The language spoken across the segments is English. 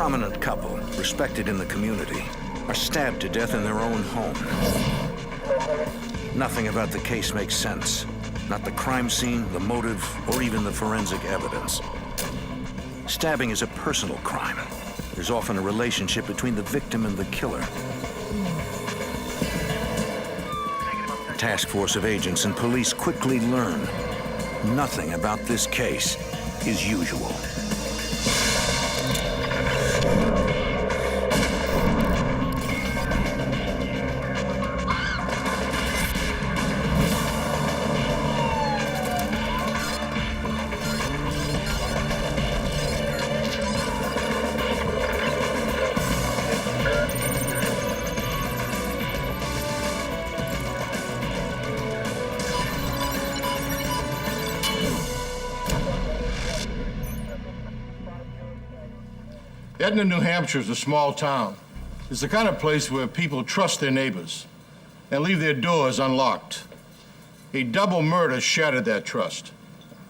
prominent couple, respected in the community, are stabbed to death in their own home. Nothing about the case makes sense. Not the crime scene, the motive, or even the forensic evidence. Stabbing is a personal crime. There's often a relationship between the victim and the killer. A task force of agents and police quickly learn nothing about this case is usual. Etna, New Hampshire is a small town. It's the kind of place where people trust their neighbors and leave their doors unlocked. A double murder shattered that trust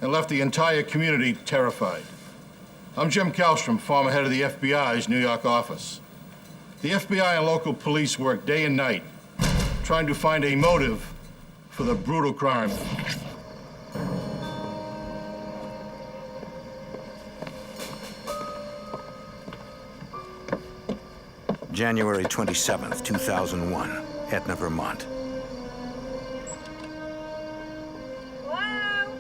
and left the entire community terrified. I'm Jim Kallstrom, former head of the FBI's New York office. The FBI and local police work day and night trying to find a motive for the brutal crime. January 27th, 2001, Etna, Vermont. Hello?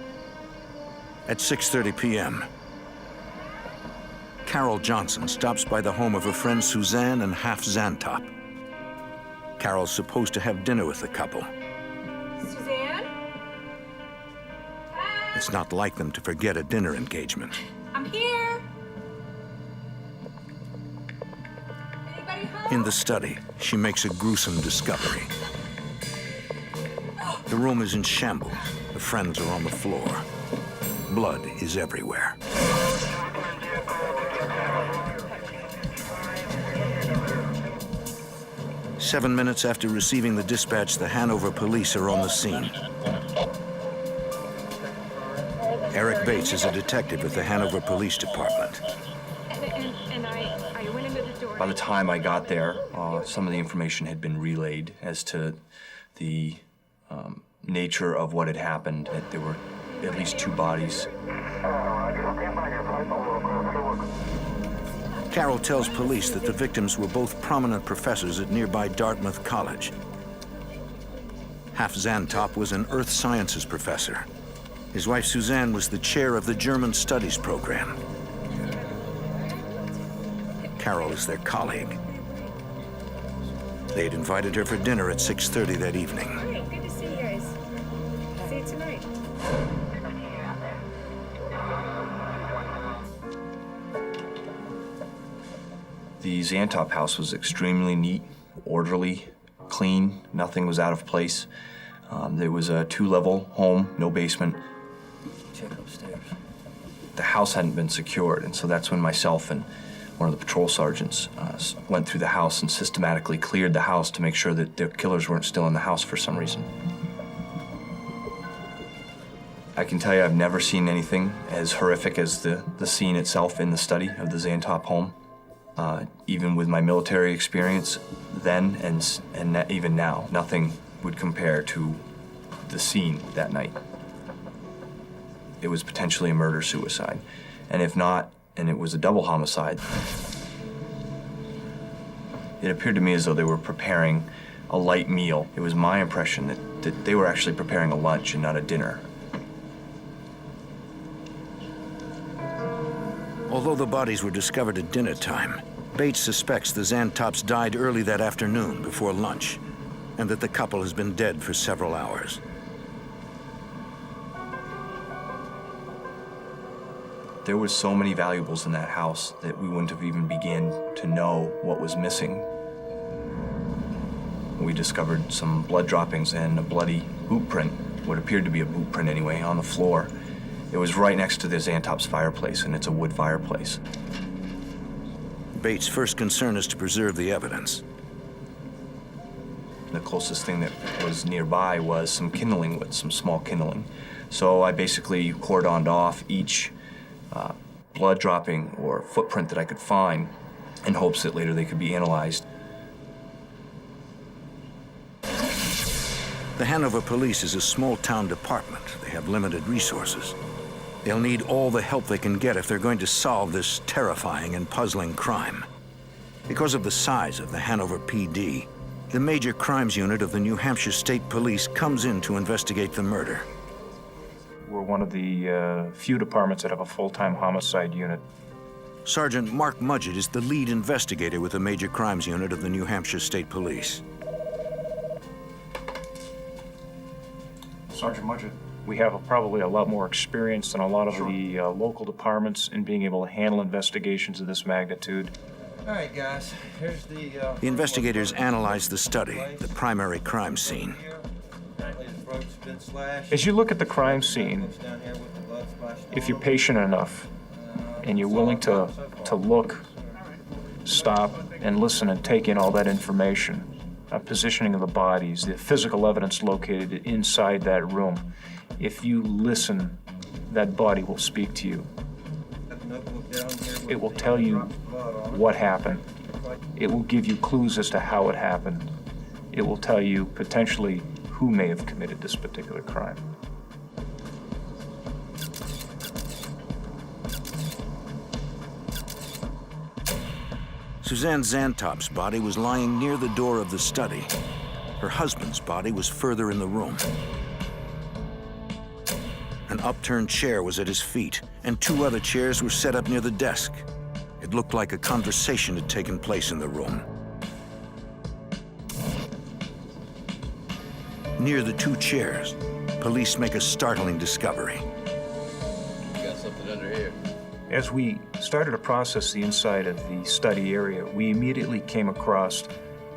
At 6:30 p.m., Carol Johnson stops by the home of her friend Suzanne and Half Zantop. Carol's supposed to have dinner with the couple. Suzanne? It's not like them to forget a dinner engagement. I'm here. Anybody home? In the study, she makes a gruesome discovery. The room is in shambles. The friends are on the floor. Blood is everywhere. Seven minutes after receiving the dispatch, the Hanover police are on the scene. Eric Bates is a detective with the Hanover Police Department. I went into the door. By the time I got there, some of the information had been relayed as to the nature of what had happened. That there were at least two bodies. Carol tells police that the victims were both prominent professors at nearby Dartmouth College. Half Zantop was an earth sciences professor. His wife Suzanne was the chair of the German Studies program. Carol is their colleague. They had invited her for dinner at 6:30 that evening. All right, good to see you guys. See you tonight. The Zantop house was extremely neat, orderly, clean. Nothing was out of place. There was a two-level home, no basement. Check upstairs. The house hadn't been secured, and so that's when myself and one of the patrol sergeants went through the house and systematically cleared the house to make sure that the killers weren't still in the house for some reason. I can tell you I've never seen anything as horrific as the scene itself in the study of the Zantop home. Even with my military experience then and even now, nothing would compare to the scene that night. It was potentially a murder-suicide. And if not, and it was a double homicide, it appeared to me as though they were preparing a light meal. It was my impression that they were actually preparing a lunch and not a dinner. Although the bodies were discovered at dinner time, Bates suspects the Zantops died early that afternoon before lunch, and that the couple has been dead for several hours. There were so many valuables in that house that we wouldn't have even begun to know what was missing. We discovered some blood droppings and a bloody boot print, what appeared to be a boot print anyway, on the floor. It was right next to the Zantop's fireplace, and it's a wood fireplace. Bates' first concern is to preserve the evidence. The closest thing that was nearby was some kindling wood, some small kindling. So I basically cordoned off each blood dropping or footprint that I could find in hopes that later they could be analyzed. The Hanover Police is a small-town department. They have limited resources. They'll need all the help they can get if they're going to solve this terrifying and puzzling crime. Because of the size of the Hanover PD, the Major Crimes Unit of the New Hampshire State Police comes in to investigate the murder. We're one of the few departments that have a full-time homicide unit. Sergeant Mark Mudgett is the lead investigator with the Major Crimes Unit of the New Hampshire State Police. Sergeant Mudgett, we have probably a lot more experience than a lot of the local departments in being able to handle investigations of this magnitude. All right, guys, here's the investigators analyze the study, the primary crime scene. As you look at the crime scene, if you're patient enough and you're willing to look, stop, and listen and take in all that information, positioning of the bodies, the physical evidence located inside that room, if you listen, that body will speak to you. It will tell you what happened. It will give you clues as to how it happened. It will tell you potentially who may have committed this particular crime. Suzanne Zantop's body was lying near the door of the study. Her husband's body was further in the room. An upturned chair was at his feet, and two other chairs were set up near the desk. It looked like a conversation had taken place in the room. Near the two chairs, police make a startling discovery. got something under here. As we started to process the inside of the study area, we immediately came across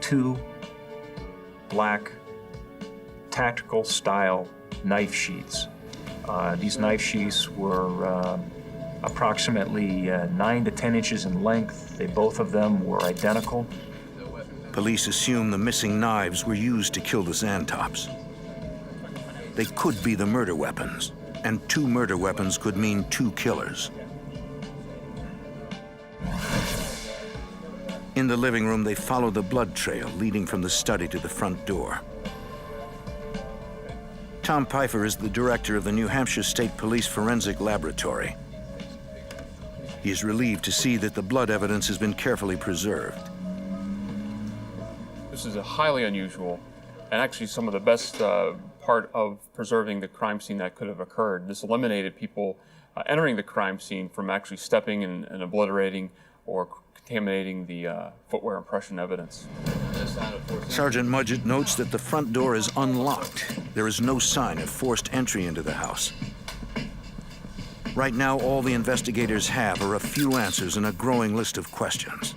two black tactical-style knife sheaths. These knife sheaths were approximately 9 to 10 inches in length. Both of them were identical. Police assume the missing knives were used to kill the Zantops. They could be the murder weapons, and two murder weapons could mean two killers. In the living room, they follow the blood trail leading from the study to the front door. Tom Pfeiffer is the director of the New Hampshire State Police Forensic Laboratory. He is relieved to see that the blood evidence has been carefully preserved. This is a highly unusual and actually some of the best part of preserving the crime scene that could have occurred. This eliminated people entering the crime scene from actually stepping and obliterating or contaminating the footwear impression evidence. Sergeant Mudgett notes that the front door is unlocked. There is no sign of forced entry into the house. Right now, all the investigators have are a few answers and a growing list of questions.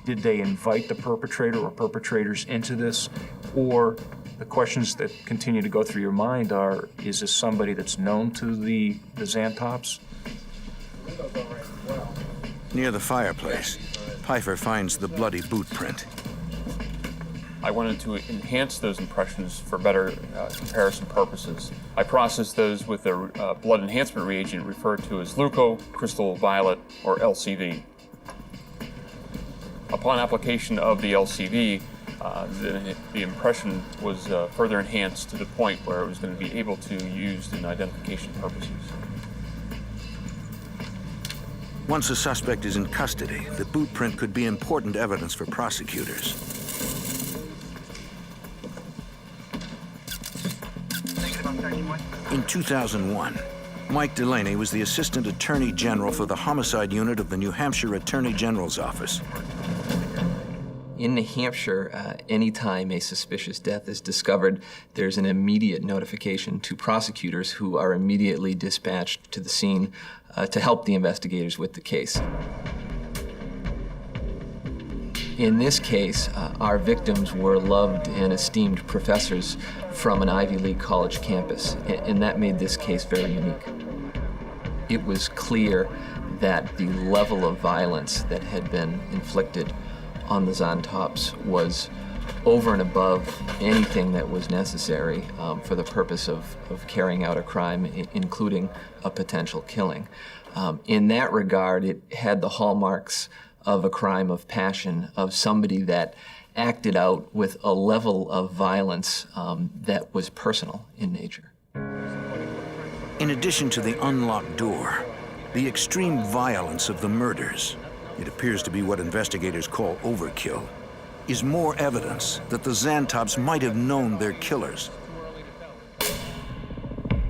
Did they invite the perpetrator or perpetrators into this? Or the questions that continue to go through your mind are, is this somebody that's known to the Zantops? Near the fireplace, Pfeiffer finds the bloody boot print. I wanted to enhance those impressions for better comparison purposes. I processed those with a blood enhancement reagent referred to as leuco crystal violet, or LCV. Upon application of the LCV, the impression was further enhanced to the point where it was going to be able to be used in identification purposes. Once a suspect is in custody, the boot print could be important evidence for prosecutors. In 2001, Mike Delaney was the Assistant Attorney General for the Homicide Unit of the New Hampshire Attorney General's Office. In New Hampshire, anytime a suspicious death is discovered, there's an immediate notification to prosecutors who are immediately dispatched to the scene to help the investigators with the case. In this case, our victims were loved and esteemed professors from an Ivy League college campus, and that made this case very unique. It was clear that the level of violence that had been inflicted on the Zantops was over and above anything that was necessary for the purpose of carrying out a crime, including a potential killing. In that regard, it had the hallmarks of a crime of passion, of somebody that acted out with a level of violence that was personal in nature. In addition to the unlocked door, the extreme violence of the murders, it appears to be what investigators call overkill, is more evidence that the Xantops might have known their killers.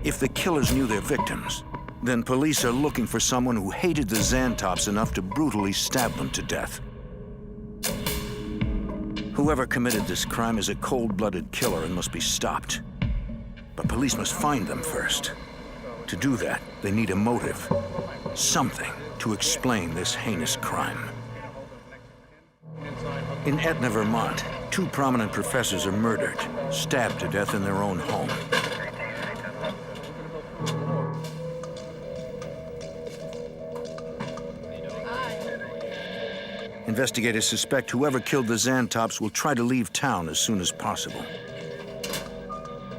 If the killers knew their victims, then police are looking for someone who hated the Xantops enough to brutally stab them to death. Whoever committed this crime is a cold-blooded killer and must be stopped. But police must find them first. To do that, they need a motive, something to explain this heinous crime. In Etna, Vermont, 2 prominent professors are murdered, stabbed to death in their own home. Investigators suspect whoever killed the Xantops will try to leave town as soon as possible.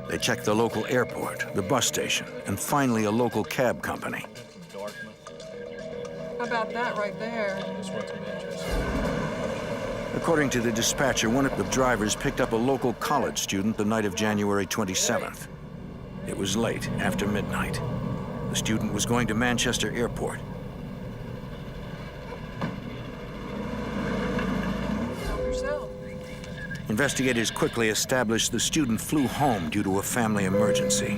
They check the local airport, the bus station, and finally a local cab company. How about that right there? According to the dispatcher, one of the drivers picked up a local college student the night of January 27th. It was late, after midnight. The student was going to Manchester Airport. Investigators quickly established the student flew home due to a family emergency.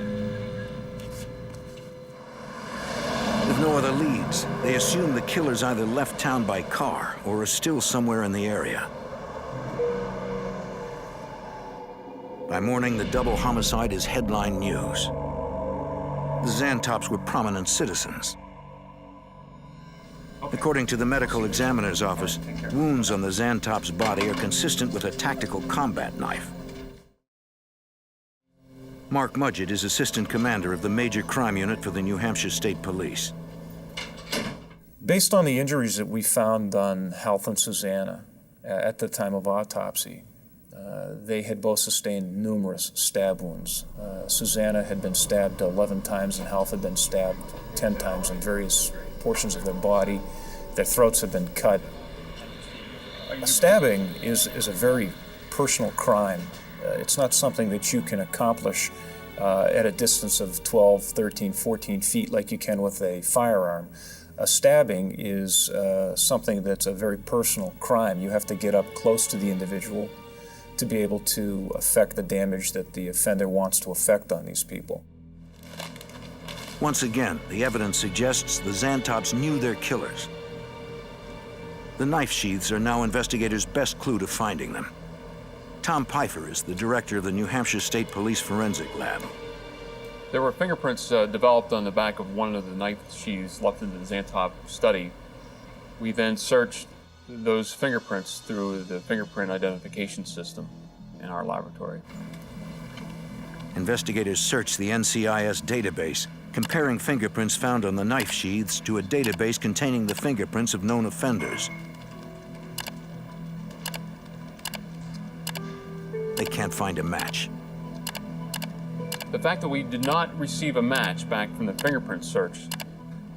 With no other leads, they assume the killers either left town by car or are still somewhere in the area. By morning, the double homicide is headline news. The Xantops were prominent citizens. According to the medical examiner's office, wounds on the Xantop's body are consistent with a tactical combat knife. Mark Mudgett is assistant commander of the Major Crime Unit for the New Hampshire State Police. Based on the injuries that we found on Half and Susanna at the time of autopsy, they had both sustained numerous stab wounds. Susanna had been stabbed 11 times and Half had been stabbed 10 times in various portions of their body. Their throats had been cut. A stabbing is a very personal crime. It's not something that you can accomplish at a distance of 12, 13, 14 feet like you can with a firearm. A stabbing is something that's a very personal crime. You have to get up close to the individual to be able to affect the damage that the offender wants to affect on these people. Once again, the evidence suggests the Xantops knew their killers. The knife sheaths are now investigators' best clue to finding them. Tom Pfeiffer is the director of the New Hampshire State Police Forensic Lab. There were fingerprints developed on the back of one of the knife sheaths left in the Xantop study. We then searched those fingerprints through the fingerprint identification system in our laboratory. Investigators searched the NCIS database, comparing fingerprints found on the knife sheaths to a database containing the fingerprints of known offenders. They can't find a match. The fact that we did not receive a match back from the fingerprint search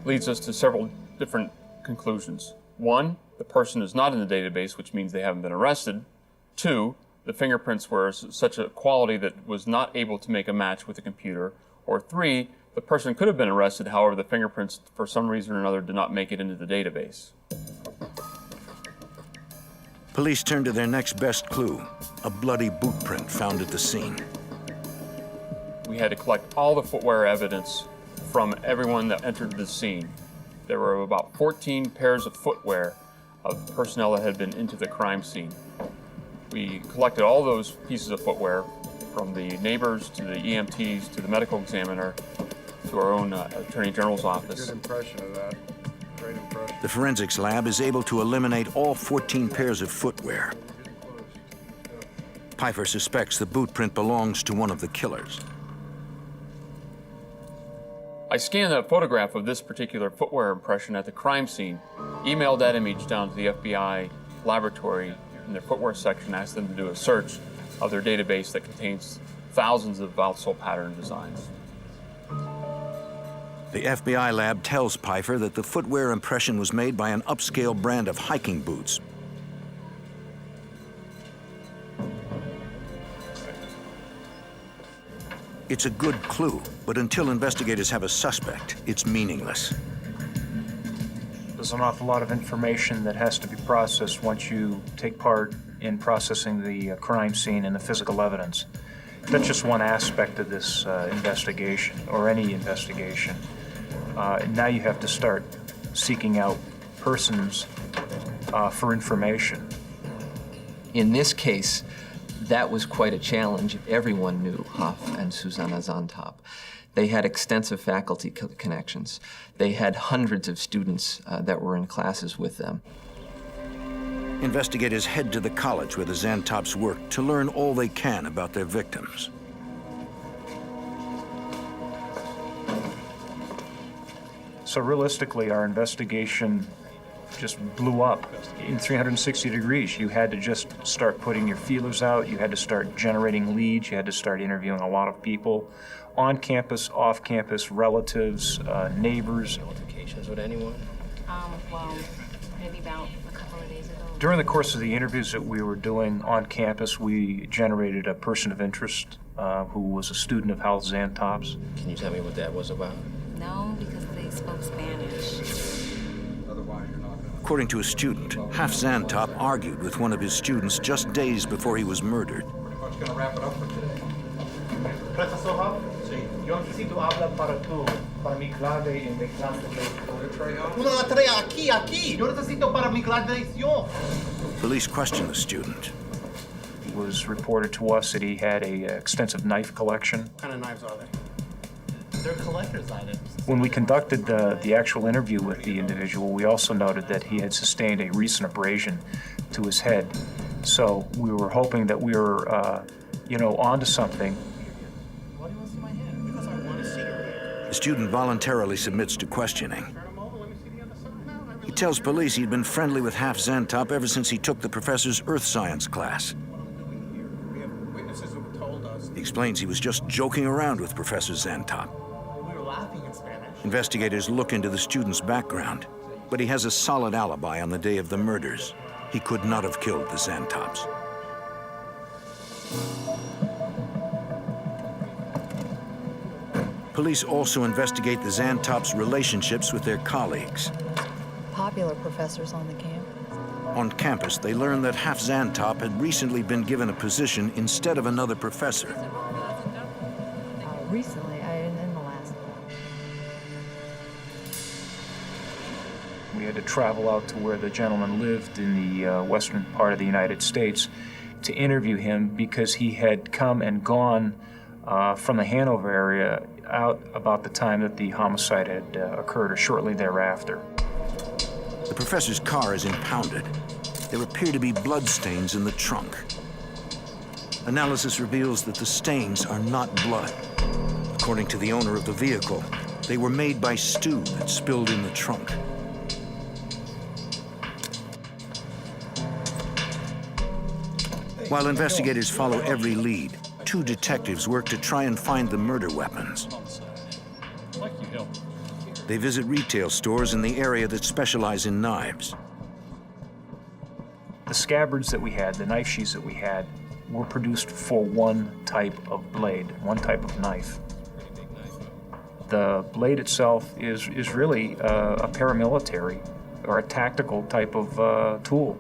leads us to several different conclusions. One, the person is not in the database, which means they haven't been arrested. Two, the fingerprints were such a quality that was not able to make a match with the computer. Or three, the person could have been arrested, however, the fingerprints, for some reason or another, did not make it into the database. Police turned to their next best clue, a bloody boot print found at the scene. We had to collect all the footwear evidence from everyone that entered the scene. There were about 14 pairs of footwear of personnel that had been into the crime scene. We collected all those pieces of footwear from the neighbors to the EMTs to the medical examiner to our own Attorney General's office. Good impression of that. Great impression. The forensics lab is able to eliminate all 14 pairs of footwear. Pfeiffer suspects the boot print belongs to one of the killers. I scanned a photograph of this particular footwear impression at the crime scene, emailed that image down to the FBI laboratory in their footwear section, asked them to do a search of their database that contains thousands of outsole pattern designs. The FBI lab tells Pfeiffer that the footwear impression was made by an upscale brand of hiking boots. It's a good clue, but until investigators have a suspect, it's meaningless. There's an awful lot of information that has to be processed once you take part in processing the crime scene and the physical evidence. That's just one aspect of this investigation, or any investigation. Now you have to start seeking out persons for information. In this case, that was quite a challenge. Everyone knew Hoff and Susanna Zantop. They had extensive faculty connections. They had hundreds of students that were in classes with them. Investigators head to the college where the Zantops worked to learn all they can about their victims. So realistically, our investigation just blew up in 360 degrees. You had to just start putting your feelers out. You had to start generating leads. You had to start interviewing a lot of people on campus, off campus, relatives, neighbors. Altercations with anyone? Well, maybe about a couple of days ago. During the course of the interviews that we were doing on campus, we generated a person of interest who was a student of Hal Zantop's. Can you tell me what that was about? No, because they spoke Spanish. According to a student, Half Zantop argued with one of his students just days before he was murdered. We're going to wrap it up for today. Professor Hoff, yo necesito hablar para tú, para mi clave en mi clase de... Una la trae aquí. Yo necesito para mi graduación. Police questioned the student. It was reported to us that he had a extensive knife collection. What kind of knives are they? They're collector's items. When we conducted the actual interview with the individual, we also noted that he had sustained a recent abrasion to his head. So we were hoping that we were, onto something. Why do you want to see my hand? Because I want to see your hand. The student voluntarily submits to questioning. Turn them over, let me see the other side now. He tells police he'd been friendly with Half Zantop ever since he took the professor's earth science class. We have witnesses who told us He explains he was just joking around with Professor Zantop. we were laughing in Spanish. Investigators look into the student's background, but he has a solid alibi on the day of the murders. He could not have killed the Zantops. Police also investigate the Zantops' relationships with their colleagues. Popular professors on the campus. On campus, they learn that Half Zantop had recently been given a position instead of another professor. Recently, in the last. We had to travel out to where the gentleman lived in the western part of the United States to interview him because he had come and gone from the Hanover area out about the time that the homicide had occurred or shortly thereafter. The professor's car is impounded. There appear to be bloodstains in the trunk. Analysis reveals that the stains are not blood. According to the owner of the vehicle, they were made by stew that spilled in the trunk. While investigators follow every lead, two detectives work to try and find the murder weapons. They visit retail stores in the area that specialize in knives. The scabbards that we had, the knife sheaths that we had, were produced for one type of blade, one type of knife. The blade itself is really a paramilitary or a tactical type of tool.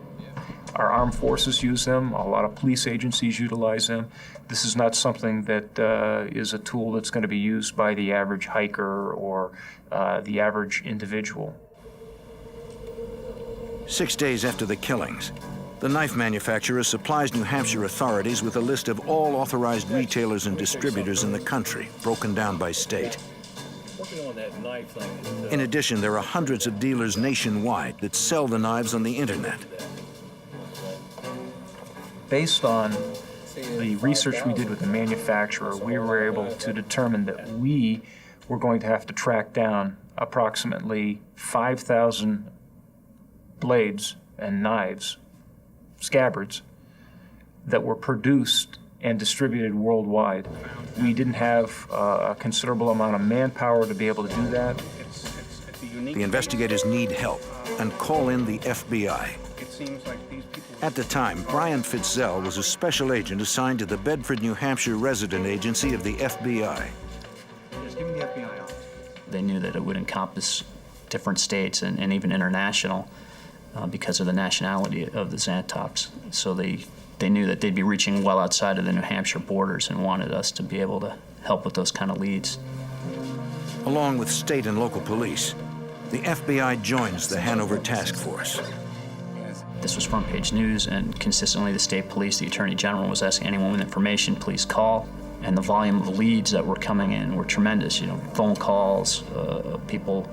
Our armed forces use them. A lot of police agencies utilize them. This is not something that is a tool that's going to be used by the average hiker or the average individual. 6 days after the killings, the knife manufacturer supplies New Hampshire authorities with a list of all authorized retailers and distributors in the country, broken down by state. In addition, there are hundreds of dealers nationwide that sell the knives on the internet. Based on the research we did with the manufacturer, we were able to determine that we were going to have to track down approximately 5,000 blades and knives, scabbards, that were produced and distributed worldwide. We didn't have a considerable amount of manpower to be able to do that. The investigators need help and call in the FBI. At the time, Brian Fitzell was a special agent assigned to the Bedford, New Hampshire resident agency of the FBI. They knew that it would encompass different states and even international because of the nationality of the Xantops. So they knew that they'd be reaching well outside of the New Hampshire borders and wanted us to be able to help with those kind of leads. Along with state and local police, the FBI joins the Hanover Task Force. This was front page news, and consistently the state police, the attorney general, was asking anyone with information, please call. And the volume of leads that were coming in were tremendous. You know, phone calls, people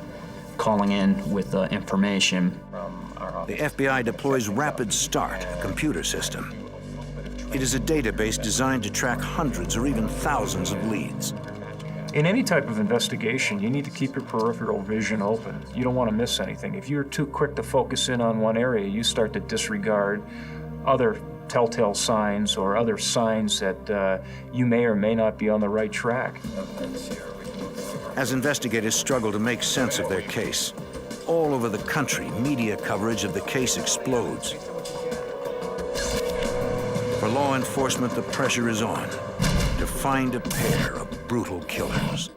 calling in with information. The FBI deploys Rapid Start, a computer system. It is a database designed to track hundreds or even thousands of leads. In any type of investigation, you need to keep your peripheral vision open. You don't want to miss anything. If you're too quick to focus in on one area, you start to disregard other telltale signs or other signs that you may or may not be on the right track. As investigators struggle to make sense of their case, all over the country, media coverage of the case explodes. For law enforcement, the pressure is on to find a pair of brutal killers.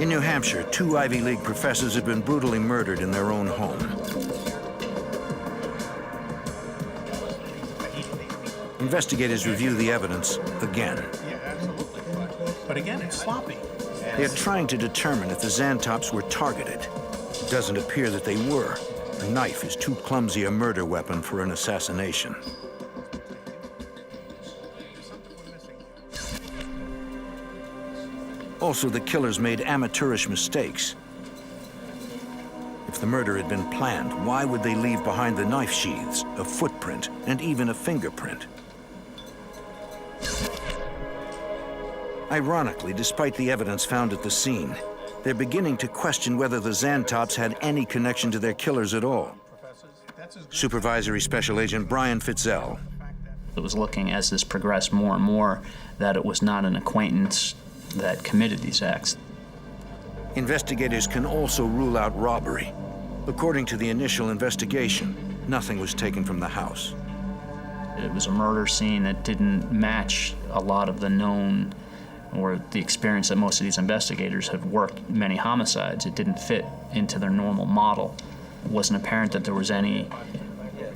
In New Hampshire, 2 Ivy League professors have been brutally murdered in their own home. Investigators review the evidence again. Yeah, absolutely. But again, it's sloppy. They're trying to determine if the Xantops were targeted. It doesn't appear that they were. A knife is too clumsy a murder weapon for an assassination. Also, the killers made amateurish mistakes. If the murder had been planned, why would they leave behind the knife sheaths, a footprint, and even a fingerprint? Ironically, despite the evidence found at the scene, they're beginning to question whether the Xantops had any connection to their killers at all. Supervisory Special Agent Brian Fitzell. It was looking, as this progressed more and more, that it was not an acquaintance that committed these acts. Investigators can also rule out robbery. According to the initial investigation, nothing was taken from the house. It was a murder scene that didn't match a lot of the known or the experience that most of these investigators have worked many homicides. It didn't fit into their normal model. It wasn't apparent that there was any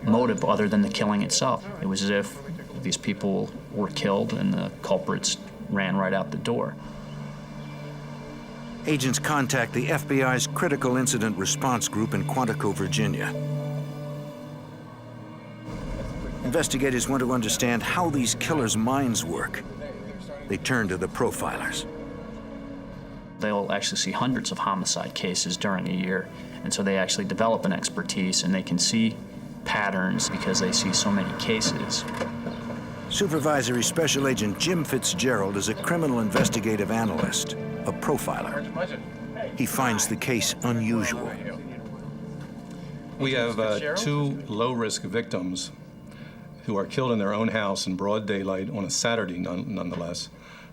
motive other than the killing itself. It was as if these people were killed and the culprits ran right out the door. Agents contact the FBI's Critical Incident Response Group in Quantico, Virginia. Investigators want to understand how these killers' minds work. They turn to the profilers. They'll actually see hundreds of homicide cases during a year, and so they actually develop an expertise and they can see patterns because they see so many cases. Supervisory Special Agent Jim Fitzgerald is a criminal investigative analyst, a profiler. He finds the case unusual. We have 2 low-risk victims who are killed in their own house in broad daylight on a Saturday, nonetheless,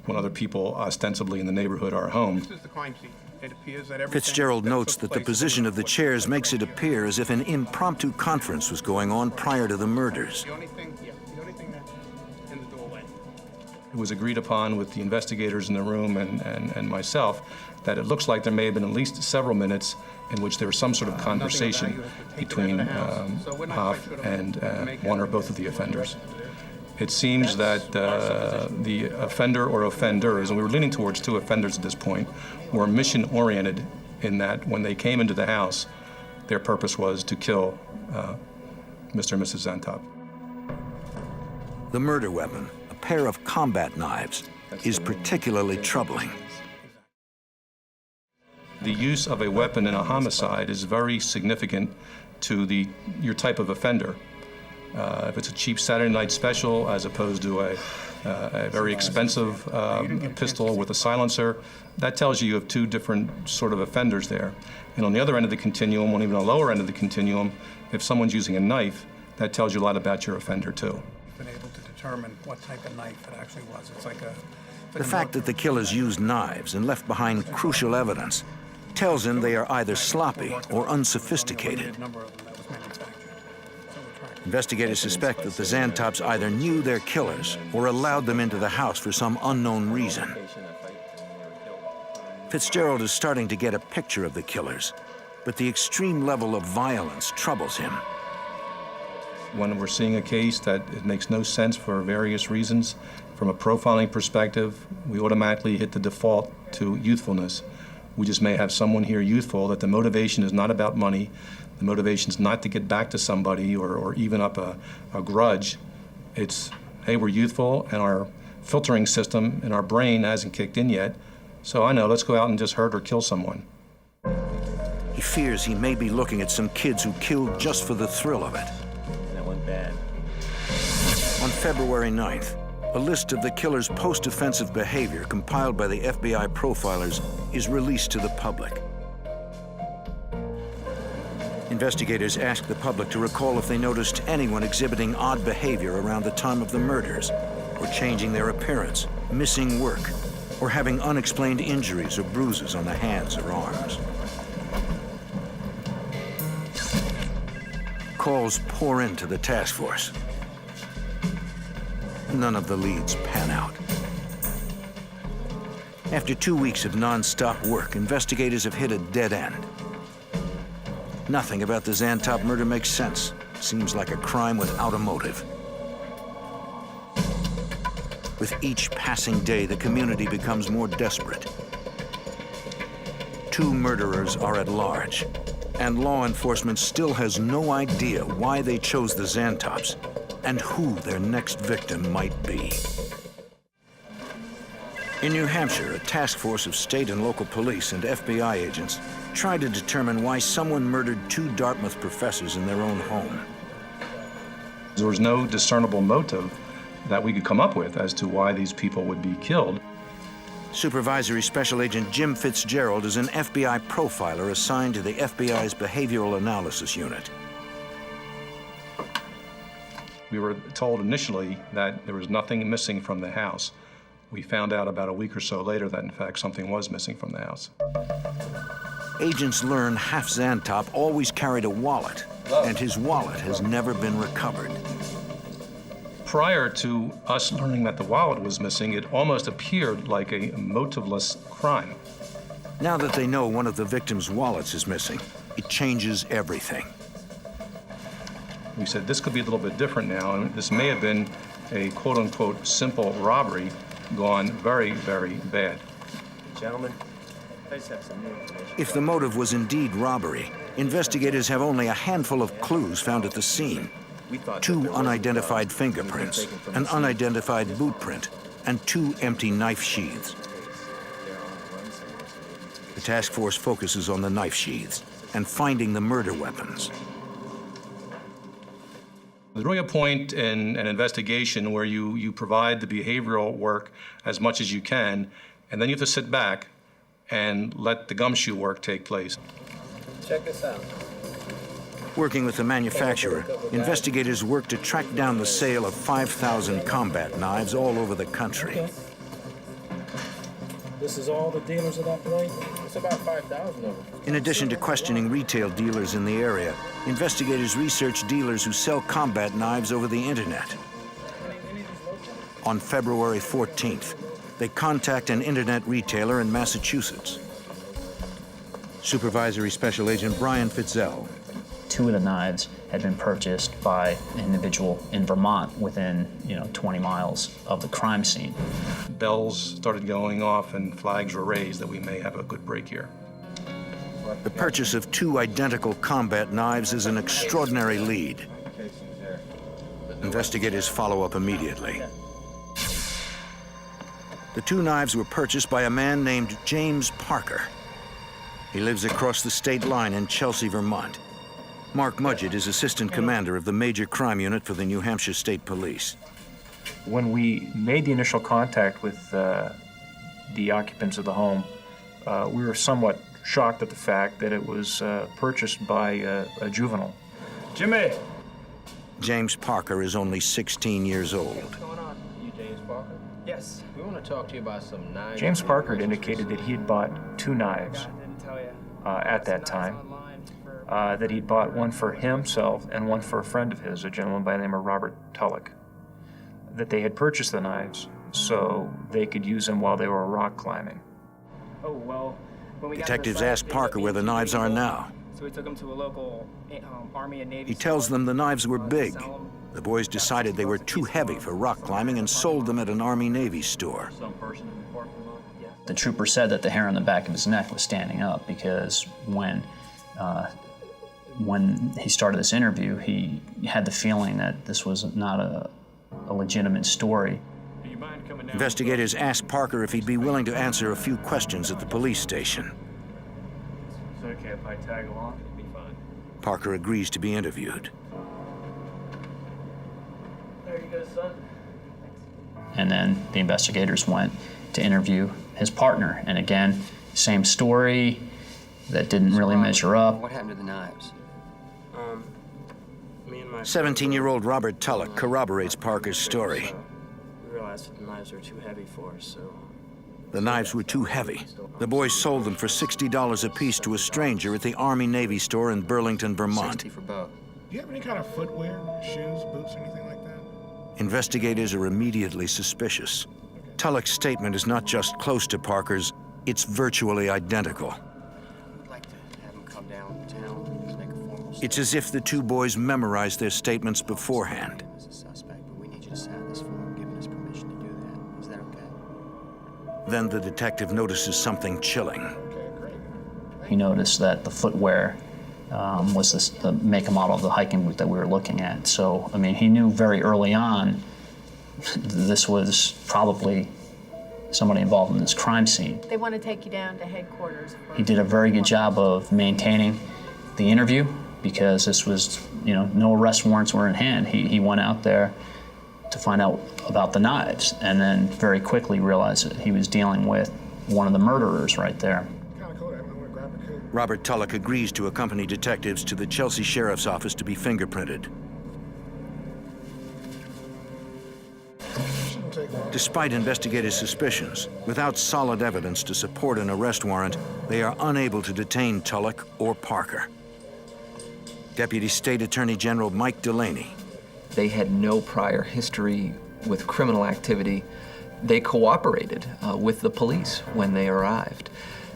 when other people ostensibly in the neighborhood are home. This is the crime scene. It appears that Fitzgerald notes that the position of the chairs makes it appear as if an impromptu conference was going on prior to the murders. The only thing that's in the doorway. It was agreed upon with the investigators in the room and myself that it looks like there may have been at least several minutes in which there was some sort of conversation between Hoff and one or both of the offenders. It seems that the offender or offenders, and we were leaning towards 2 offenders at this point, were mission-oriented in that when they came into the house, their purpose was to kill Mr. and Mrs. Xantop. The murder weapon, a pair of combat knives, is particularly troubling. The use of a weapon in a homicide is very significant to your type of offender. If it's a cheap Saturday night special as opposed to a very expensive pistol with a silencer, that tells you have 2 different sort of offenders there. And on the other end of the continuum, on even a lower end of the continuum, if someone's using a knife, that tells you a lot about your offender too. been able to determine what type of knife it actually was. It's like a... The fact that the killers used knives and left behind crucial evidence tells him they are either sloppy or unsophisticated. Investigators suspect that the Zantops either knew their killers or allowed them into the house for some unknown reason. Fitzgerald is starting to get a picture of the killers, but the extreme level of violence troubles him. When we're seeing a case that it makes no sense for various reasons, from a profiling perspective, we automatically hit the default to youthfulness. We just may have someone here youthful, that the motivation is not about money, the motivation is not to get back to somebody or even up a grudge. It's, hey, we're youthful and our filtering system in our brain hasn't kicked in yet, so I know, let's go out and just hurt or kill someone. He fears he may be looking at some kids who killed just for the thrill of it. That went bad. On February 9th, a list of the killer's post-offensive behavior compiled by the FBI profilers is released to the public. Investigators ask the public to recall if they noticed anyone exhibiting odd behavior around the time of the murders, or changing their appearance, missing work, or having unexplained injuries or bruises on the hands or arms. Calls pour into the task force. None of the leads pan out. After 2 weeks of non-stop work, investigators have hit a dead end. Nothing about the Zantop murder makes sense. Seems like a crime without a motive. With each passing day, the community becomes more desperate. 2 murderers are at large, and law enforcement still has no idea why they chose the Zantops and who their next victim might be. In New Hampshire, a task force of state and local police and FBI agents tried to determine why someone murdered 2 Dartmouth professors in their own home. There was no discernible motive that we could come up with as to why these people would be killed. Supervisory Special Agent Jim Fitzgerald is an FBI profiler assigned to the FBI's Behavioral Analysis Unit. We were told initially that there was nothing missing from the house. We found out about a week or so later that, in fact, something was missing from the house. Agents learn Half Zantop always carried a wallet, and his wallet has never been recovered. Prior to us learning that the wallet was missing, it almost appeared like a motiveless crime. Now that they know one of the victims' wallets is missing, it changes everything. We said this could be a little bit different now, and this may have been a quote-unquote simple robbery gone very, very bad. Gentlemen, I just have some new information. If the motive was indeed robbery, investigators have only a handful of clues found at the scene. 2 unidentified fingerprints, an unidentified boot print, and 2 empty knife sheaths. The task force focuses on the knife sheaths and finding the murder weapons. There's really a point in an investigation where you provide the behavioral work as much as you can, and then you have to sit back and let the gumshoe work take place. Check this out. Working with the manufacturer, investigators work to track down the sale of 5,000 combat knives all over the country. Okay. This is all the dealers of that blade? It's about 5,000 of them. In addition to questioning retail dealers in the area, investigators research dealers who sell combat knives over the internet. On February 14th, they contact an internet retailer in Massachusetts. Supervisory Special Agent Brian Fitzel. 2 of the knives had been purchased by an individual in Vermont within, 20 miles of the crime scene. Bells started going off and flags were raised that we may have a good break here. The purchase of 2 identical combat knives is an extraordinary lead. Investigators follow up immediately. The 2 knives were purchased by a man named James Parker. He lives across the state line in Chelsea, Vermont. Mark Mudgett is assistant commander of the Major Crime Unit for the New Hampshire State Police. When we made the initial contact with the occupants of the home, we were somewhat shocked at the fact that it was purchased by a juvenile. Jimmy, James Parker is only 16 years old. What's going on? You James Parker? Yes. We want to talk to you about some knives. James Parker had indicated that he had bought 2 knives at that time, that he'd bought one for himself and one for a friend of his, a gentleman by the name of Robert Tulloch, that they had purchased the knives so they could use them while they were rock climbing. Oh, well, when we got Detectives to the site, ask Parker where the knives are now. So we took them to a local Army and Navy. He tells them the knives were big. Sell 'em. The boys decided they were too heavy for rock climbing and sold them at an Army-Navy store. The trooper said that the hair on the back of his neck was standing up because when he started this interview, he had the feeling that this was not a legitimate story. Investigators asked Parker if he'd be willing to answer a few questions at the police station. Is it okay if I tag along? It'd be fine. Parker agrees to be interviewed. There you go, son. And then the investigators went to interview his partner. And again, same story that didn't really measure up. What happened to the knives? Me and my 17-year-old Robert Tulloch corroborates Parker's story. We realized that the knives were too heavy for us, so The knives were too heavy. The boys sold them for $60 apiece to a stranger at the Army-Navy store in Burlington, Vermont. 60 for both. Do you have any kind of footwear, shoes, boots, anything like that? Investigators are immediately suspicious. Tulloch's statement is not just close to Parker's, it's virtually identical. We'd like to have them come downtown and make a formal It's as if the two boys memorized their statements beforehand. as a suspect, but we need you to sign this form giving us permission to do that. Is that okay? Then the detective notices something chilling. He noticed that the footwear was the make and model of the hiking boot that we were looking at. So, I mean, he knew very early on this was probably somebody involved in this crime scene. They want to take you down to headquarters. He did a very good job of maintaining the interview because this was, no arrest warrants were in hand. He went out there to find out about the knives and then very quickly realized that he was dealing with one of the murderers right there. Robert Tulloch agrees to accompany detectives to the Chelsea Sheriff's Office to be fingerprinted. Despite investigators' suspicions, without solid evidence to support an arrest warrant, they are unable to detain Tulloch or Parker. Deputy State Attorney General Mike Delaney. They had no prior history with criminal activity. They cooperated with the police when they arrived.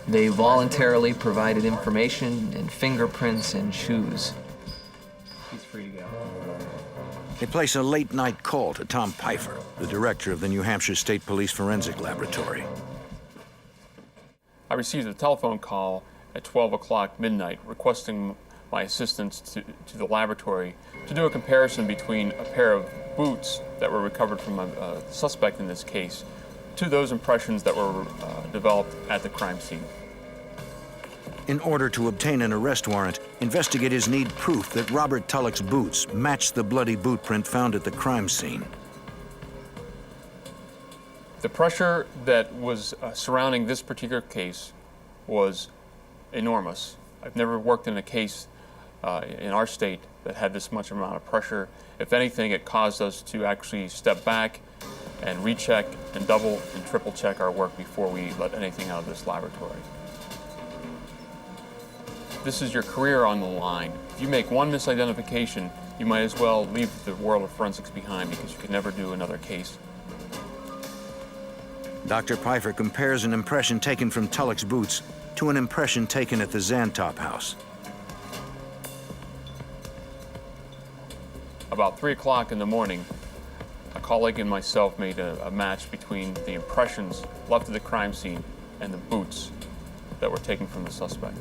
They voluntarily provided information and fingerprints and shoes. He's free to go. They place a late-night call to Tom Pfeiffer, the director of the New Hampshire State Police Forensic Laboratory. I received a telephone call at 12 o'clock midnight requesting my assistance to the laboratory to do a comparison between a pair of boots that were recovered from a suspect in this case to those impressions that were developed at the crime scene. In order to obtain an arrest warrant, investigators need proof that Robert Tulloch's boots match the bloody boot print found at the crime scene. The pressure that was surrounding this particular case was enormous. I've never worked in a case in our state that had this much amount of pressure. If anything, it caused us to actually step back and recheck and double and triple check our work before we let anything out of this laboratory. This is your career on the line. If you make one misidentification, you might as well leave the world of forensics behind because you could never do another case. Dr. Pfeiffer compares an impression taken from Tulloch's boots to an impression taken at the Zantop house. About 3 o'clock in the morning, a colleague and myself made a match between the impressions left at the crime scene and the boots that were taken from the suspect.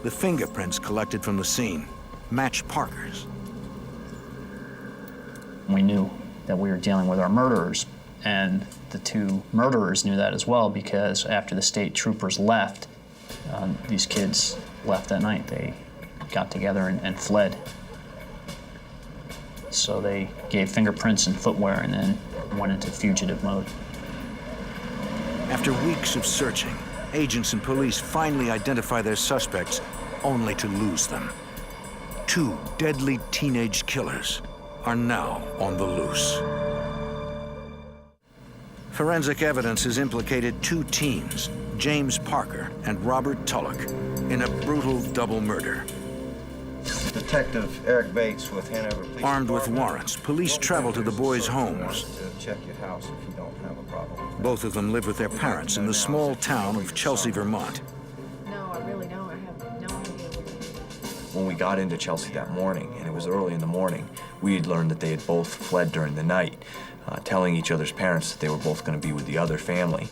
The fingerprints collected from the scene match Parker's. We knew that we were dealing with our murderers, and the two murderers knew that as well because after the state troopers left, these kids left that night. They got together and fled. So they gave fingerprints and footwear and then went into fugitive mode. After weeks of searching, agents and police finally identify their suspects, only to lose them. Two deadly teenage killers are now on the loose. Forensic evidence has implicated two teens, James Parker and Robert Tulloch, in a brutal double murder. Detective Eric Bates with Hanover Police Armed with Department. warrants, police travel to the boys' homes. To check your house if you don't have a problem. Both of them live with their parents in the small town of Chelsea, Vermont. No, I really don't. I have no idea. When we got into Chelsea that morning, and it was early in the morning, we had learned that they had both fled during the night, telling each other's parents that they were both going to be with the other family.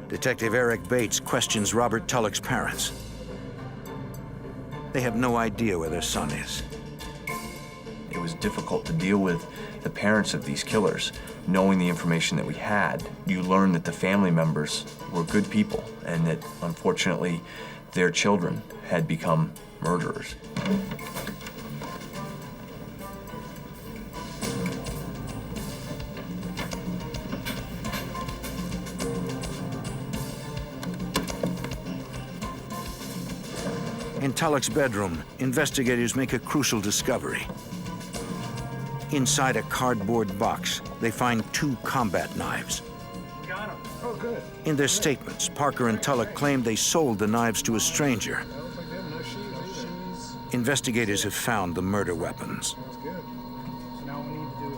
Detective Eric Bates questions Robert Tulloch's parents. They have no idea where their son is. It was difficult to deal with the parents of these killers. Knowing the information that we had, you learned that the family members were good people and that, unfortunately, their children had become murderers. In Tulloch's bedroom, investigators make a crucial discovery. Inside a cardboard box, they find two combat knives. Got him. Oh, good. In their statements, Parker and Tulloch claimed they sold the knives to a stranger. Investigators have found the murder weapons.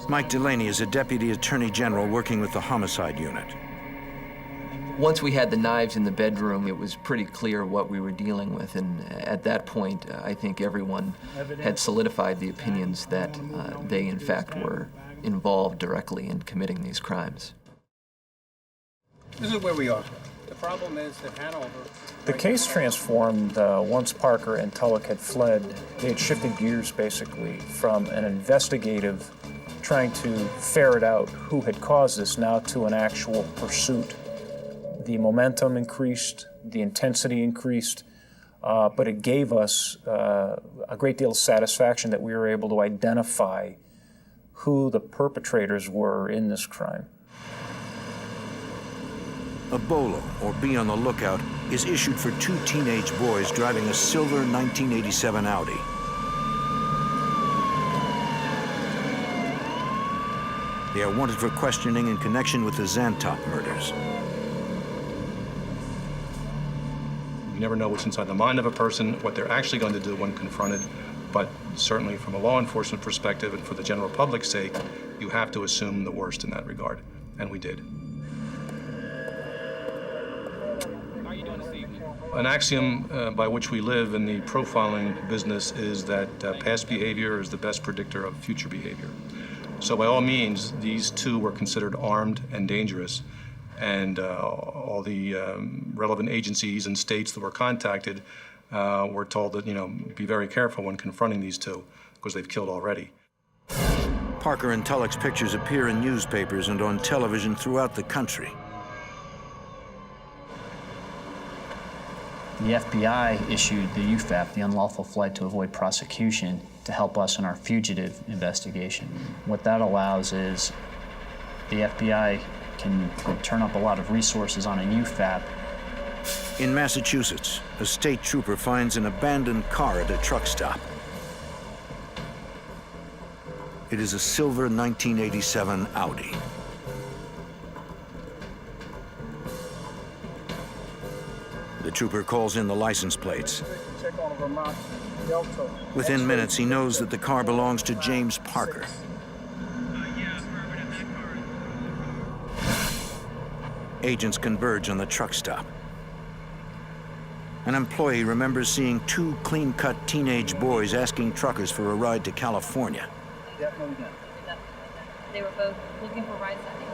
Mike Delaney is a deputy attorney general working with the homicide unit. Once we had the knives in the bedroom, it was pretty clear what we were dealing with, and at that point, I think everyone had solidified the opinions that they, in fact, were involved directly in committing these crimes. This is where we are. The problem is that Hanover... The case transformed once Parker and Tulloch had fled. They had shifted gears, basically, from an investigative trying to ferret out who had caused this now to an actual pursuit. The momentum increased, the intensity increased, but it gave us a great deal of satisfaction that we were able to identify who the perpetrators were in this crime. A bolo, or be on the lookout, is issued for two teenage boys driving a silver 1987 Audi. They are wanted for questioning in connection with the Zantop murders. You never know what's inside the mind of a person, what they're actually going to do when confronted, but certainly from a law enforcement perspective and for the general public's sake, you have to assume the worst in that regard, and we did. An axiom by which we live in the profiling business is that past behavior is the best predictor of future behavior. So by all means, these two were considered armed and dangerous, and all the relevant agencies and states that were contacted were told that, be very careful when confronting these two, because they've killed already. Parker and Tulloch's pictures appear in newspapers and on television throughout the country. The FBI issued the UFAP, the unlawful flight to avoid prosecution, to help us in our fugitive investigation. What that allows is the FBI can turn up a lot of resources on a UFAP. In Massachusetts, a state trooper finds an abandoned car at a truck stop. It is a silver 1987 Audi. The trooper calls in the license plates. Within minutes, he knows that the car belongs to James Parker. Agents converge on the truck stop. An employee remembers seeing two clean-cut teenage boys asking truckers for a ride to California. They were both looking for rides, I think.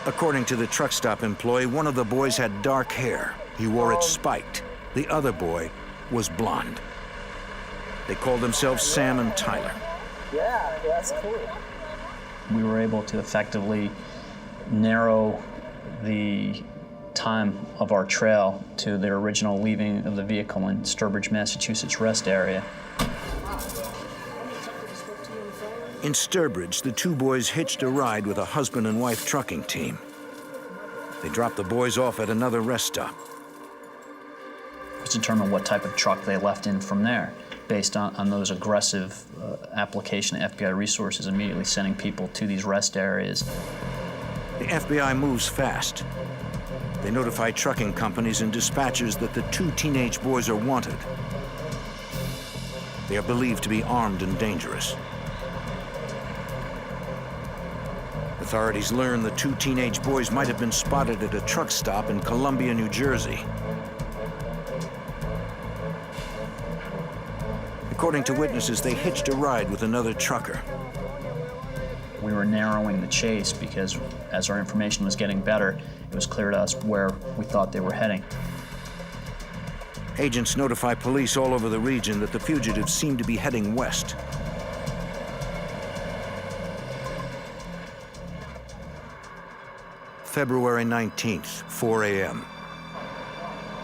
According to the truck stop employee, one of the boys had dark hair. He wore it spiked. The other boy was blonde. They called themselves Sam and Tyler. Yeah, that's cool. We were able to effectively narrow the time of our trail to their original leaving of the vehicle in Sturbridge, Massachusetts rest area. In Sturbridge, the two boys hitched a ride with a husband and wife trucking team. They dropped the boys off at another rest stop. determine what type of truck they left in from there. Based on those aggressive application of FBI resources, immediately sending people to these rest areas. The FBI moves fast. They notify trucking companies and dispatchers that the 2 teenage boys are wanted. They are believed to be armed and dangerous. Authorities learn the 2 teenage boys might have been spotted at a truck stop in Columbia, New Jersey. According to witnesses, they hitched a ride with another trucker. We were narrowing the chase because as our information was getting better, it was clear to us where we thought they were heading. Agents notify police all over the region that the fugitives seem to be heading west. February 19th, 4 a.m.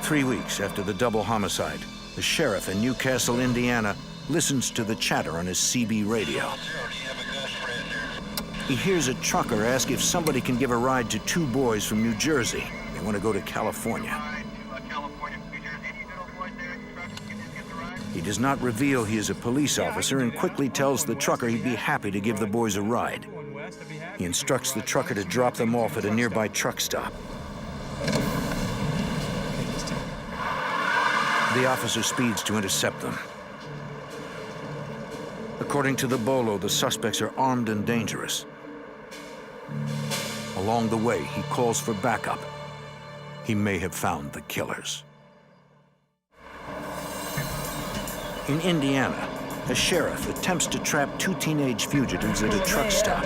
3 weeks after the double homicide, the sheriff in Newcastle, Indiana, listens to the chatter on his CB radio. He hears a trucker ask if somebody can give a ride to 2 boys from New Jersey. They want to go to California. He does not reveal he is a police officer and quickly tells the trucker he'd be happy to give the boys a ride. He instructs the trucker to drop them off at a nearby truck stop. The officer speeds to intercept them. According to the bolo, the suspects are armed and dangerous. Along the way, he calls for backup. He may have found the killers. In Indiana, a sheriff attempts to trap 2 teenage fugitives at a truck stop.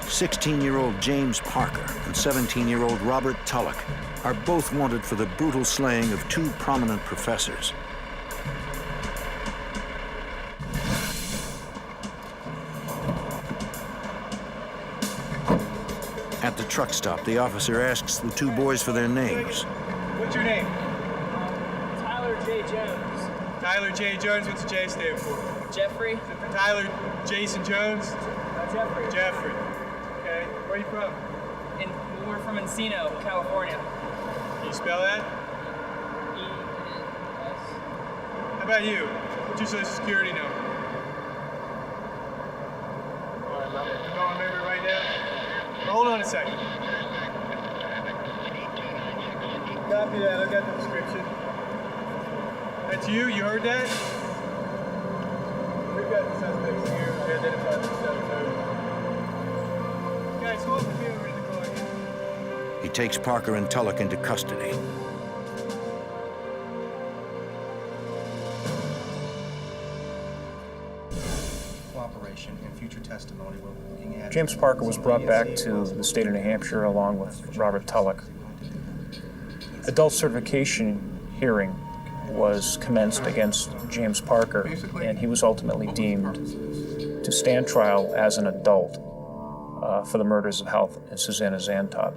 16-year-old James Parker and 17-year-old Robert Tulloch are both wanted for the brutal slaying of 2 prominent professors. At the truck stop, the officer asks the 2 boys for their names. What's your name? Tyler J. Jones. Tyler J. Jones. What's the J stand for? Jeffrey. Tyler Jason Jones? Jeffrey. Jeffrey. Okay. Where are you from? We're from Encino, California. Can you spell that? E-N-S. How about you? What's your social security number? All right, love it. You don't remember it right now? Well, hold on a second. Copy that. Look at the description. That's you? You heard that? We've got the suspects here. We identified themselves. Guys, hold the over in the car. He takes Parker and Tulloch into custody. Cooperation and future testimony we're looking at. James Parker was brought back to the state of New Hampshire along with Robert Tulloch. Adult certification hearing was commenced against James Parker, and he was ultimately deemed to stand trial as an adult for the murders of Hal and Susanna Zantop.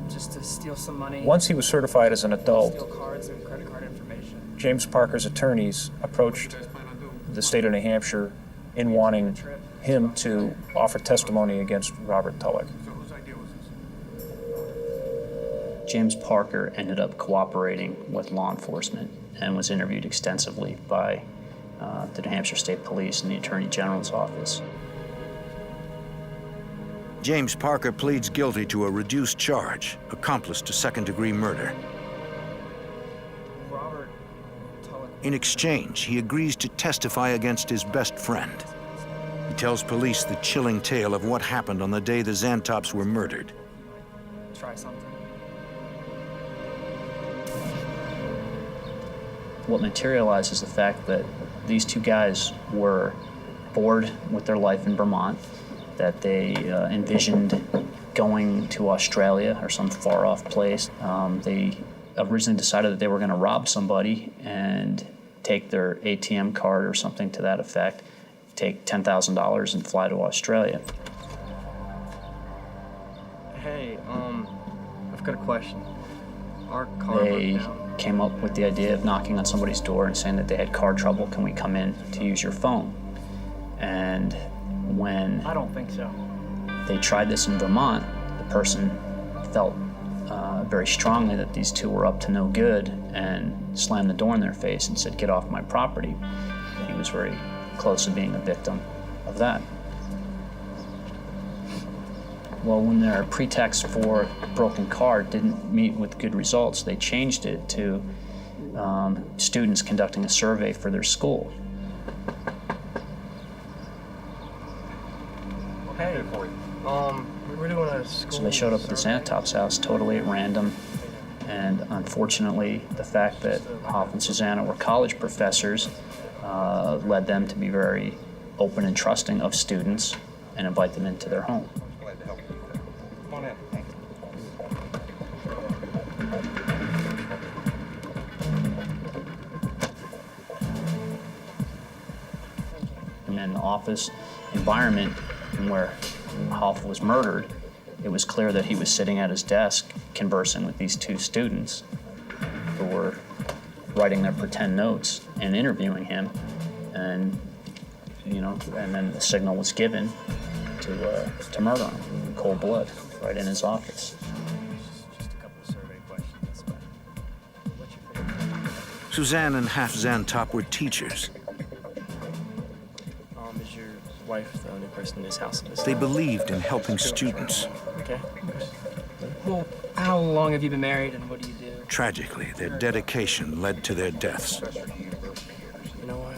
Just to steal some money. Once he was certified as an adult, Steal cards and credit card information. James Parker's attorneys approached the state of New Hampshire in wanting him to offer testimony against Robert Tulloch. James Parker ended up cooperating with law enforcement and was interviewed extensively by the New Hampshire State Police and the Attorney General's office. James Parker pleads guilty to a reduced charge, accomplice to second-degree murder. Robert Tulloch. In exchange, he agrees to testify against his best friend. He tells police the chilling tale of what happened on the day the Zantops were murdered. Try something. What materialized is the fact that these 2 guys were bored with their life in Vermont, that they envisioned going to Australia or some far-off place. They originally decided that they were going to rob somebody and take their ATM card or something to that effect, take $10,000 and fly to Australia. Hey, I've got a question. Our car They broke down. came up with the idea of knocking on somebody's door and saying that they had car trouble, can we come in to use your phone? And when I don't think so. they tried this in Vermont, the person felt very strongly that these two were up to no good and slammed the door in their face and said, "Get off my property." He was very close to being a victim of that. Well, when their pretext for broken car didn't meet with good results, they changed it to students conducting a survey for their school. Hey, we're doing a school. So they showed up at the Xantop's house totally at random, and unfortunately, the fact that Hoff and Susanna were college professors led them to be very open and trusting of students and invite them into their home. Come on in. And in the office environment where Hoff was murdered, it was clear that he was sitting at his desk conversing with these two students who were writing their pretend notes and interviewing him, and and then the signal was given to murder him in cold blood right in his office. Just a couple of survey questions. That's fine. What's your favorite? Suzanne and Half Xantop were teachers. Is your wife the only person in this house? They believed in helping students. Okay. Well, how long have you been married, and what do you do? Tragically, their dedication led to their deaths. You know what?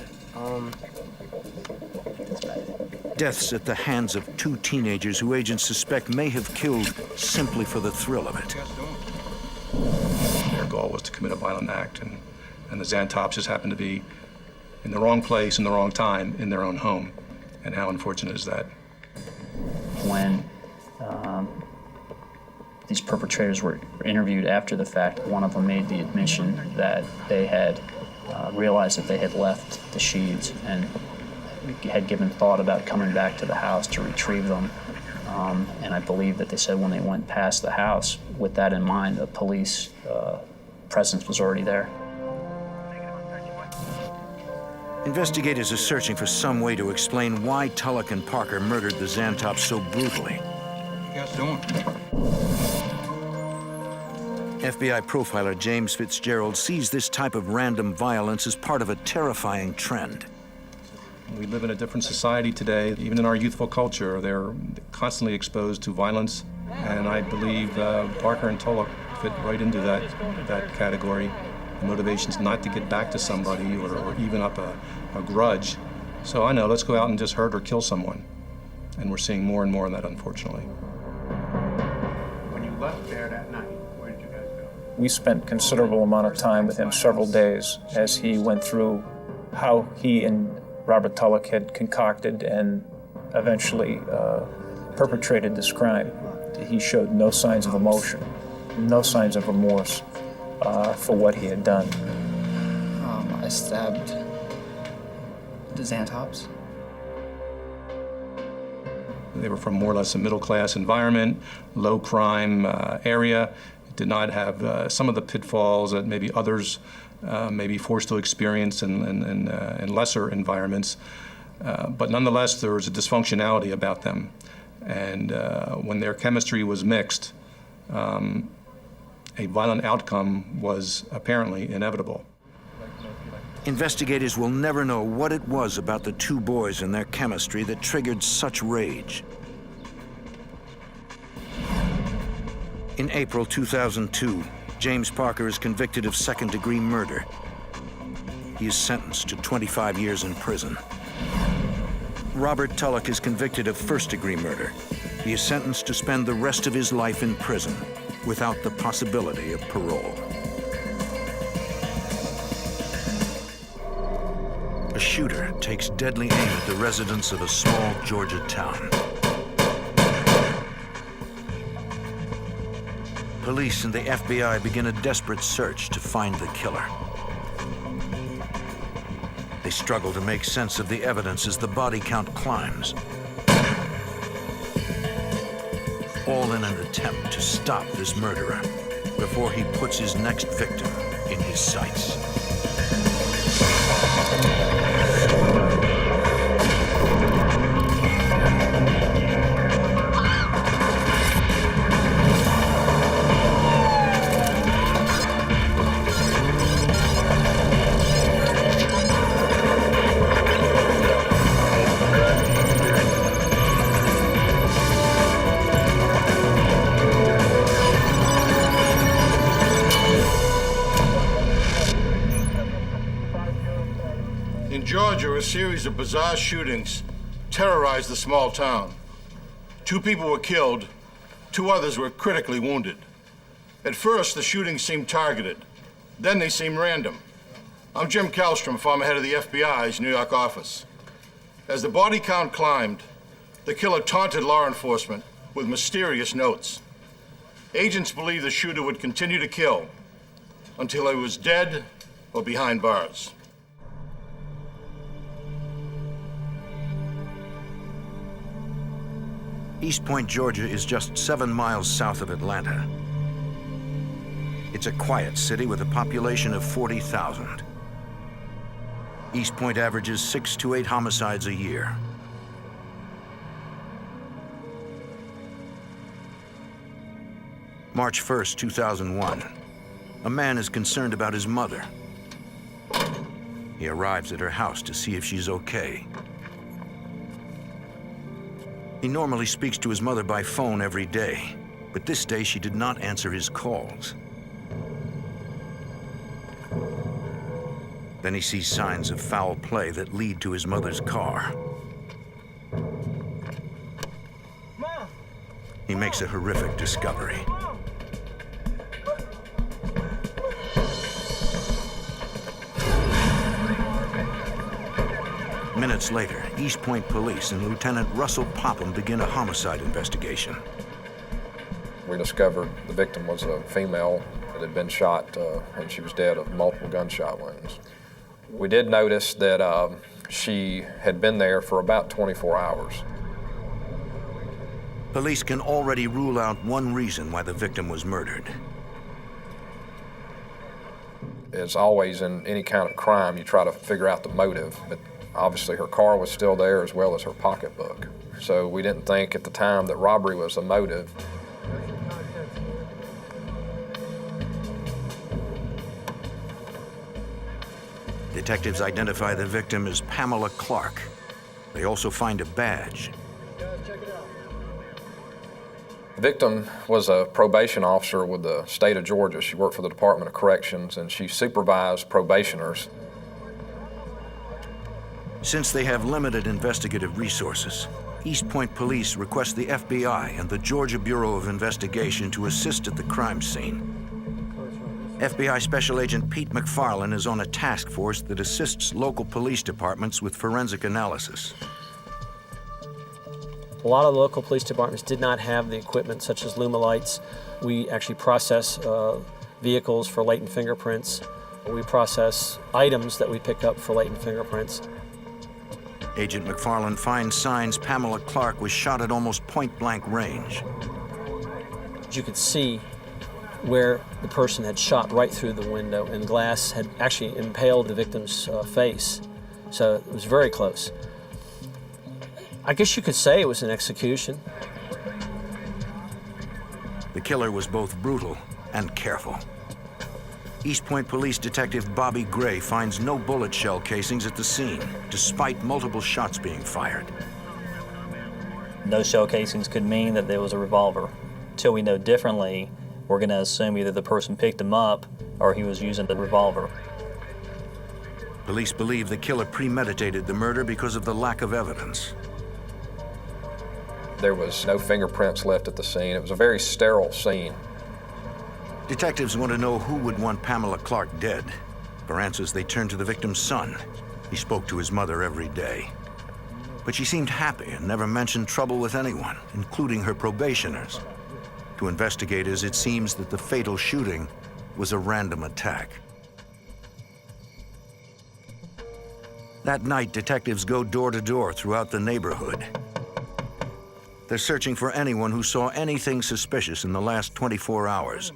Deaths at the hands of two teenagers who agents suspect may have killed simply for the thrill of it. Their goal was to commit a violent act, and the Xantops just happened to be in the wrong place, in the wrong time, in their own home. And how unfortunate is that? When these perpetrators were interviewed after the fact, one of them made the admission that they had realized that they had left the Sheeds and had given thought about coming back to the house to retrieve them. And I believe that they said when they went past the house, with that in mind, the police presence was already there. Investigators are searching for some way to explain why Tulloch and Parker murdered the Xantops so brutally. FBI profiler James Fitzgerald sees this type of random violence as part of a terrifying trend. We live in a different society today. Even in our youthful culture, they're constantly exposed to violence. And I believe Parker and Tulloch fit right into that category. The motivation's not to get back to somebody or even up a grudge. So I know, let's go out and just hurt or kill someone. And we're seeing more and more of that, unfortunately. When you left there that night, where did you guys go? We spent considerable amount of time with him, several days, as he went through how he and Robert Tulloch had concocted and eventually perpetrated this crime. He showed no signs of emotion, no signs of remorse for what he had done. I stabbed the Xantops. They were from more or less a middle-class environment, low crime area. It did not have some of the pitfalls that maybe others may be forced to experience in lesser environments. But nonetheless, there was a dysfunctionality about them. And when their chemistry was mixed, a violent outcome was apparently inevitable. Investigators will never know what it was about the two boys and their chemistry that triggered such rage. In April 2002, James Parker is convicted of second-degree murder. He is sentenced to 25 years in prison. Robert Tulloch is convicted of first-degree murder. He is sentenced to spend the rest of his life in prison without the possibility of parole. A shooter takes deadly aim at the residents of a small Georgia town. Police and the FBI begin a desperate search to find the killer. They struggle to make sense of the evidence as the body count climbs, all in an attempt to stop this murderer before he puts his next victim in his sights. Georgia, a series of bizarre shootings terrorized the small town. 2 people were killed, 2 others were critically wounded. At first, the shootings seemed targeted. Then they seemed random. I'm Jim Kallstrom, former head of the FBI's New York office. As the body count climbed, the killer taunted law enforcement with mysterious notes. Agents believed the shooter would continue to kill until he was dead or behind bars. East Point, Georgia is just 7 miles south of Atlanta. It's a quiet city with a population of 40,000. East Point averages 6 to 8 homicides a year. March 1st, 2001. A man is concerned about his mother. He arrives at her house to see if she's okay. He normally speaks to his mother by phone every day, but this day she did not answer his calls. Then he sees signs of foul play that lead to his mother's car. He makes a horrific discovery. Minutes later, East Point Police and Lieutenant Russell Popham begin a homicide investigation. We discovered the victim was a female that had been shot and she was dead of multiple gunshot wounds. We did notice that she had been there for about 24 hours. Police can already rule out one reason why the victim was murdered. As always in any kind of crime, you try to figure out the motive. But obviously her car was still there as well as her pocketbook. So we didn't think at the time that robbery was the motive. Detectives identify the victim as Pamela Clark. They also find a badge. The victim was a probation officer with the state of Georgia. She worked for the Department of Corrections and she supervised probationers. Since they have limited investigative resources, East Point Police request the FBI and the Georgia Bureau of Investigation to assist at the crime scene. FBI Special Agent Pete McFarland is on a task force that assists local police departments with forensic analysis. A lot of the local police departments did not have the equipment such as Luma lights. We actually process vehicles for latent fingerprints. We process items that we pick up for latent fingerprints. Agent McFarland finds signs Pamela Clark was shot at almost point-blank range. You could see where the person had shot right through the window and glass had actually impaled the victim's face. So it was very close. I guess you could say it was an execution. The killer was both brutal and careful. East Point Police Detective Bobby Gray finds no bullet shell casings at the scene, despite multiple shots being fired. No shell casings could mean that there was a revolver. Until we know differently, we're going to assume either the person picked him up or he was using the revolver. Police believe the killer premeditated the murder because of the lack of evidence. There was no fingerprints left at the scene. It was a very sterile scene. Detectives want to know who would want Pamela Clark dead. For answers, they turn to the victim's son. He spoke to his mother every day. But she seemed happy and never mentioned trouble with anyone, including her probationers. To investigators, it seems that the fatal shooting was a random attack. That night, detectives go door to door throughout the neighborhood. They're searching for anyone who saw anything suspicious in the last 24 hours.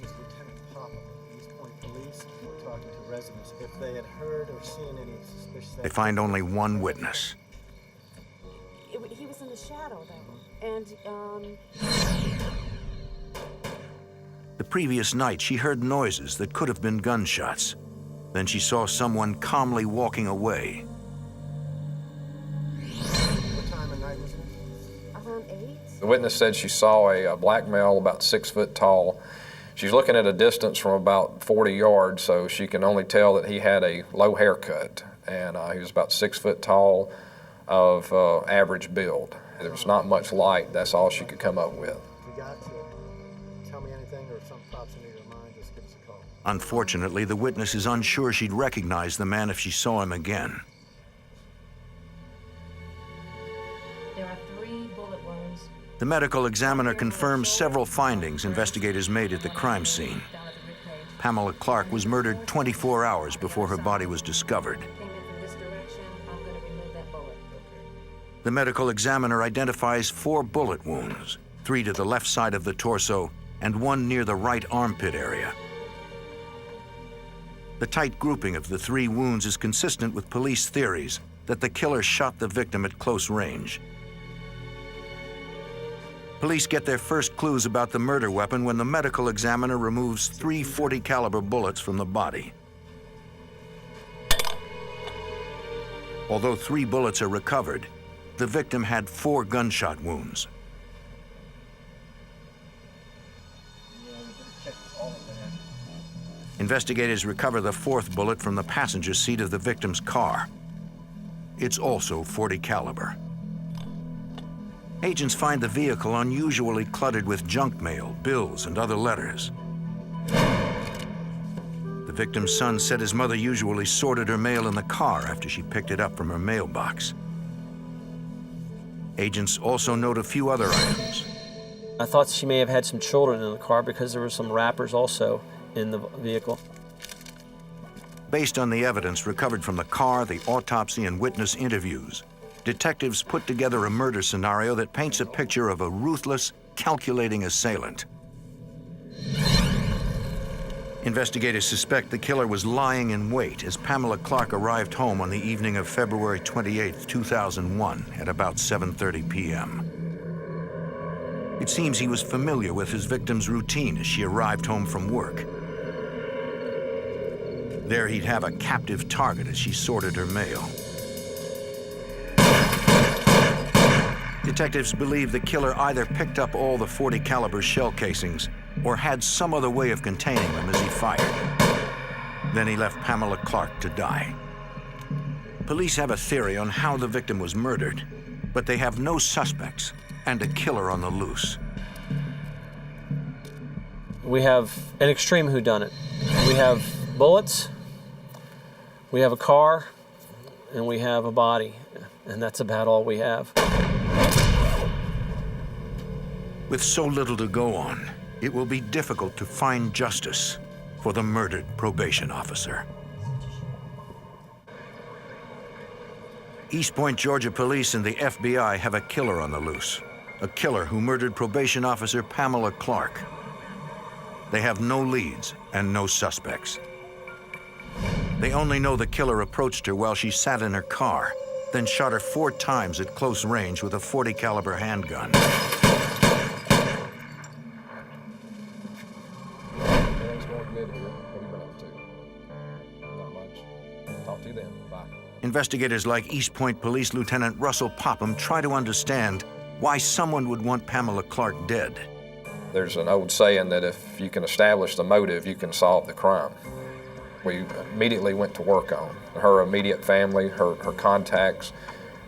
They find only one witness. He was in the shadow, though, and The previous night, she heard noises that could have been gunshots. Then she saw someone calmly walking away. what time of night was it? Around 8. The witness said she saw a black male about 6 foot tall. She's looking at a distance from about 40 yards, so she can only tell that he had a low haircut. and he was about 6 foot tall, of average build. There was not much light. That's all she could come up with. You got to tell me anything, or if something pops into your mind, just give us a call. Unfortunately, the witness is unsure she'd recognize the man if she saw him again. There are 3 bullet wounds. The medical examiner confirms several findings investigators made at the crime scene. Pamela Clark was murdered 24 hours before her body was discovered. Came in from this direction. I'm going to remove that bullet. The medical examiner identifies 4 bullet wounds, 3 to the left side of the torso and 1 near the right armpit area. The tight grouping of the 3 wounds is consistent with police theories that the killer shot the victim at close range. Police get their first clues about the murder weapon when the medical examiner removes 3 .40 caliber bullets from the body. Although 3 bullets are recovered, the victim had 4 gunshot wounds. Investigators recover the 4th bullet from the passenger seat of the victim's car. It's also .40 caliber. Agents find the vehicle unusually cluttered with junk mail, bills, and other letters. The victim's son said his mother usually sorted her mail in the car after she picked it up from her mailbox. Agents also note a few other items. I thought she may have had some children in the car because there were some wrappers also in the vehicle. Based on the evidence recovered from the car, the autopsy, and witness interviews, detectives put together a murder scenario that paints a picture of a ruthless, calculating assailant. Investigators suspect the killer was lying in wait as Pamela Clark arrived home on the evening of February 28, 2001, at about 7:30 p.m. It seems he was familiar with his victim's routine as she arrived home from work. There he'd have a captive target as she sorted her mail. Detectives believe the killer either picked up all the .40 caliber shell casings or had some other way of containing them as he fired. Then he left Pamela Clark to die. Police have a theory on how the victim was murdered, but they have no suspects and a killer on the loose. We have an extreme whodunit. We have bullets, we have a car, and we have a body, and that's about all we have. With so little to go on, it will be difficult to find justice for the murdered probation officer. East Point, Georgia police and the FBI have a killer on the loose, a killer who murdered probation officer Pamela Clark. They have no leads and no suspects. They only know the killer approached her while she sat in her car, then shot her 4 times at close range with a .40 caliber handgun. Everything's going good here. What have you been up to? Not much. Talk to you then. Bye. Investigators like East Point Police Lieutenant Russell Popham try to understand why someone would want Pamela Clark dead. There's an old saying that if you can establish the motive, you can solve the crime. We immediately went to work on her immediate family, her contacts,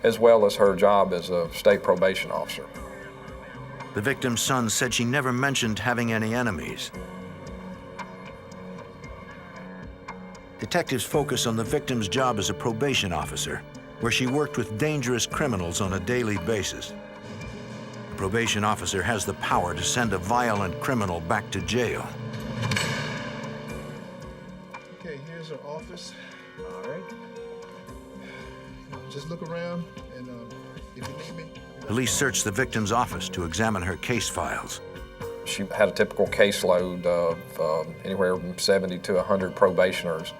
as well as her job as a state probation officer. The victim's son said she never mentioned having any enemies. Detectives focus on the victim's job as a probation officer, where she worked with dangerous criminals on a daily basis. The probation officer has the power to send a violent criminal back to jail. Okay, here's our office. All right. Just look around, and if you need me. Police search the victim's office to examine her case files. She had a typical caseload of anywhere from 70 to 100 probationers.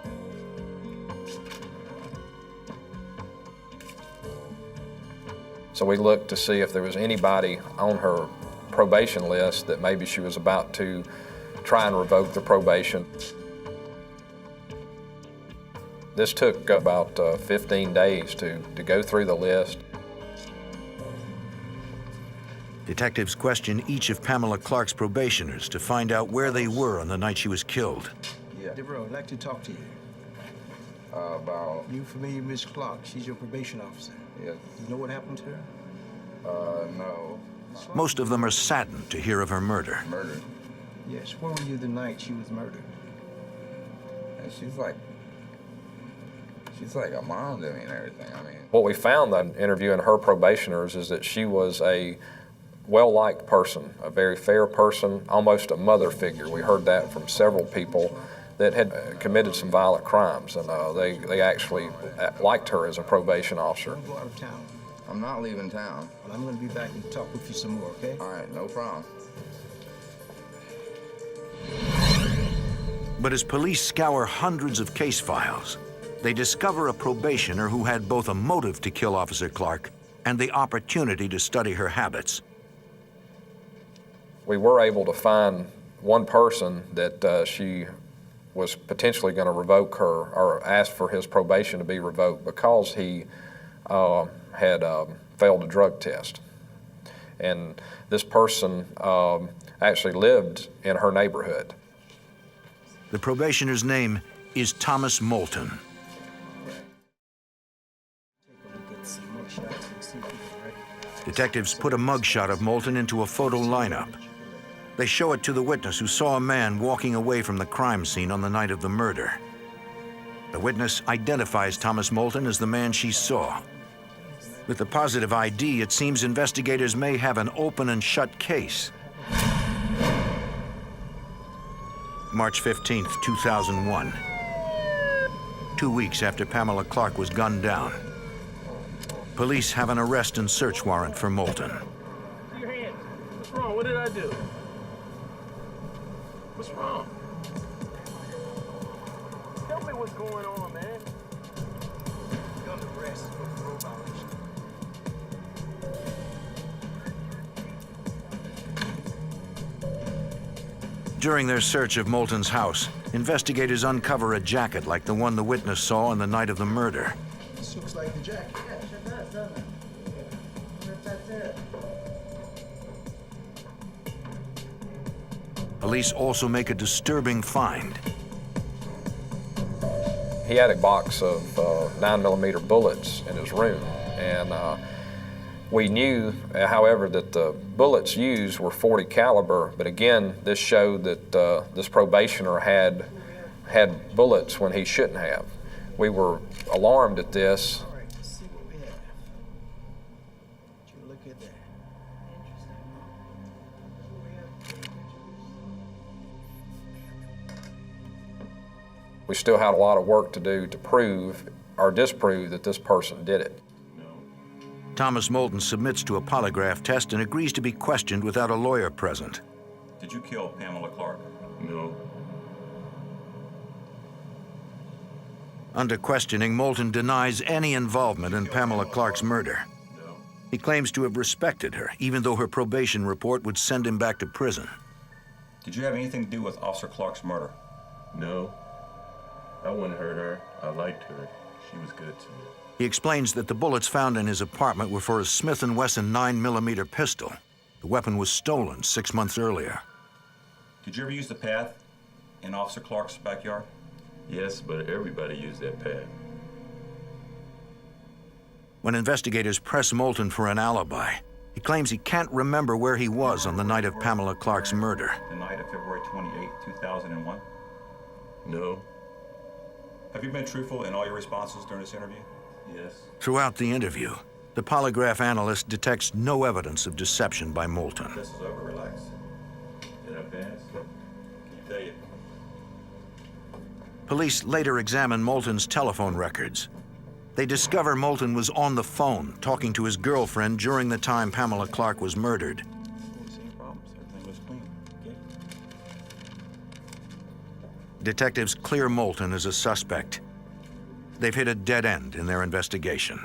So we looked to see if there was anybody on her probation list that maybe she was about to try and revoke the probation. This took about 15 days to go through the list. Detectives question each of Pamela Clark's probationers to find out where they were on the night she was killed. Yeah. Devereaux, I'd like to talk to you. About... You familiar with Miss Clark? She's your probation officer. Yes. You know what happened to her? No. Most of them are saddened to hear of her murder. Murdered? Yes. Where were you the night she was murdered? And she's like a mom to me and everything. I mean... What we found in interviewing her probationers is that she was a well-liked person, a very fair person, almost a mother figure. We heard that from several people that had committed some violent crimes, and they actually liked her as a probation officer. Don't go out of town. I'm not leaving town. Well, I'm going to be back and talk with you some more, okay? All right, no problem. But as police scour hundreds of case files, they discover a probationer who had both a motive to kill Officer Clark and the opportunity to study her habits. We were able to find one person that she was potentially going to revoke her or ask for his probation to be revoked because he had failed a drug test. And this person actually lived in her neighborhood. The probationer's name is Thomas Moulton. Detectives put a mugshot of Moulton into a photo lineup. They show it to the witness who saw a man walking away from the crime scene on the night of the murder. The witness identifies Thomas Moulton as the man she saw. With the positive ID, it seems investigators may have an open and shut case. March 15th, 2001. 2 weeks after Pamela Clark was gunned down. Police have an arrest and search warrant for Moulton. Your hands. What's wrong? What did I do? What's wrong? Tell me what's going on, man. You're under arrest for parole violation. During their search of Moulton's house, investigators uncover a jacket like the one the witness saw on the night of the murder. This looks like the jacket. Yeah, sure does, doesn't it? That's it. Police also make a disturbing find. He had a box of 9mm bullets in his room, and we knew, however, that the bullets used were .40 caliber, but again, this showed that this probationer had bullets when he shouldn't have. We were alarmed at this. Let's see what we have. Would you look at that? We still had a lot of work to do to prove or disprove that this person did it. Thomas Moulton submits to a polygraph test and agrees to be questioned without a lawyer present. Did you kill Pamela Clark? No. Under questioning, Moulton denies any involvement in Pamela Clark's murder. No. He claims to have respected her, even though her probation report would send him back to prison. Did you have anything to do with Officer Clark's murder? No. I wouldn't hurt her. I liked her. She was good to me. He explains that the bullets found in his apartment were for a Smith & Wesson 9mm pistol. The weapon was stolen 6 months earlier. Did you ever use the path in Officer Clark's backyard? Yes, but everybody used that path. When investigators press Moulton for an alibi, he claims he can't remember where he was on the night of Pamela Clark's murder. The night of February 28, 2001? No. Have you been truthful in all your responses during this interview? Yes. Throughout the interview, the polygraph analyst detects no evidence of deception by Moulton. This is over, relax. Did I pass? Can you tell you? Police later examine Moulton's telephone records. They discover Moulton was on the phone talking to his girlfriend during the time Pamela Clark was murdered. Same problems. Everything was clean. Okay? Detectives clear Moulton as a suspect. They've hit a dead end in their investigation.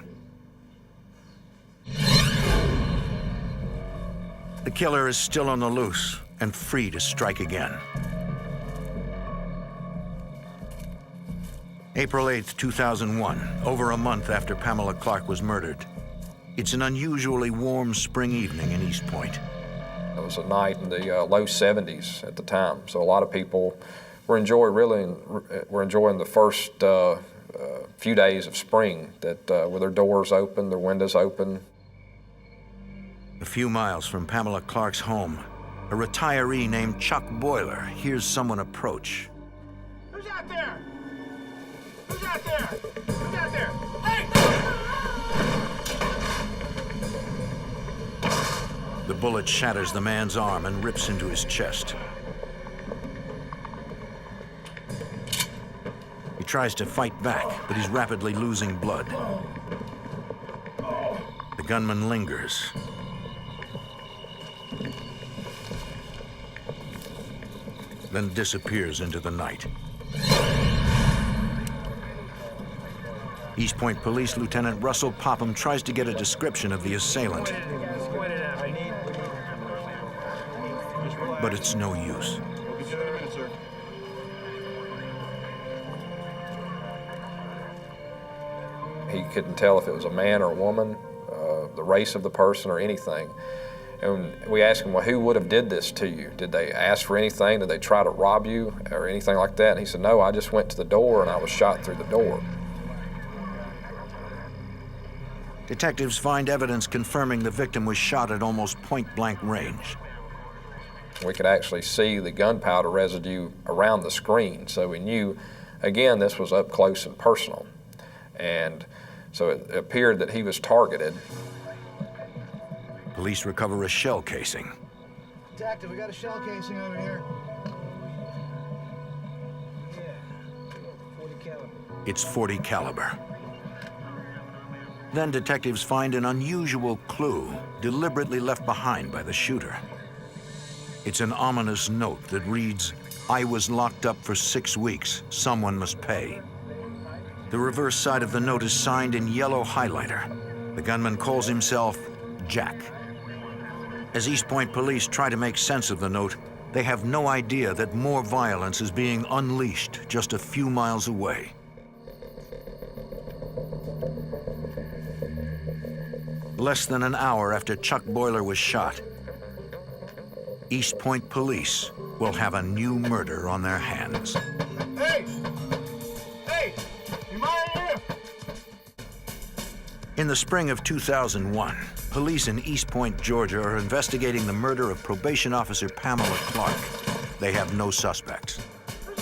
The killer is still on the loose and free to strike again. April 8th, 2001, over a month after Pamela Clark was murdered. It's an unusually warm spring evening in East Point. It was a night in the low 70s at the time, so a lot of people were enjoying the first few days of spring that with their doors open, their windows open. A few miles from Pamela Clark's home, a retiree named Chuck Boiler hears someone approach. Who's out there? Who's out there? Who's out there? Hey! The bullet shatters the man's arm and rips into his chest. He tries to fight back, but he's rapidly losing blood. The gunman lingers. Then disappears into the night. East Point Police Lieutenant Russell Popham tries to get a description of the assailant. But it's no use. We'll get you in a minute, sir. He couldn't tell if it was a man or a woman, the race of the person or anything. And we asked him, well, who would have did this to you? Did they ask for anything? Did they try to rob you or anything like that? And he said, no, I just went to the door and I was shot through the door. Detectives find evidence confirming the victim was shot at almost point-blank range. We could actually see the gunpowder residue around the screen, so we knew, again, this was up close and personal. And so it appeared that he was targeted. Police recover a shell casing. Detective, we got a shell casing over here. Yeah, 40 caliber. It's .40 caliber. Then detectives find an unusual clue deliberately left behind by the shooter. It's an ominous note that reads, "I was locked up for 6 weeks. Someone must pay." The reverse side of the note is signed in yellow highlighter. The gunman calls himself Jack. As East Point police try to make sense of the note, they have no idea that more violence is being unleashed just a few miles away. Less than an hour after Chuck Boiler was shot, East Point police will have a new murder on their hands. Hey! Hey! You mind here? In the spring of 2001, police in East Point, Georgia are investigating the murder of probation officer Pamela Clark. They have no suspects.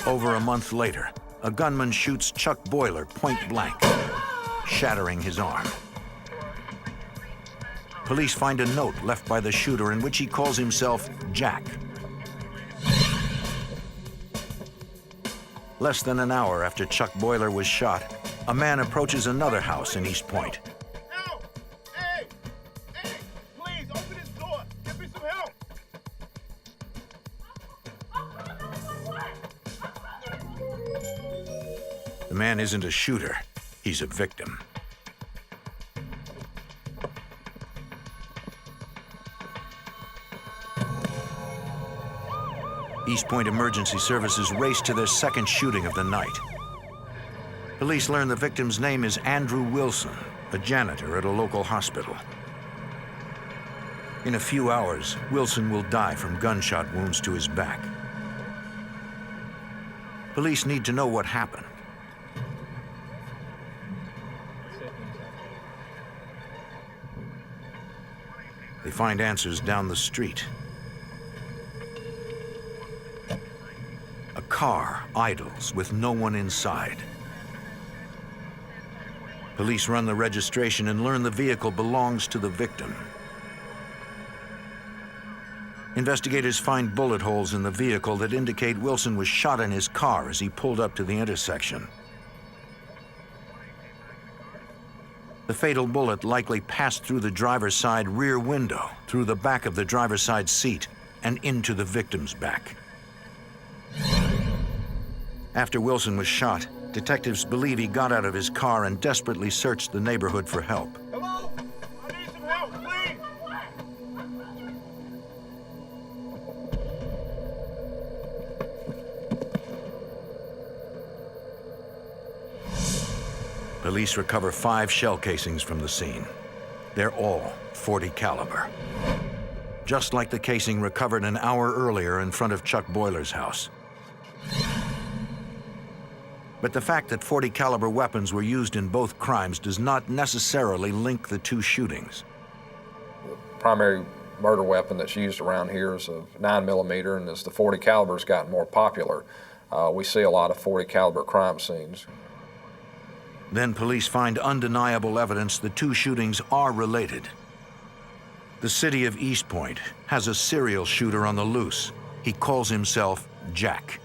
Over a month later, a gunman shoots Chuck Boiler point blank, shattering his arm. Police find a note left by the shooter in which he calls himself Jack. Less than an hour after Chuck Boiler was shot, a man approaches another house in East Point. Help! Hey! Hey! Please, open this door! Give me some help! The man isn't a shooter, he's a victim. East Point Emergency Services race to their second shooting of the night. Police learn the victim's name is Andrew Wilson, a janitor at a local hospital. In a few hours, Wilson will die from gunshot wounds to his back. Police need to know what happened. They find answers down the street. A car idles with no one inside. Police run the registration and learn the vehicle belongs to the victim. Investigators find bullet holes in the vehicle that indicate Wilson was shot in his car as he pulled up to the intersection. The fatal bullet likely passed through the driver's side rear window, through the back of the driver's side seat, and into the victim's back. After Wilson was shot, detectives believe he got out of his car and desperately searched the neighborhood for help. Hello? I need some help, please! Police recover 5 shell casings from the scene. They're all .40 caliber. Just like the casing recovered an hour earlier in front of Chuck Boiler's house. But the fact that .40 caliber weapons were used in both crimes does not necessarily link the two shootings. The primary murder weapon that's used around here is a 9mm, and as the .40 caliber's gotten more popular, we see a lot of .40 caliber crime scenes. Then police find undeniable evidence the two shootings are related. The city of East Point has a serial shooter on the loose. He calls himself Jack.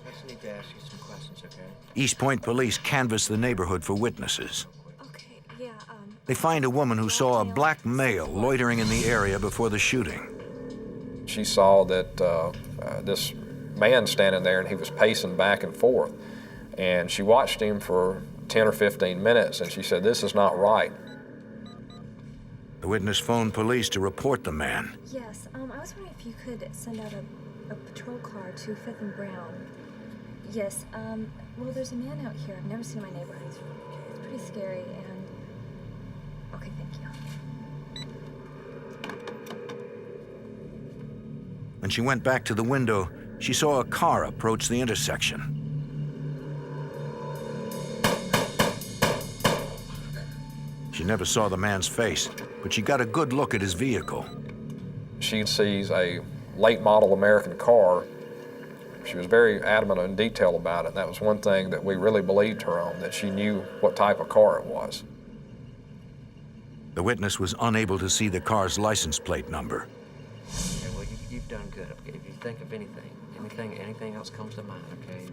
I just need to ask you some questions, okay? East Point police canvass the neighborhood for witnesses. Okay, yeah, They find a woman who saw a black male loitering in the area before the shooting. She saw that this man standing there, and he was pacing back and forth. And she watched him for 10 or 15 minutes, and she said, "This is not right." The witness phoned police to report the man. Yes, I was wondering if you could send out a patrol car to 5th and Brown. Yes, well, there's a man out here. I've never seen my neighborhood. It's pretty scary, and... Okay, thank you. When she went back to the window, she saw a car approach the intersection. She never saw the man's face, but she got a good look at his vehicle. She sees a late model American car. She was very adamant and detailed about it, and that was one thing that we really believed her on, that she knew what type of car it was. The witness was unable to see the car's license plate number. Okay, well, you've done good. Okay, if you think of anything else comes to mind, okay,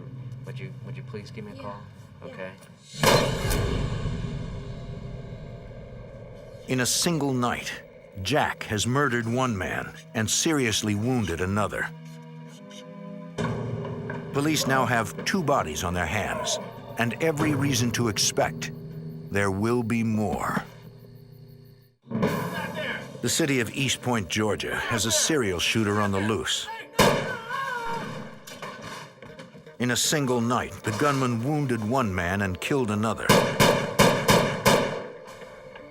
would you please give me a call? Okay. In a single night, Jack has murdered one man and seriously wounded another. Police now have two bodies on their hands, and every reason to expect there will be more. The city of East Point, Georgia, has a serial shooter on the loose. In a single night, the gunman wounded one man and killed another.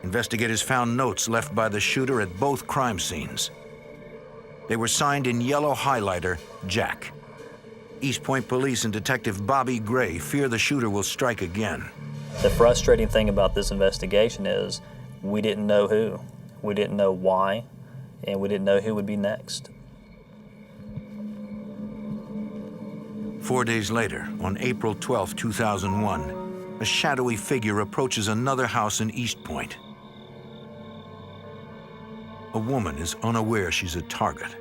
Investigators found notes left by the shooter at both crime scenes. They were signed in yellow highlighter, Jack. East Point Police and Detective Bobby Gray fear the shooter will strike again. The frustrating thing about this investigation is we didn't know who, we didn't know why, and we didn't know who would be next. 4 days later, on April 12, 2001, a shadowy figure approaches another house in East Point. A woman is unaware she's a target.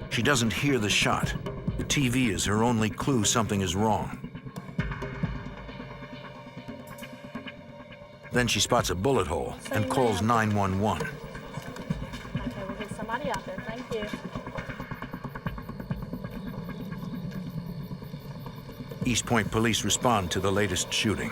She doesn't hear the shot. The TV is her only clue something is wrong. Then she spots a bullet hole and calls 911. Okay, we'll get somebody out there. Thank you. East Point police respond to the latest shooting.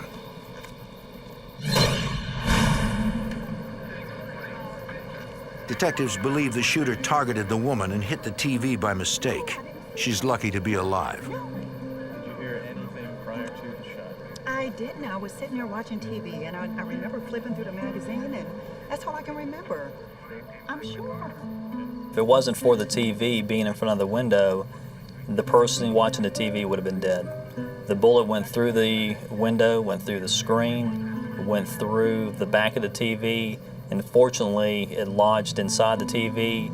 Detectives believe the shooter targeted the woman and hit the TV by mistake. She's lucky to be alive. Did you hear anything prior to the shot? I didn't. I was sitting there watching TV, and I remember flipping through the magazine, and that's all I can remember. I'm sure. If it wasn't for the TV being in front of the window, the person watching the TV would have been dead. The bullet went through the window, went through the screen, went through the back of the TV, and fortunately, it lodged inside the TV.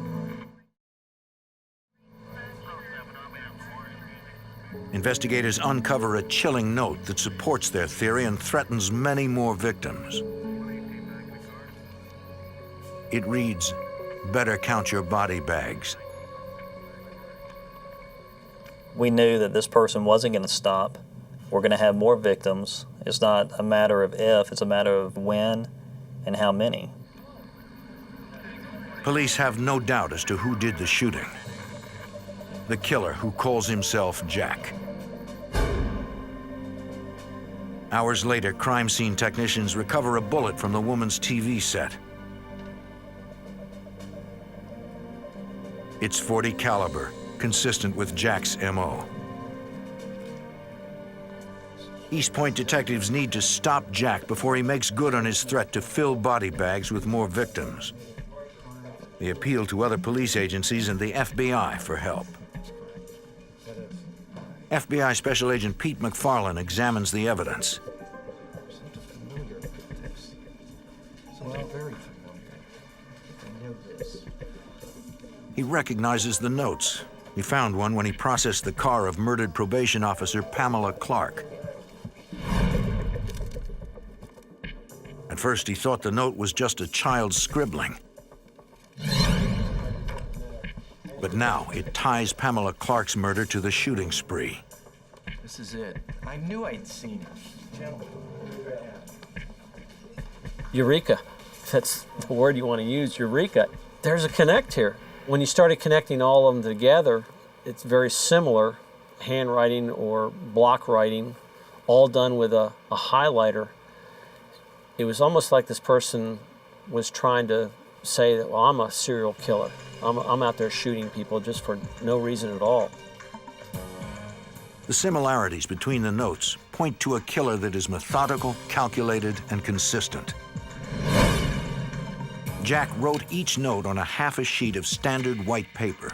Investigators uncover a chilling note that supports their theory and threatens many more victims. It reads, "Better count your body bags." We knew that this person wasn't going to stop. We're going to have more victims. It's not a matter of if, it's a matter of when and how many. Police have no doubt as to who did the shooting. The killer, who calls himself Jack. Hours later, crime scene technicians recover a bullet from the woman's TV set. It's .40 caliber, consistent with Jack's MO. East Point detectives need to stop Jack before he makes good on his threat to fill body bags with more victims. They appeal to other police agencies and the FBI for help. FBI Special Agent Pete McFarlane examines the evidence. He recognizes the notes. He found one when he processed the car of murdered probation officer Pamela Clark. At first, he thought the note was just a child's scribbling. But now it ties Pamela Clark's murder to the shooting spree. This is it. I knew I'd seen it. Eureka. That's the word you want to use, eureka. There's a connect here. When you started connecting all of them together, it's very similar, handwriting or block writing, all done with a highlighter. It was almost like this person was trying to say that, well, I'm a serial killer. I'm out there shooting people just for no reason at all. The similarities between the notes point to a killer that is methodical, calculated, and consistent. Jack wrote each note on a half a sheet of standard white paper.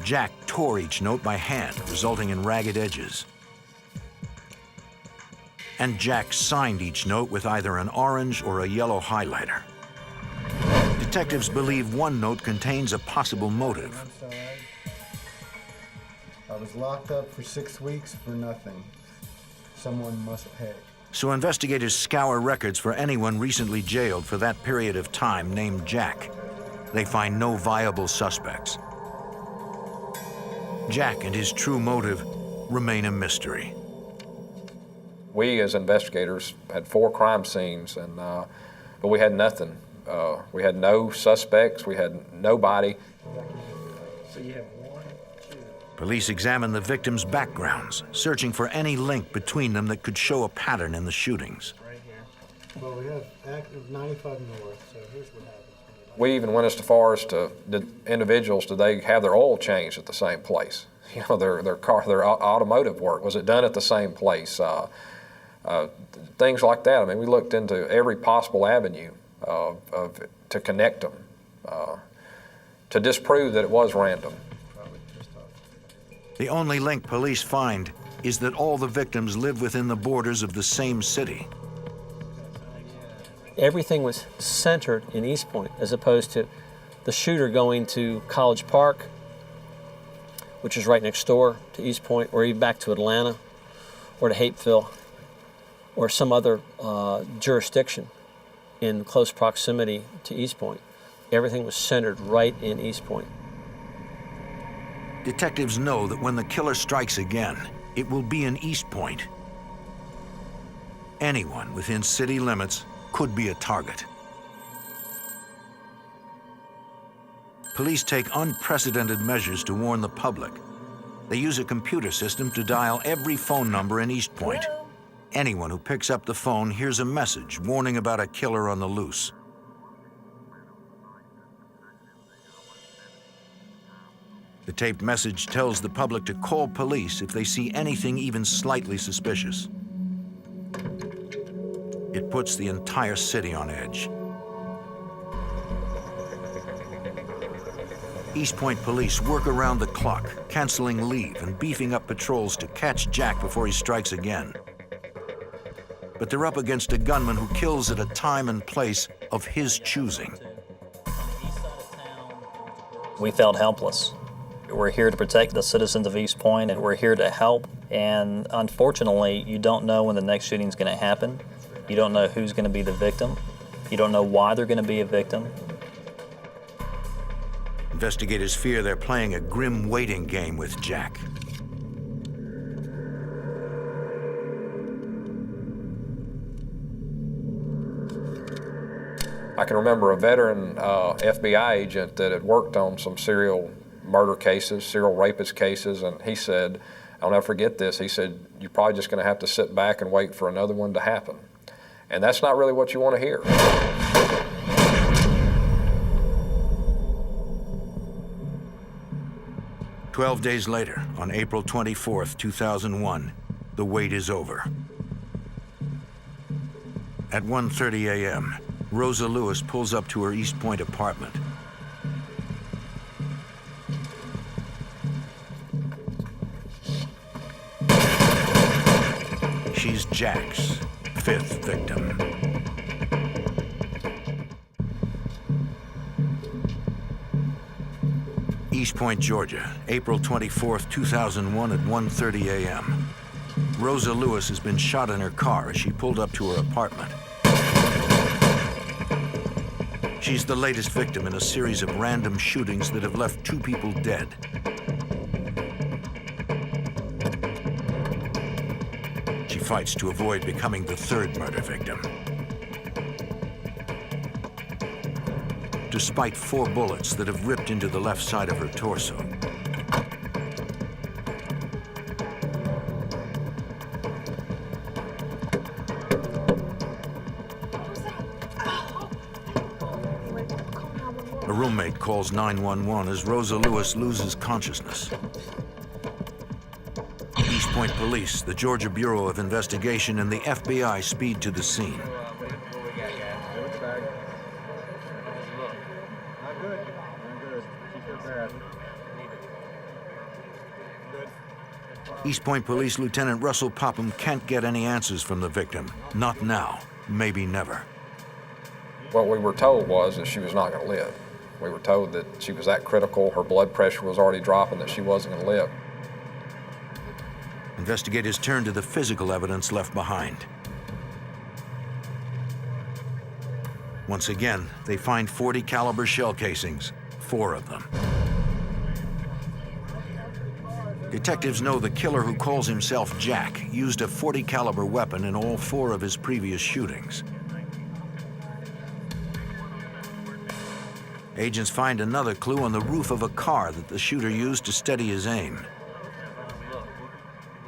Jack tore each note by hand, resulting in ragged edges. And Jack signed each note with either an orange or a yellow highlighter. Detectives believe one note contains a possible motive. I was locked up for 6 weeks for nothing. Someone must pay. So investigators scour records for anyone recently jailed for that period of time named Jack. They find no viable suspects. Jack and his true motive remain a mystery. We as investigators had 4 crime scenes, but we had nothing. We had no suspects, we had nobody. So you have 1, 2. Police examine the victims' backgrounds, searching for any link between them that could show a pattern in the shootings. Right here. Well, we have active 95 North, so here's what happens. We even went as far as to, did individuals, did they have their oil changed at the same place? You know, their car, their automotive work, was it done at the same place? Things like that. I mean, we looked into every possible avenue to connect them, to disprove that it was random. The only link police find is that all the victims live within the borders of the same city. Everything was centered in East Point, as opposed to the shooter going to College Park, which is right next door to East Point, or even back to Atlanta, or to Hapeville, or some other jurisdiction in close proximity to East Point. Everything was centered right in East Point. Detectives know that when the killer strikes again, it will be in East Point. Anyone within city limits could be a target. Police take unprecedented measures to warn the public. They use a computer system to dial every phone number in East Point. Anyone who picks up the phone hears a message warning about a killer on the loose. The taped message tells the public to call police if they see anything even slightly suspicious. It puts the entire city on edge. East Point police work around the clock, canceling leave and beefing up patrols to catch Jack before he strikes again. But they're up against a gunman who kills at a time and place of his choosing. We felt helpless. We're here to protect the citizens of East Point, and we're here to help. And unfortunately, you don't know when the next shooting is going to happen. You don't know who's going to be the victim. You don't know why they're going to be a victim. Investigators fear they're playing a grim waiting game with Jack. I can remember a veteran FBI agent that had worked on some serial murder cases, serial rapist cases, and he said, I'll never forget this, he said, you're probably just going to have to sit back and wait for another one to happen. And that's not really what you want to hear. "12 days later, on April 24th, 2001, the wait is over. At 1:30 a.m., Rosa Lewis pulls up to her East Point apartment. She's Jack's fifth victim. East Point, Georgia, April 24th, 2001 at 1:30 a.m. Rosa Lewis has been shot in her car as she pulled up to her apartment. She's the latest victim in a series of random shootings that have left 2 people dead. She fights to avoid becoming the 3rd murder victim. Despite 4 bullets that have ripped into the left side of her torso. A roommate calls 911 as Rosa Lewis loses consciousness. East Point Police, the Georgia Bureau of Investigation, and the FBI speed to the scene. East Point Police Lieutenant Russell Popham can't get any answers from the victim. Not now, maybe never. What we were told was that she was not going to live. We were told that she was that critical, her blood pressure was already dropping, that she wasn't going to live. Investigators turn to the physical evidence left behind. Once again, they find .40 caliber shell casings, 4 of them. Detectives know the killer, who calls himself Jack, used a .40 caliber weapon in all 4 of his previous shootings. Agents find another clue on the roof of a car that the shooter used to steady his aim.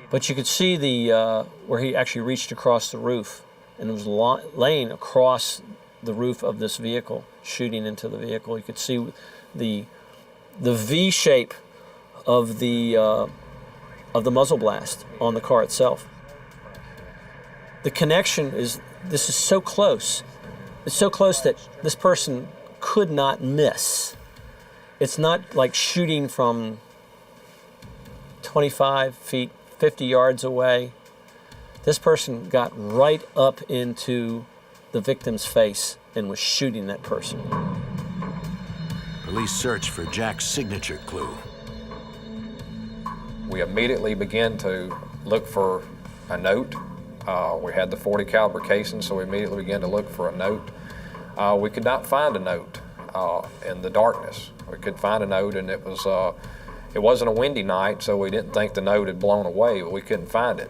But you could see where he actually reached across the roof, and it was laying across the roof of this vehicle, shooting into the vehicle. You could see the V shape of the muzzle blast on the car itself. The connection is, this is so close. It's so close that this person could not miss. It's not like shooting from 25 feet, 50 yards away. This person got right up into the victim's face and was shooting that person. Police search for Jack's signature clue. We immediately began to look for a note. We had the .40 caliber casing, so we immediately began to look for a note. We could not find a note in the darkness. We could find a note, and it wasn't a windy night, so we didn't think the note had blown away, but we couldn't find it.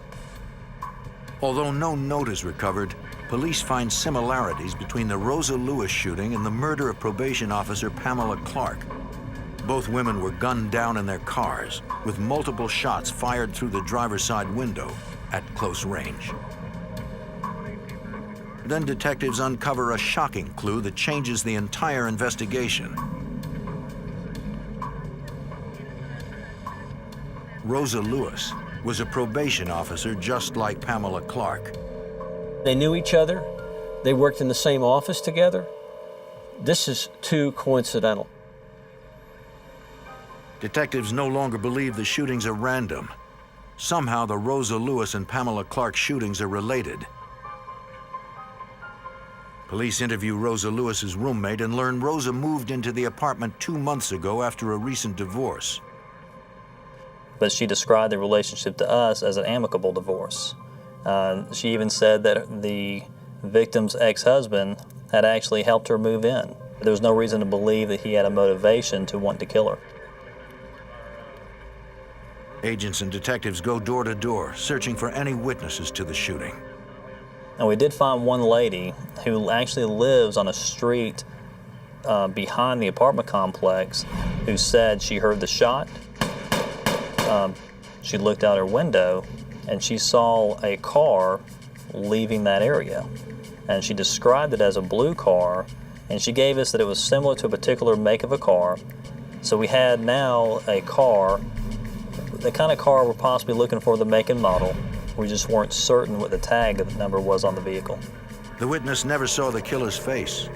Although no note is recovered, police find similarities between the Rosa Lewis shooting and the murder of probation officer Pamela Clark. Both women were gunned down in their cars, with multiple shots fired through the driver's side window at close range. Then detectives uncover a shocking clue that changes the entire investigation. Rosa Lewis was a probation officer just like Pamela Clark. They knew each other. They worked in the same office together. This is too coincidental. Detectives no longer believe the shootings are random. Somehow the Rosa Lewis and Pamela Clark shootings are related. Police interview Rosa Lewis's roommate and learn Rosa moved into the apartment 2 months ago after a recent divorce. But she described the relationship to us as an amicable divorce. She even said that the victim's ex-husband had actually helped her move in. There was no reason to believe that he had a motivation to want to kill her. Agents and detectives go door to door, searching for any witnesses to the shooting. And we did find one lady who actually lives on a street behind the apartment complex who said she heard the shot. She looked out her window and she saw a car leaving that area. And she described it as a blue car, and she gave us that it was similar to a particular make of a car. So we had now a car, the kind of car we're possibly looking for, the make and model. We just weren't certain what the tag number was on the vehicle. The witness never saw the killer's face.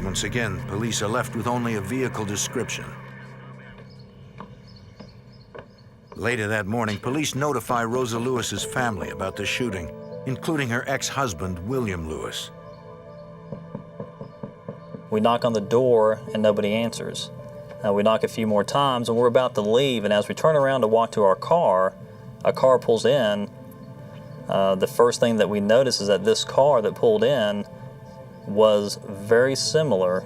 Once again, police are left with only a vehicle description. Later that morning, police notify Rosa Lewis's family about the shooting, including her ex-husband, William Lewis. We knock on the door and nobody answers. We knock a few more times and we're about to leave, and as we turn around to walk to our car, a car pulls in. The first thing that we notice is that this car that pulled in was very similar,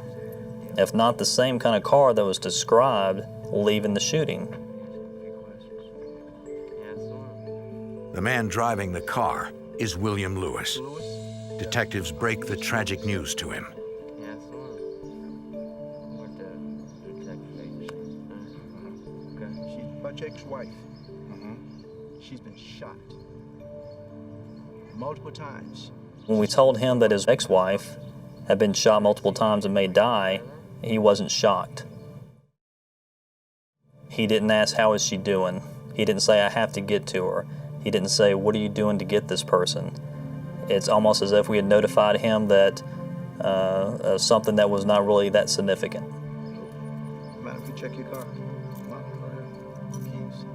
if not the same kind of car that was described leaving the shooting. The man driving the car is William Lewis. Detectives break the tragic news to him. She's Butchick's wife. She's been shot multiple times. When we told him that his ex-wife had been shot multiple times and may die, he wasn't shocked. He didn't ask, how is she doing? He didn't say, I have to get to her. He didn't say, what are you doing to get this person? It's almost as if we had notified him that something that was not really that significant. Mind if we check your car? Keys.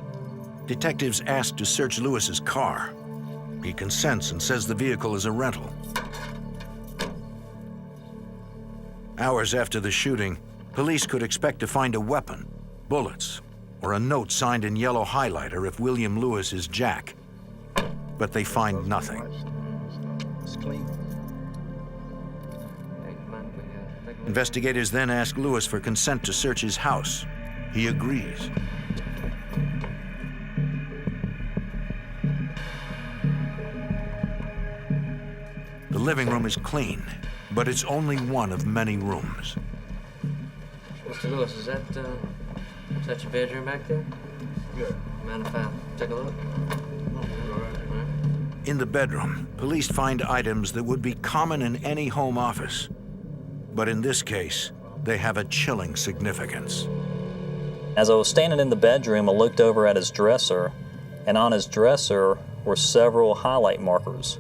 Detectives ask to search Lewis's car. He consents and says the vehicle is a rental. Hours after the shooting, police could expect to find a weapon, bullets, or a note signed in yellow highlighter if William Lewis is Jack. But they find nothing. It's clean. Investigators then ask Lewis for consent to search his house. He agrees. The living room is clean, but it's only one of many rooms. Mr. Lewis, is that your bedroom back there? Yeah. Mind if I take a look? In the bedroom, police find items that would be common in any home office. But in this case, they have a chilling significance. As I was standing in the bedroom, I looked over at his dresser, and on his dresser were several highlight markers.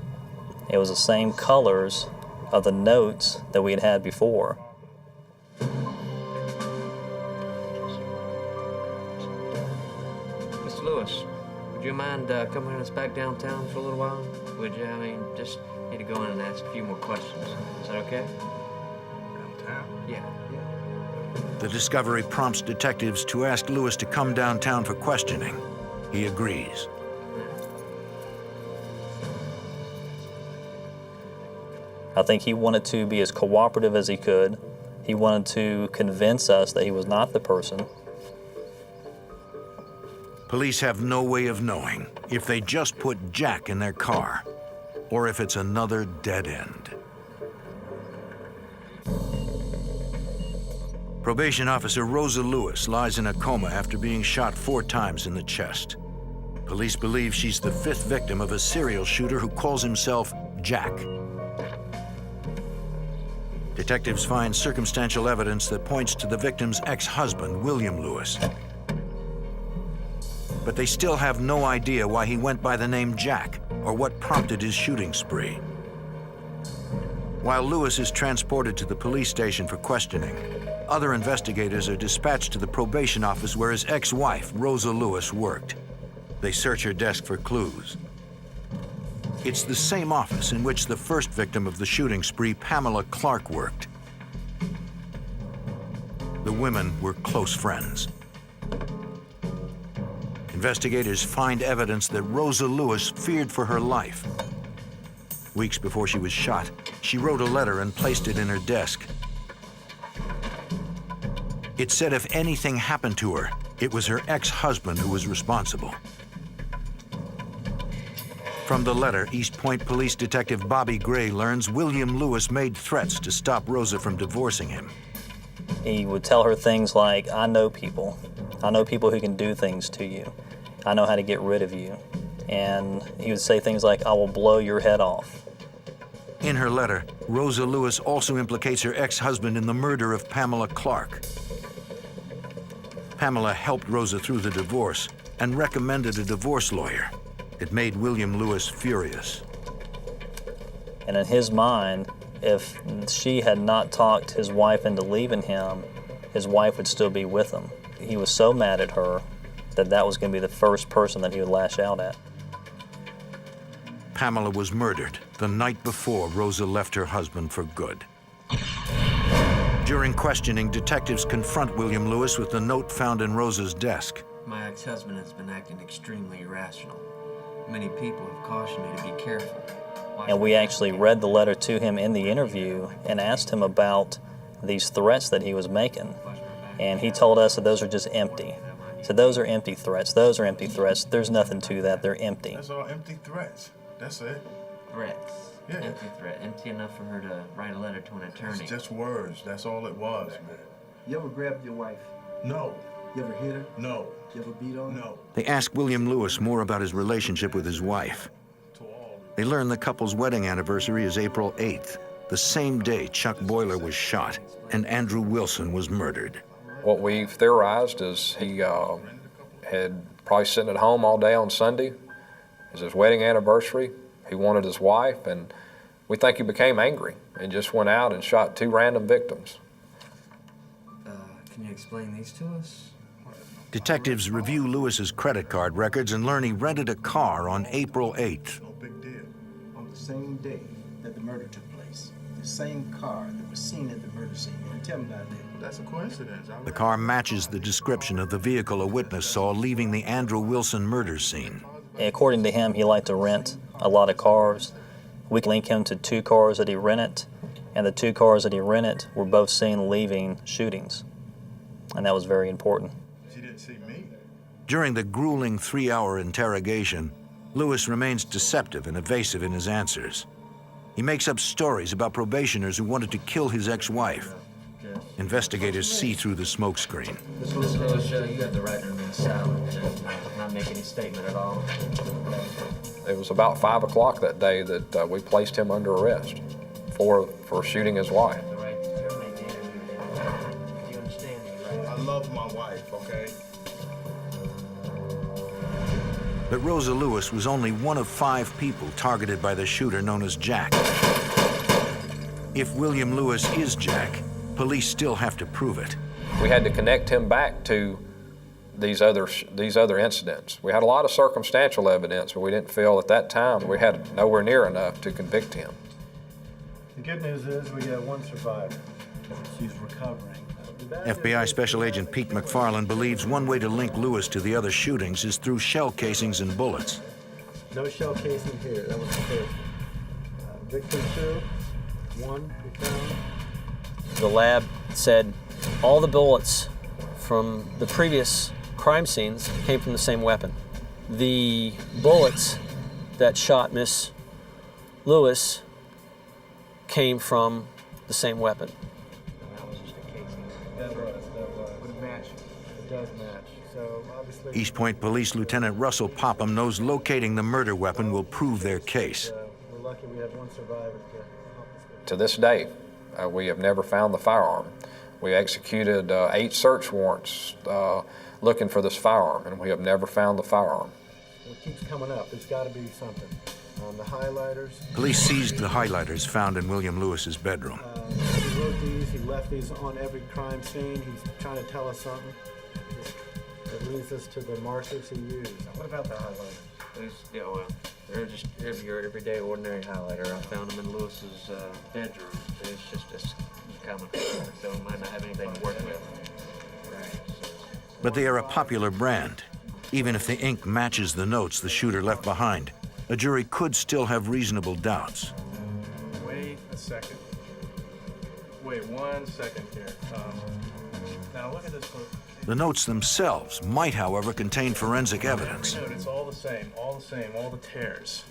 It was the same colors of the notes that we had had before. Mr. Lewis, would you mind coming with us back downtown for a little while? Would you? I mean, just need to go in and ask a few more questions. Is that okay? Downtown? Yeah. The discovery prompts detectives to ask Lewis to come downtown for questioning. He agrees. I think he wanted to be as cooperative as he could. He wanted to convince us that he was not the person. Police have no way of knowing if they just put Jack in their car or if it's another dead end. Probation officer Rosa Lewis lies in a coma after being shot 4 times in the chest. Police believe she's the 5th victim of a serial shooter who calls himself Jack. Detectives find circumstantial evidence that points to the victim's ex-husband, William Lewis. But they still have no idea why he went by the name Jack or what prompted his shooting spree. While Lewis is transported to the police station for questioning, other investigators are dispatched to the probation office where his ex-wife, Rosa Lewis, worked. They search her desk for clues. It's the same office in which the first victim of the shooting spree, Pamela Clark, worked. The women were close friends. Investigators find evidence that Rosa Lewis feared for her life. Weeks before she was shot, she wrote a letter and placed it in her desk. It said if anything happened to her, it was her ex-husband who was responsible. From the letter, East Point Police Detective Bobby Gray learns William Lewis made threats to stop Rosa from divorcing him. He would tell her things like, I know people. I know people who can do things to you. I know how to get rid of you. And he would say things like, I will blow your head off. In her letter, Rosa Lewis also implicates her ex-husband in the murder of Pamela Clark. Pamela helped Rosa through the divorce and recommended a divorce lawyer. It made William Lewis furious. And in his mind, if she had not talked his wife into leaving him, his wife would still be with him. He was so mad at her that that was going to be the first person that he would lash out at. Pamela was murdered the night before Rosa left her husband for good. During questioning, detectives confront William Lewis with the note found in Rosa's desk. My ex-husband has been acting extremely irrational. Many people have cautioned me to be careful. And we actually read the letter to him in the interview and asked him about these threats that he was making. And he told us that those are just empty. So those are empty threats. Those are empty threats. There's nothing to that. They're empty. That's all empty threats. That's it. Threats. Yeah. Empty threat. Empty enough for her to write a letter to an attorney. It's just words. That's all it was, man. You ever grabbed your wife? No. You ever hit her? No. You ever beat on her? No. They ask William Lewis more about his relationship with his wife. They learn the couple's wedding anniversary is April 8th, the same day Chuck Boiler was shot and Andrew Wilson was murdered. What we've theorized is he had probably sitting at home all day on Sunday. It was his wedding anniversary. He wanted his wife, and we think he became angry and just went out and shot 2 random victims. Can you explain these to us? Detectives review Lewis's credit card records and learn he rented a car on April 8th. No big deal. On the same day that the murder took place, the same car that was seen at the murder scene. Man, tell me about that. That's a coincidence. The car matches the description of the vehicle a witness saw leaving the Andrew Wilson murder scene. According to him, he liked to rent a lot of cars. We link him to 2 cars that he rented, and the 2 cars that he rented were both seen leaving shootings. And that was very important. She didn't see me. During the grueling 3-hour interrogation, Lewis remains deceptive and evasive in his answers. He makes up stories about probationers who wanted to kill his ex-wife. Investigators see through the smokescreen. This was you have the right to remain silent and not make any statement at all. It was about 5 o'clock that day that we placed him under arrest for shooting his wife. The right to terminate the interview. Do you understand me, right? I love my wife, okay? But Rosa Lewis was only one of 5 people targeted by the shooter known as Jack. If William Lewis is Jack, police still have to prove it. We had to connect him back to these other incidents. We had a lot of circumstantial evidence, but we didn't feel at that time we had nowhere near enough to convict him. The good news is we got 1 survivor. She's recovering. FBI Special Agent Pete McFarland believes one way to link Lewis to the other shootings is through shell casings and bullets. No shell casing here. That was the first. Victim 2, 1 we found. The lab said all the bullets from the previous crime scenes came from the same weapon. The bullets that shot Miss Lewis came from the same weapon. That was just a casing. That would match. It does match. So obviously. East Point Police Lieutenant Russell Popham knows locating the murder weapon will prove their case. We're lucky we have 1 survivor To this day, we have never found the firearm. We executed 8 search warrants looking for this firearm, and we have never found the firearm. It keeps coming up. There's got to be something. The highlighters. Police seized the highlighters found in William Lewis's bedroom. He wrote these. He left these on every crime scene. He's trying to tell us something. That leads us to the markers he used. What about the highlighters? They're just your everyday, ordinary highlighter. I found them in Lewis's bedroom. It's just common, so we might not have anything to work with. Right. But they are a popular brand. Even if the ink matches the notes the shooter left behind, a jury could still have reasonable doubts. Wait a second. Wait 1 second here. Now look at this one. The notes themselves might, however, contain forensic evidence. Every note, it's all the same, all the tears.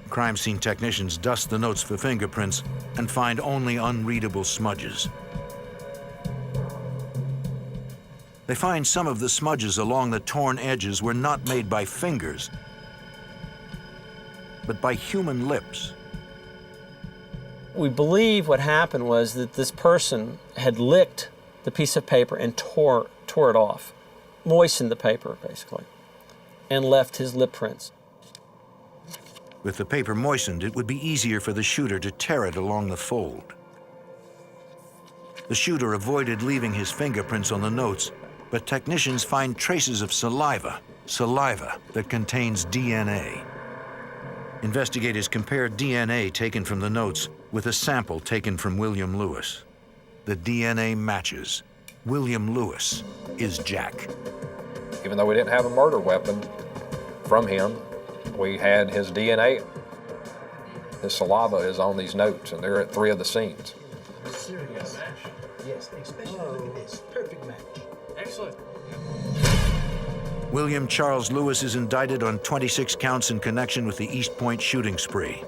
Crime scene technicians dust the notes for fingerprints and find only unreadable smudges. They find some of the smudges along the torn edges were not made by fingers, but by human lips. We believe what happened was that this person had licked the piece of paper and tore it off, moistened the paper, basically, and left his lip prints. With the paper moistened, it would be easier for the shooter to tear it along the fold. The shooter avoided leaving his fingerprints on the notes, but technicians find traces of saliva that contains DNA. Investigators compared DNA taken from the notes with a sample taken from William Lewis. The DNA matches. William Lewis is Jack. Even though we didn't have a murder weapon from him, we had his DNA. His saliva is on these notes, and they're at 3 of the scenes. Serious. Yes, especially look at this. Perfect match. Excellent. William Charles Lewis is indicted on 26 counts in connection with the East Point shooting spree.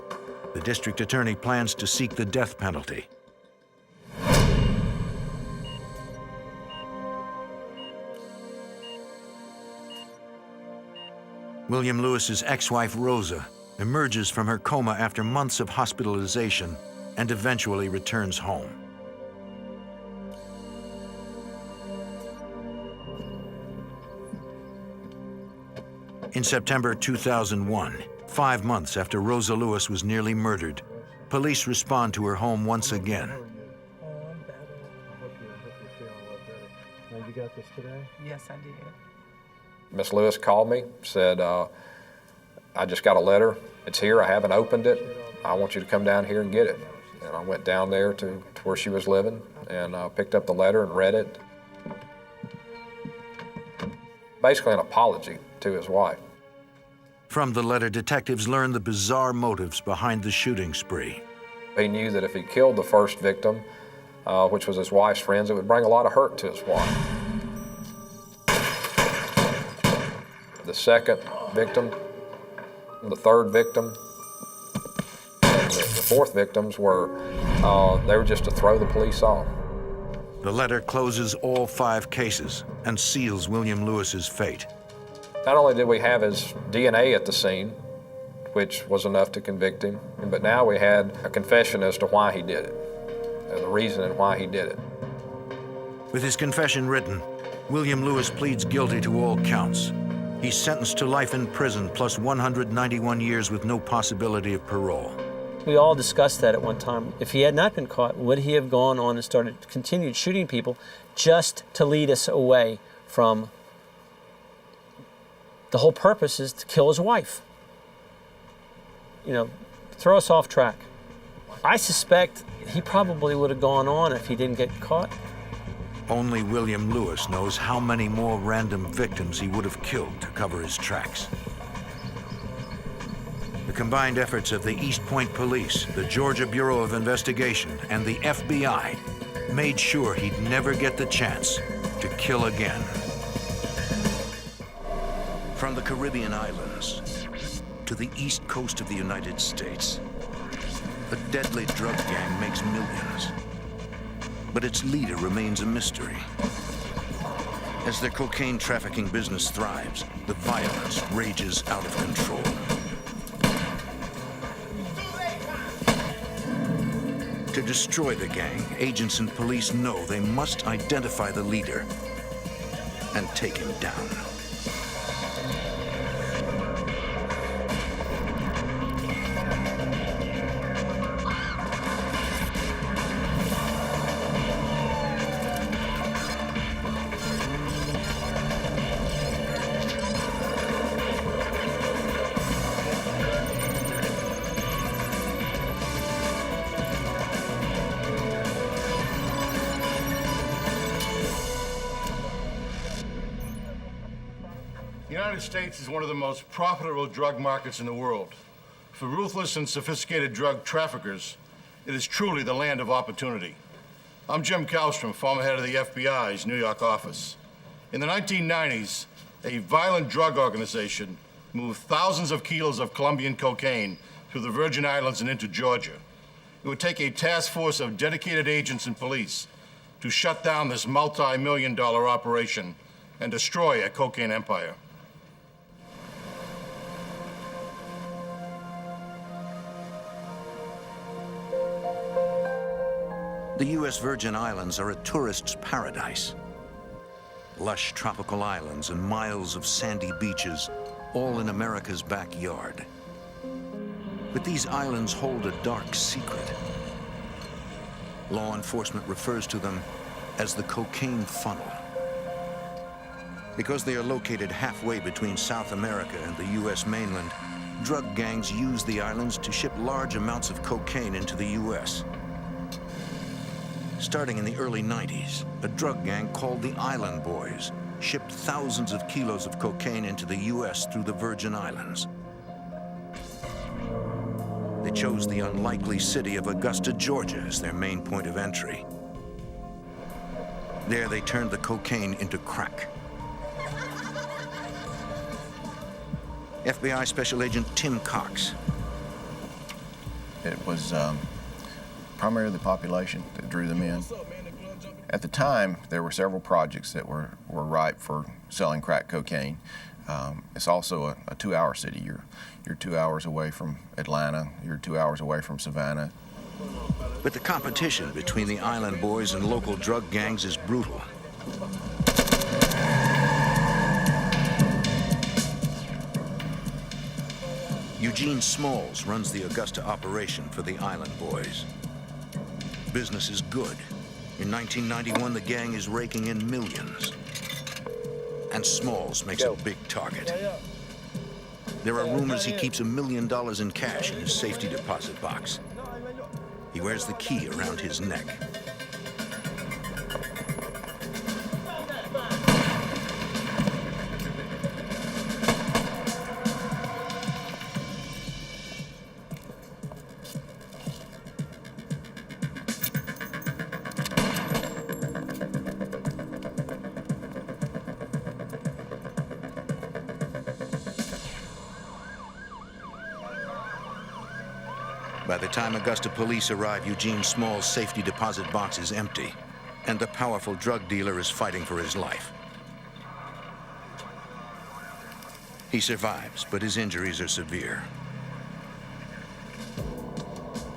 The district attorney plans to seek the death penalty. William Lewis's ex-wife, Rosa, emerges from her coma after months of hospitalization and eventually returns home. In September 2001, 5 months after Rosa Lewis was nearly murdered, police respond to her home once again. You got this today? Yes, I did. Miss Lewis called me, said, I just got a letter. It's here, I haven't opened it. I want you to come down here and get it. And I went down there to where she was living and picked up the letter and read it. Basically an apology to his wife. From the letter, detectives learned the bizarre motives behind the shooting spree. He knew that if he killed the first victim, which was his wife's friends, it would bring a lot of hurt to his wife. The second victim, the third victim, and the fourth victims were, they were just to throw the police off. The letter closes all 5 cases and seals William Lewis's fate. Not only did we have his DNA at the scene, which was enough to convict him, but now we had a confession as to why he did it, and the reason and why he did it. With his confession written, William Lewis pleads guilty to all counts. He's sentenced to life in prison plus 191 years with no possibility of parole. We all discussed that at one time. If he had not been caught, would he have gone on and continued shooting people just to lead us away from the whole purpose is to kill his wife? You know, throw us off track. I suspect he probably would have gone on if he didn't get caught. Only William Lewis knows how many more random victims he would have killed to cover his tracks. The combined efforts of the East Point Police, the Georgia Bureau of Investigation, and the FBI made sure he'd never get the chance to kill again. From the Caribbean islands to the east coast of the United States, a deadly drug gang makes millions. But its leader remains a mystery. As their cocaine trafficking business thrives, the violence rages out of control. To destroy the gang, agents and police know they must identify the leader and take him down. The United States is one of the most profitable drug markets in the world. For ruthless and sophisticated drug traffickers, it is truly the land of opportunity. I'm Jim Kallstrom, former head of the FBI's New York office. In the 1990s, a violent drug organization moved thousands of kilos of Colombian cocaine through the Virgin Islands and into Georgia. It would take a task force of dedicated agents and police to shut down this multi-million-dollar operation and destroy a cocaine empire. The U.S. Virgin Islands are a tourist's paradise. Lush tropical islands and miles of sandy beaches, all in America's backyard. But these islands hold a dark secret. Law enforcement refers to them as the cocaine funnel. Because they are located halfway between South America and the U.S. mainland, drug gangs use the islands to ship large amounts of cocaine into the U.S. Starting in the early 90s, a drug gang called the Island Boys shipped thousands of kilos of cocaine into the U.S. through the Virgin Islands. They chose the unlikely city of Augusta, Georgia as their main point of entry. There they turned the cocaine into crack. FBI Special Agent Tim Cox. It was primarily the population that drew them in. At the time, there were several projects that were ripe for selling crack cocaine. It's also a 2-hour city. You're 2 hours away from Atlanta. You're 2 hours away from Savannah. But the competition between the Island Boys and local drug gangs is brutal. Eugene Smalls runs the Augusta operation for the Island Boys. Business is good. In 1991, the gang is raking in millions. And Smalls makes a big target. There are rumors he keeps $1 million in cash in his safety deposit box. He wears the key around his neck. By the time Augusta police arrive, Eugene Small's safety deposit box is empty, and the powerful drug dealer is fighting for his life. He survives, but his injuries are severe.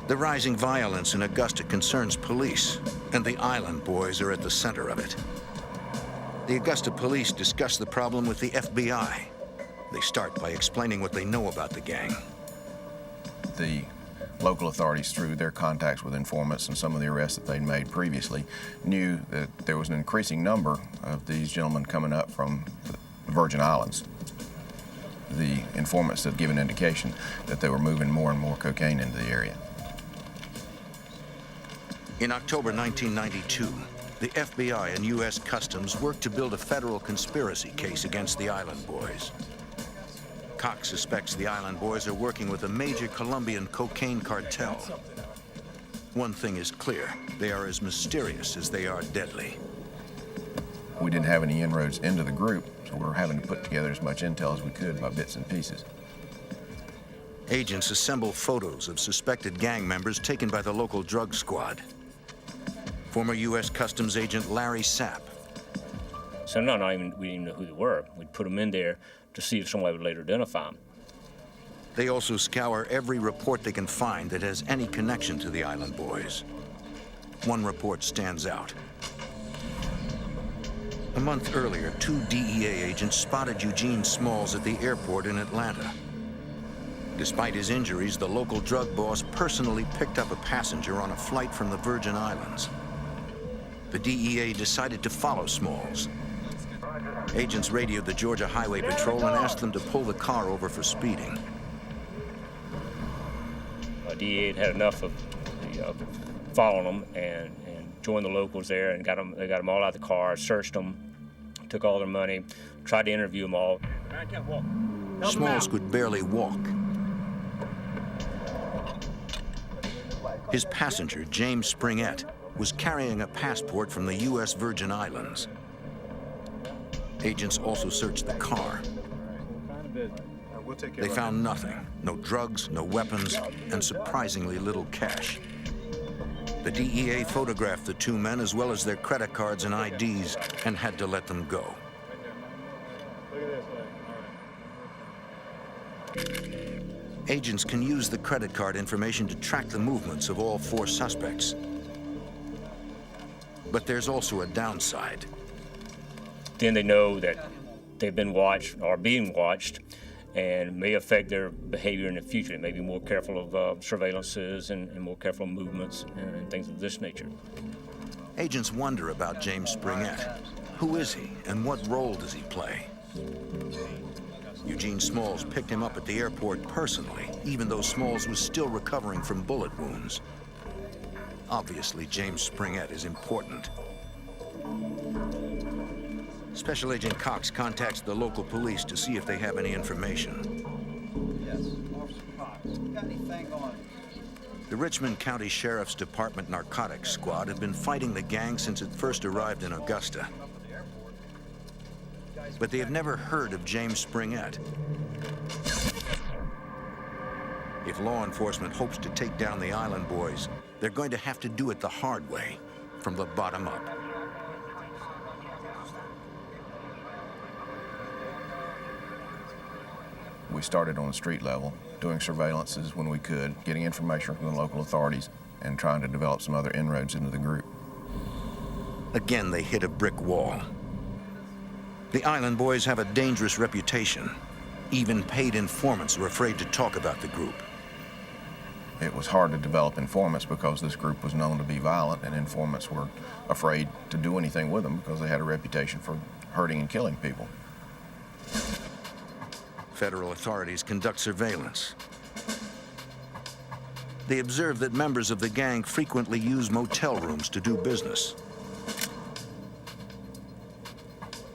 The rising violence in Augusta concerns police, and the Island Boys are at the center of it. The Augusta police discuss the problem with the FBI. They start by explaining what they know about the gang. The local authorities, through their contacts with informants and some of the arrests that they'd made previously, knew that there was an increasing number of these gentlemen coming up from the Virgin Islands. The informants had given indication that they were moving more and more cocaine into the area. In October 1992, the FBI and U.S. Customs worked to build a federal conspiracy case against the Island Boys. Cox suspects the Island Boys are working with a major Colombian cocaine cartel. One thing is clear, they are as mysterious as they are deadly. We didn't have any inroads into the group, so we were having to put together as much intel as we could by bits and pieces. Agents assemble photos of suspected gang members taken by the local drug squad. Former U.S. Customs agent Larry Sapp. So we didn't even know who they were. We'd put them in there to see if somebody would later identify them. They also scour every report they can find that has any connection to the Island Boys. One report stands out. A month earlier, 2 DEA agents spotted Eugene Smalls at the airport in Atlanta. Despite his injuries, the local drug boss personally picked up a passenger on a flight from the Virgin Islands. The DEA decided to follow Smalls. Agents radioed the Georgia Highway Patrol and asked them to pull the car over for speeding. DEA had enough of following them and joined the locals there and they got them all out of the car, searched them, took all their money, tried to interview them all. I can't walk. Smalls could barely walk. His passenger, James Springett, was carrying a passport from the U.S. Virgin Islands. Agents also searched the car. They found nothing. No drugs, no weapons, and surprisingly little cash. The DEA photographed the 2 men as well as their credit cards and IDs and had to let them go. Agents can use the credit card information to track the movements of all 4 suspects. But there's also a downside. Then they know that they've been watched or being watched, and may affect their behavior in the future. They may be more careful of surveillances and more careful of movements and things of this nature. Agents wonder about James Springett. Who is he, and what role does he play? Eugene Smalls picked him up at the airport personally, even though Smalls was still recovering from bullet wounds. Obviously, James Springett is important. Special Agent Cox contacts the local police to see if they have any information. Yes, Officer Cox. You got anything on The Richmond County Sheriff's Department Narcotics Squad have been fighting the gang since it first arrived in Augusta. But they have never heard of James Springett. If law enforcement hopes to take down the Island Boys, they're going to have to do it the hard way, from the bottom up. We started on the street level, doing surveillances when we could, getting information from the local authorities, and trying to develop some other inroads into the group. Again, they hit a brick wall. The Island Boys have a dangerous reputation. Even paid informants were afraid to talk about the group. It was hard to develop informants because this group was known to be violent, and informants were afraid to do anything with them because they had a reputation for hurting and killing people. Federal authorities conduct surveillance. They observe that members of the gang frequently use motel rooms to do business.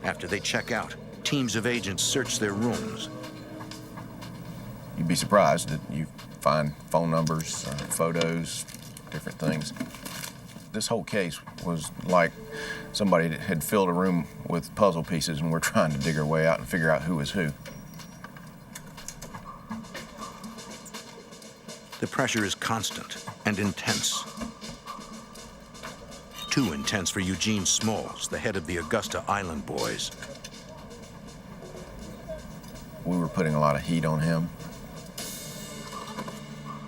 After they check out, teams of agents search their rooms. You'd be surprised that you find phone numbers, photos, different things. This whole case was like somebody that had filled a room with puzzle pieces and we're trying to dig our way out and figure out who is who. The pressure is constant and intense. Too intense for Eugene Smalls, the head of the Augusta Island Boys. We were putting a lot of heat on him.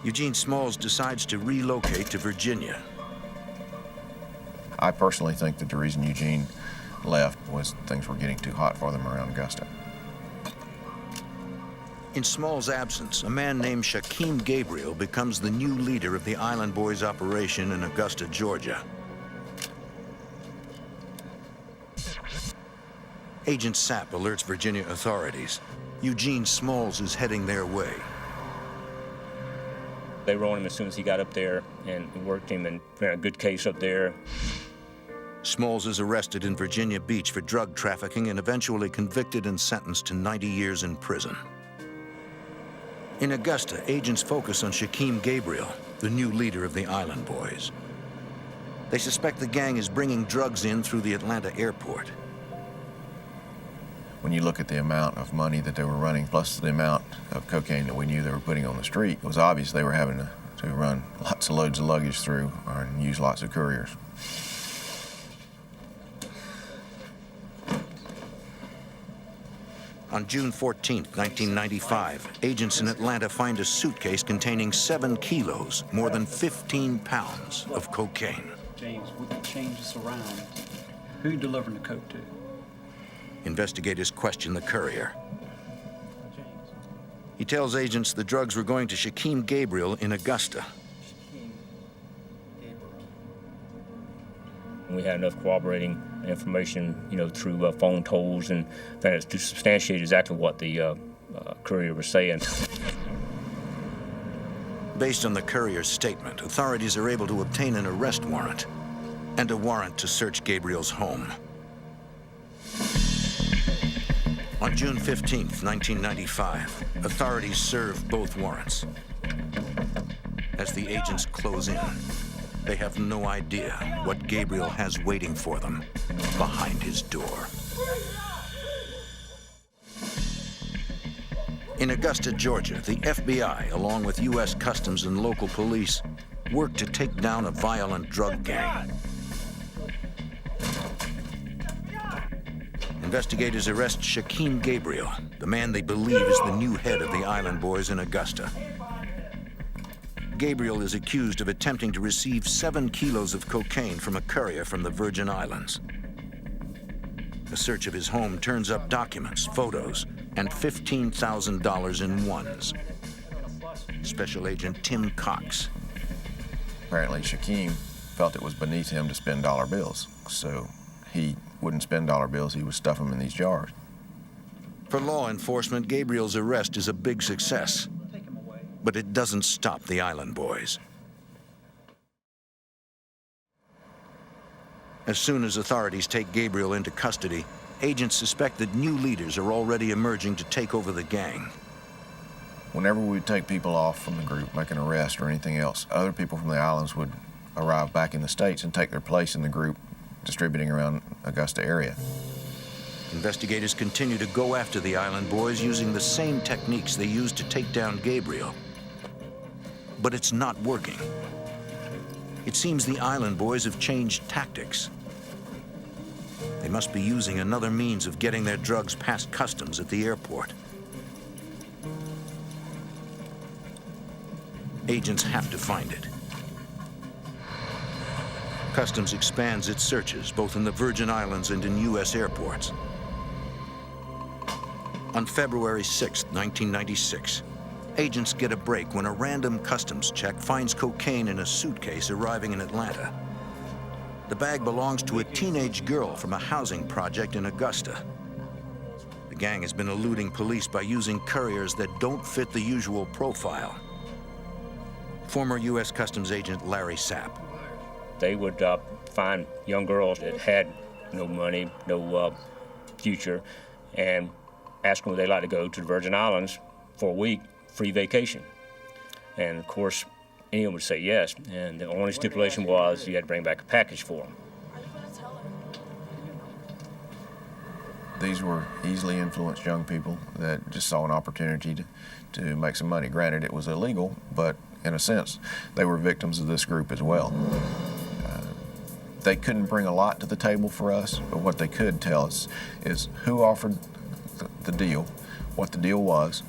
Eugene Smalls decides to relocate to Virginia. I personally think that the reason Eugene left was things were getting too hot for them around Augusta. In Small's absence, a man named Shaquem Gabriel becomes the new leader of the Island Boys operation in Augusta, Georgia. Agent Sapp alerts Virginia authorities. Eugene Smalls is heading their way. They were on him as soon as he got up there and worked him and ran a good case up there. Smalls is arrested in Virginia Beach for drug trafficking and eventually convicted and sentenced to 90 years in prison. In Augusta, agents focus on Shaquem Gabriel, the new leader of the Island Boys. They suspect the gang is bringing drugs in through the Atlanta airport. When you look at the amount of money that they were running, plus the amount of cocaine that we knew they were putting on the street, it was obvious they were having to run lots of loads of luggage through and use lots of couriers. On June 14, 1995, agents in Atlanta find a suitcase containing 7 kilos, more than 15 pounds of cocaine. James, we can change this around. Who are you delivering the coke to? Investigators question the courier. He tells agents the drugs were going to Shaquem Gabriel in Augusta. We had enough corroborating information, through phone tolls and things to substantiate exactly what the courier was saying. Based on the courier's statement, authorities are able to obtain an arrest warrant and a warrant to search Gabriel's home. On June 15, 1995, authorities serve both warrants. As the agents close in, they have no idea what Gabriel has waiting for them behind his door. In Augusta, Georgia, the FBI, along with U.S. Customs and local police, work to take down a violent drug gang. Investigators arrest Shaquem Gabriel, the man they believe is the new head of the Island Boys in Augusta. Gabriel is accused of attempting to receive 7 kilos of cocaine from a courier from the Virgin Islands. A search of his home turns up documents, photos, and $15,000 in ones. Special Agent Tim Cox. Apparently, Shaquem felt it was beneath him to spend dollar bills, so he wouldn't spend dollar bills, he would stuff them in these jars. For law enforcement, Gabriel's arrest is a big success, but it doesn't stop the Island Boys. As soon as authorities take Gabriel into custody, agents suspect that new leaders are already emerging to take over the gang. Whenever we would take people off from the group, make an arrest or anything else, other people from the islands would arrive back in the States and take their place in the group, distributing around Augusta area. Investigators continue to go after the Island Boys using the same techniques they used to take down Gabriel. But it's not working. It seems the Island Boys have changed tactics. They must be using another means of getting their drugs past customs at the airport. Agents have to find it. Customs expands its searches, both in the Virgin Islands and in U.S. airports. On February 6, 1996, agents get a break when a random customs check finds cocaine in a suitcase arriving in Atlanta. The bag belongs to a teenage girl from a housing project in Augusta. The gang has been eluding police by using couriers that don't fit the usual profile. Former U.S. Customs agent Larry Sapp. They would find young girls that had no money, no future, and ask them would they like to go to the Virgin Islands for a week, free vacation. And of course, anyone would say yes, and the only stipulation was you had to bring back a package for them. These were easily influenced young people that just saw an opportunity to make some money. Granted, it was illegal, but in a sense, they were victims of this group as well. They couldn't bring a lot to the table for us, but what they could tell us is who offered the deal, what the deal was.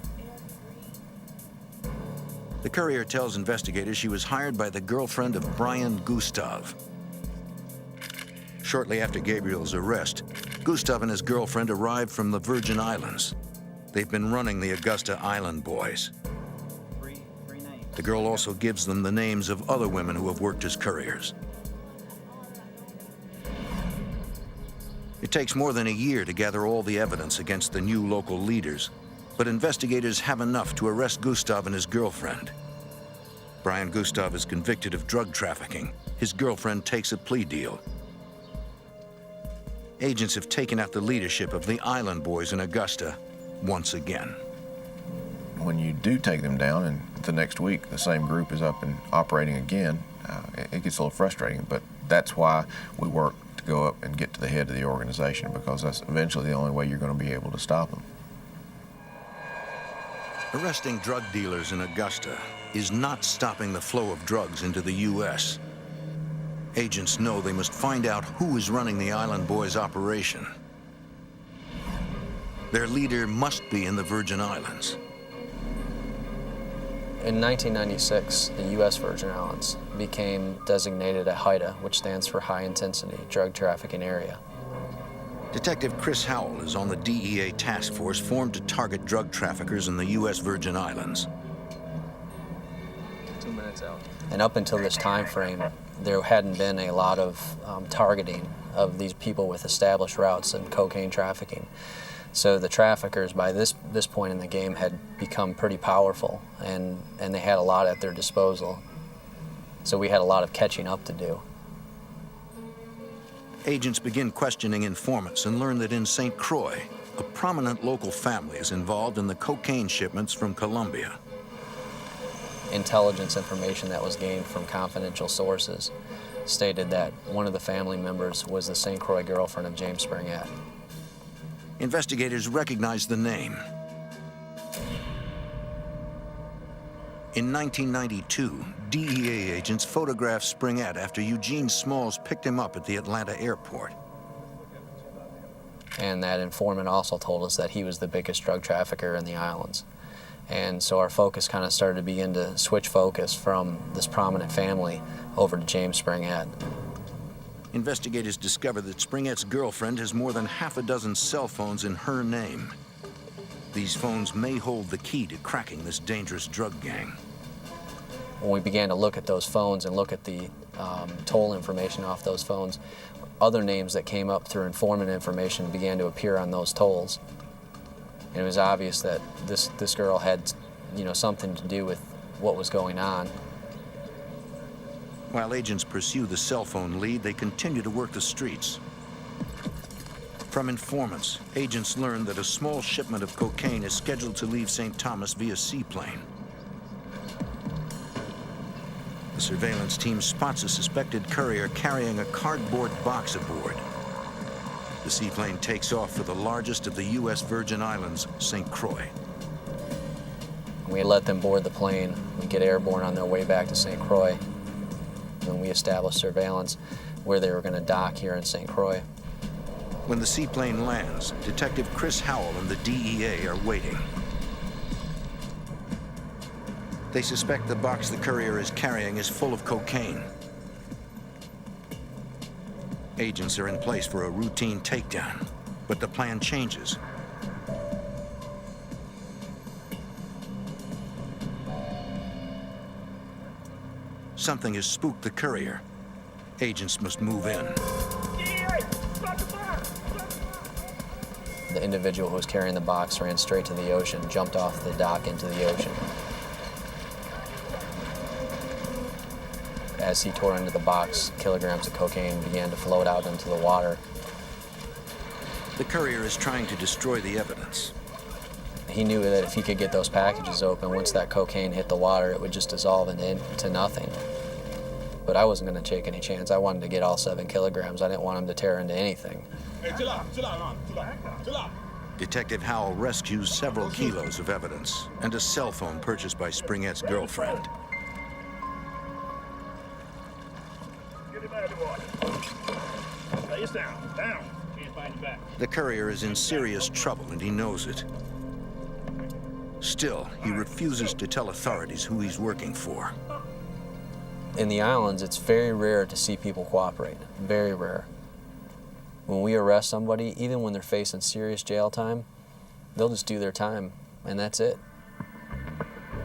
The courier tells investigators she was hired by the girlfriend of Brian Gustav. Shortly after Gabriel's arrest, Gustav and his girlfriend arrived from the Virgin Islands. They've been running the Augusta Island Boys. The girl also gives them the names of other women who have worked as couriers. It takes more than a year to gather all the evidence against the new local leaders, but investigators have enough to arrest Gustav and his girlfriend. Brian Gustav is convicted of drug trafficking. His girlfriend takes a plea deal. Agents have taken out the leadership of the Island Boys in Augusta once again. When you do take them down and the next week the same group is up and operating again, it gets a little frustrating, but that's why we work to go up and get to the head of the organization, because that's eventually the only way you're going to be able to stop them. Arresting drug dealers in Augusta is not stopping the flow of drugs into the U.S. Agents know they must find out who is running the Island Boys operation. Their leader must be in the Virgin Islands. In 1996, the U.S. Virgin Islands became designated a HIDA, which stands for High Intensity Drug Trafficking Area. Detective Chris Howell is on the DEA task force formed to target drug traffickers in the U.S. Virgin Islands. 2 minutes out. And up until this time frame, there hadn't been a lot of targeting of these people with established routes in cocaine trafficking. So the traffickers, by this point in the game, had become pretty powerful, and they had a lot at their disposal. So we had a lot of catching up to do. Agents begin questioning informants and learn that in St. Croix, a prominent local family is involved in the cocaine shipments from Colombia. Intelligence information that was gained from confidential sources stated that one of the family members was the St. Croix girlfriend of James Springett. Investigators recognize the name. In 1992, DEA agents photographed Springett after Eugene Smalls picked him up at the Atlanta airport. And that informant also told us that he was the biggest drug trafficker in the islands. And so our focus kind of started to begin to switch focus from this prominent family over to James Springett. Investigators discover that Springett's girlfriend has more than half a dozen cell phones in her name. These phones may hold the key to cracking this dangerous drug gang. When we began to look at those phones and look at the toll information off those phones, other names that came up through informant information began to appear on those tolls. And it was obvious that this girl had, something to do with what was going on. While agents pursue the cell phone lead, they continue to work the streets. From informants, agents learn that a small shipment of cocaine is scheduled to leave St. Thomas via seaplane. The surveillance team spots a suspected courier carrying a cardboard box aboard. The seaplane takes off for the largest of the U.S. Virgin Islands, St. Croix. We let them board the plane. We get airborne on their way back to St. Croix. And we established surveillance where they were going to dock here in St. Croix. When the seaplane lands, Detective Chris Howell and the DEA are waiting. They suspect the box the courier is carrying is full of cocaine. Agents are in place for a routine takedown, but the plan changes. Something has spooked the courier. Agents must move in. The individual who was carrying the box ran straight to the ocean, jumped off the dock into the ocean. As he tore into the box, kilograms of cocaine began to float out into the water. The courier is trying to destroy the evidence. He knew that if he could get those packages open, once that cocaine hit the water, it would just dissolve into nothing. But I wasn't going to take any chance. I wanted to get all 7 kilograms. I didn't want him to tear into anything. Detective Howell rescues several kilos of evidence and a cell phone purchased by Springett's girlfriend. The courier is in serious trouble and he knows it. Still, he refuses to tell authorities who he's working for. In the islands, it's very rare to see people cooperate. Very rare. When we arrest somebody, even when they're facing serious jail time, they'll just do their time, and that's it.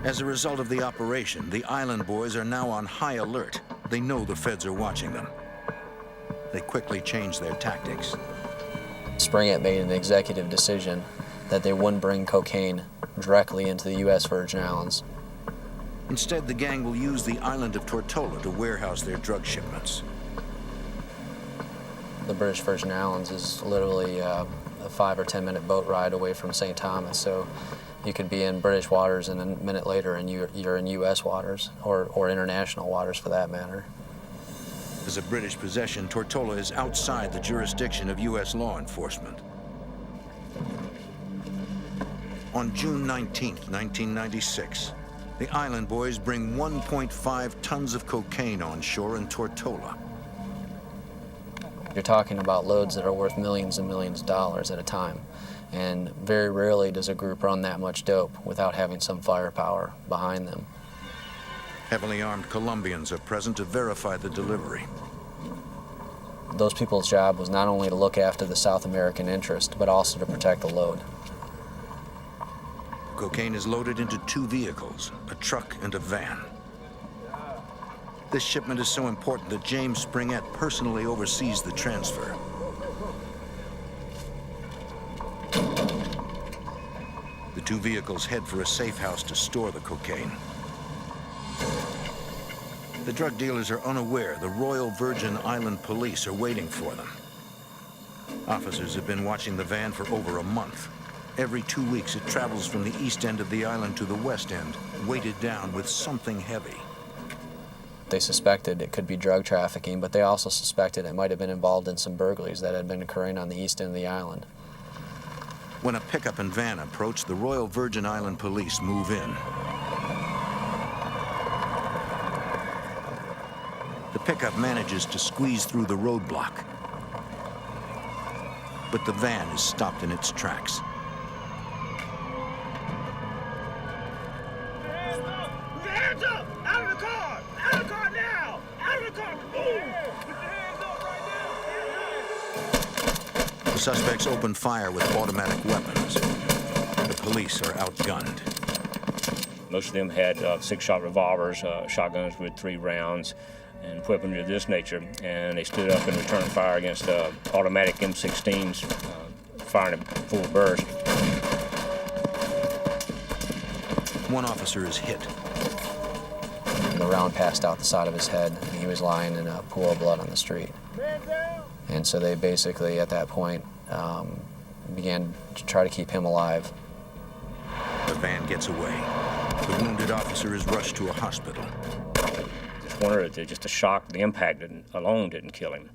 As a result of the operation, the island boys are now on high alert. They know the feds are watching them. They quickly change their tactics. Springett made an executive decision that they wouldn't bring cocaine directly into the U.S. Virgin Islands. Instead, the gang will use the island of Tortola to warehouse their drug shipments. The British Virgin Islands is literally a 5 or 10 minute boat ride away from St. Thomas, so you could be in British waters and a minute later and you're in U.S. waters, or international waters for that matter. As a British possession, Tortola is outside the jurisdiction of U.S. law enforcement. On June 19, 1996, the island boys bring 1.5 tons of cocaine on shore in Tortola. You're talking about loads that are worth millions and millions of dollars at a time. And very rarely does a group run that much dope without having some firepower behind them. Heavily armed Colombians are present to verify the delivery. Those people's job was not only to look after the South American interest, but also to protect the load. Cocaine is loaded into 2 vehicles, a truck and a van. This shipment is so important that James Springett personally oversees the transfer. The 2 vehicles head for a safe house to store the cocaine. The drug dealers are unaware the Royal Virgin Island police are waiting for them. Officers have been watching the van for over a month. Every 2 weeks, it travels from the east end of the island to the west end, weighted down with something heavy. They suspected it could be drug trafficking, but they also suspected it might have been involved in some burglaries that had been occurring on the east end of the island. When a pickup and van approach, the Royal Virgin Island police move in. The pickup manages to squeeze through the roadblock, but the van is stopped in its tracks. Hands up! Out of the car! Out of the car now! Out of the car! Boom! Put your hands up right now! The suspects open fire with automatic weapons. The police are outgunned. Most of them had 6-shot revolvers, shotguns with 3 rounds, and weaponry of this nature, and they stood up and returned fire against automatic M16s, firing at full burst. One officer is hit. The round passed out the side of his head, and he was lying in a pool of blood on the street. And so they basically, at that point, began to try to keep him alive. The van gets away. The wounded officer is rushed to a hospital. Just wondered that just the shock, the impact alone didn't kill him.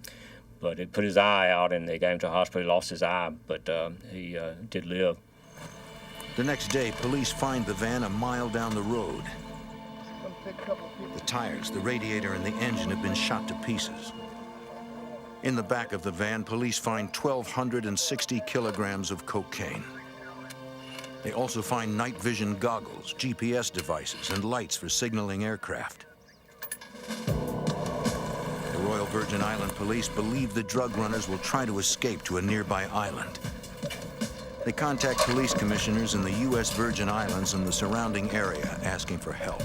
But it put his eye out, and they got him to the hospital. He lost his eye, but he did live. The next day, police find the van a mile down the road. The tires, the radiator, and the engine have been shot to pieces. In the back of the van, police find 1,260 kilograms of cocaine. They also find night vision goggles, GPS devices, and lights for signaling aircraft. The Royal Virgin Island police believe the drug runners will try to escape to a nearby island. They contact police commissioners in the U.S. Virgin Islands and the surrounding area asking for help.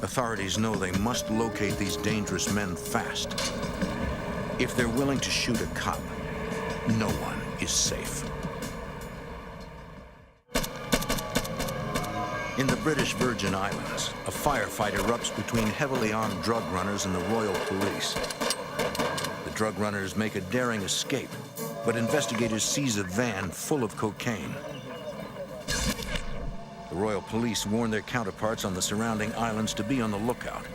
Authorities know they must locate these dangerous men fast. If they're willing to shoot a cop, no one is safe. In the British Virgin Islands, a firefight erupts between heavily armed drug runners and the Royal Police. The drug runners make a daring escape, but investigators seize a van full of cocaine. The Royal Police warn their counterparts on the surrounding islands to be on the lookout.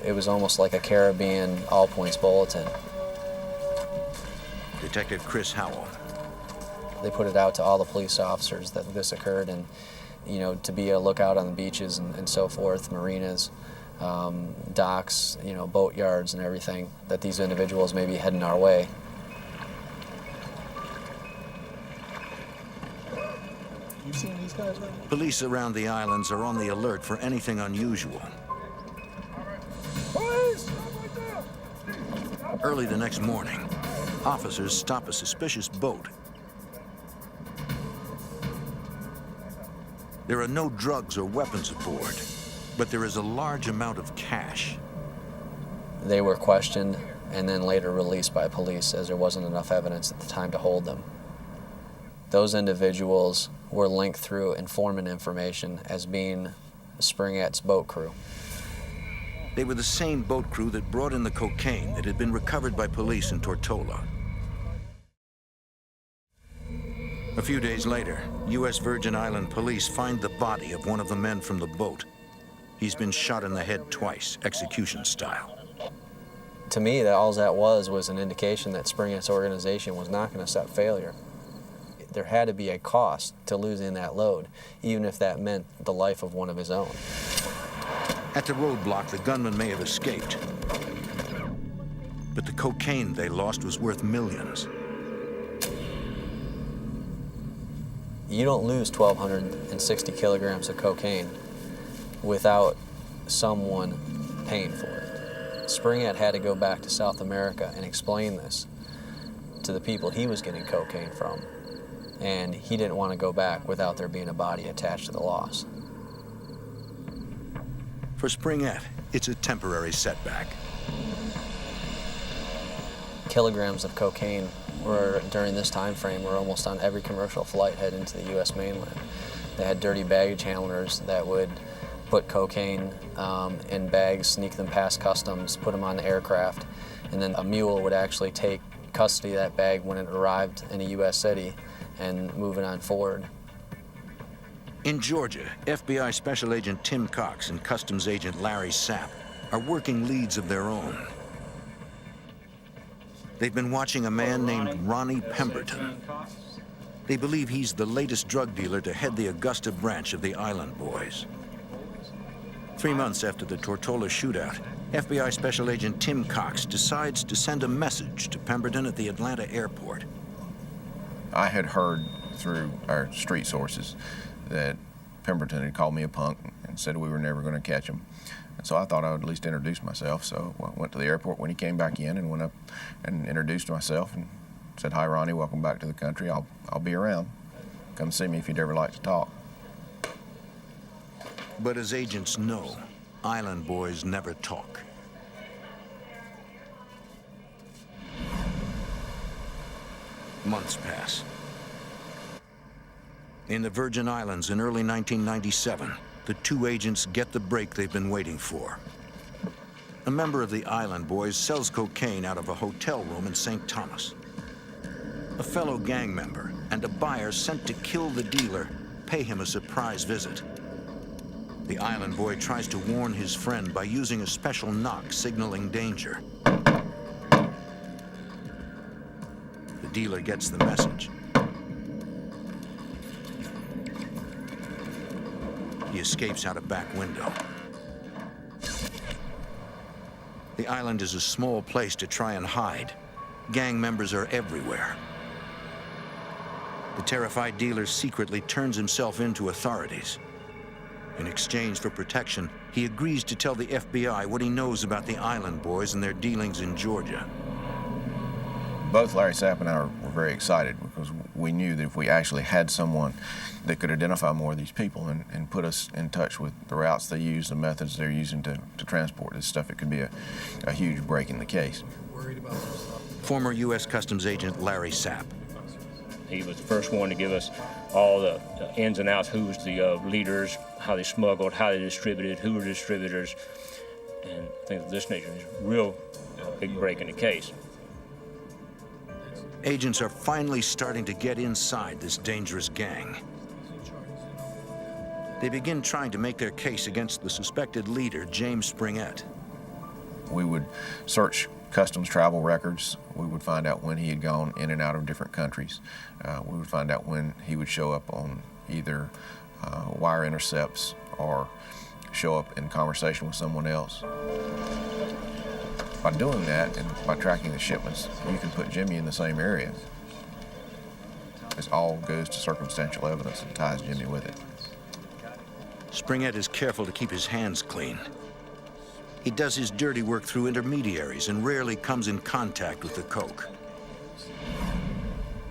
It was almost like a Caribbean all-points bulletin. Detective Chris Howell. They put it out to all the police officers that this occurred, and you know, to be a lookout on the beaches and so forth, marinas, docks, you know, boat yards and everything, that these individuals may be heading our way. You've seen these guys, right? Police around the islands are on the alert for anything unusual. Early the next morning, officers stop a suspicious boat. There are no drugs or weapons aboard, but there is a large amount of cash. They were questioned and then later released by police, as there wasn't enough evidence at the time to hold them. Those individuals were linked through informant information as being Springett's boat crew. They were the same boat crew that brought in the cocaine that had been recovered by police in Tortola. A few days later, U.S. Virgin Island police find the body of one of the men from the boat. He's been shot in the head twice, execution style. To me, all that was an indication that Springett's organization was not going to accept failure. There had to be a cost to losing that load, even if that meant the life of one of his own. At the roadblock, the gunman may have escaped. But the cocaine they lost was worth millions. You don't lose 1,260 kilograms of cocaine without someone paying for it. Springett had to go back to South America and explain this to the people he was getting cocaine from. And he didn't want to go back without there being a body attached to the loss. For Springett, it's a temporary setback. Kilograms of cocaine were, during this time frame, were almost on every commercial flight heading to the U.S. mainland. They had dirty baggage handlers that would put cocaine in bags, sneak them past customs, put them on the aircraft, and then a mule would actually take custody of that bag when it arrived in a U.S. city and move it on forward. In Georgia, FBI Special Agent Tim Cox and Customs Agent Larry Sapp are working leads of their own. They've been watching a man named Ronnie Pemberton. They believe he's the latest drug dealer to head the Augusta branch of the Island Boys. 3 months after the Tortola shootout, FBI Special Agent Tim Cox decides to send a message to Pemberton at the Atlanta airport. I had heard through our street sources that Pemberton had called me a punk and said we were never going to catch him. And so I thought I would at least introduce myself. So I went to the airport when he came back in and went up and introduced myself and said, "Hi, Ronnie, welcome back to the country. I'll be around." come see me if you'd ever like to talk. But as agents know, island boys never talk. Months pass. In the Virgin Islands in early 1997, the two agents get the break they've been waiting for. A member of the Island Boys sells cocaine out of a hotel room in St. Thomas. A fellow gang member and a buyer sent to kill the dealer pay him a surprise visit. The Island Boy tries to warn his friend by using a special knock signaling danger. The dealer gets the message. He escapes out a back window. The island is a small place to try and hide. Gang members are everywhere. The terrified dealer secretly turns himself in to authorities. In exchange for protection, he agrees to tell the FBI what he knows about the Island Boys and their dealings in Georgia. Both Larry Sapp and I were very excited because we knew that if we actually had someone that could identify more of these people and put us in touch with the routes they use, the methods they're using to transport this stuff, it could be a huge break in the case. Former U.S. Customs agent Larry Sapp. He was the first one to give us all the ins and outs, who was the leaders, how they smuggled, how they distributed, who were distributors, and things of this nature. It's a real big break in the case. Agents are finally starting to get inside this dangerous gang. They begin trying to make their case against the suspected leader, James Springett. We would search customs travel records. We would find out when he had gone in and out of different countries. We would find out when he would show up on either wire intercepts or show up in conversation with someone else. By doing that and by tracking the shipments, you can put Jimmy in the same area. This all goes to circumstantial evidence and ties Jimmy with it. Springett is careful to keep his hands clean. He does his dirty work through intermediaries and rarely comes in contact with the coke.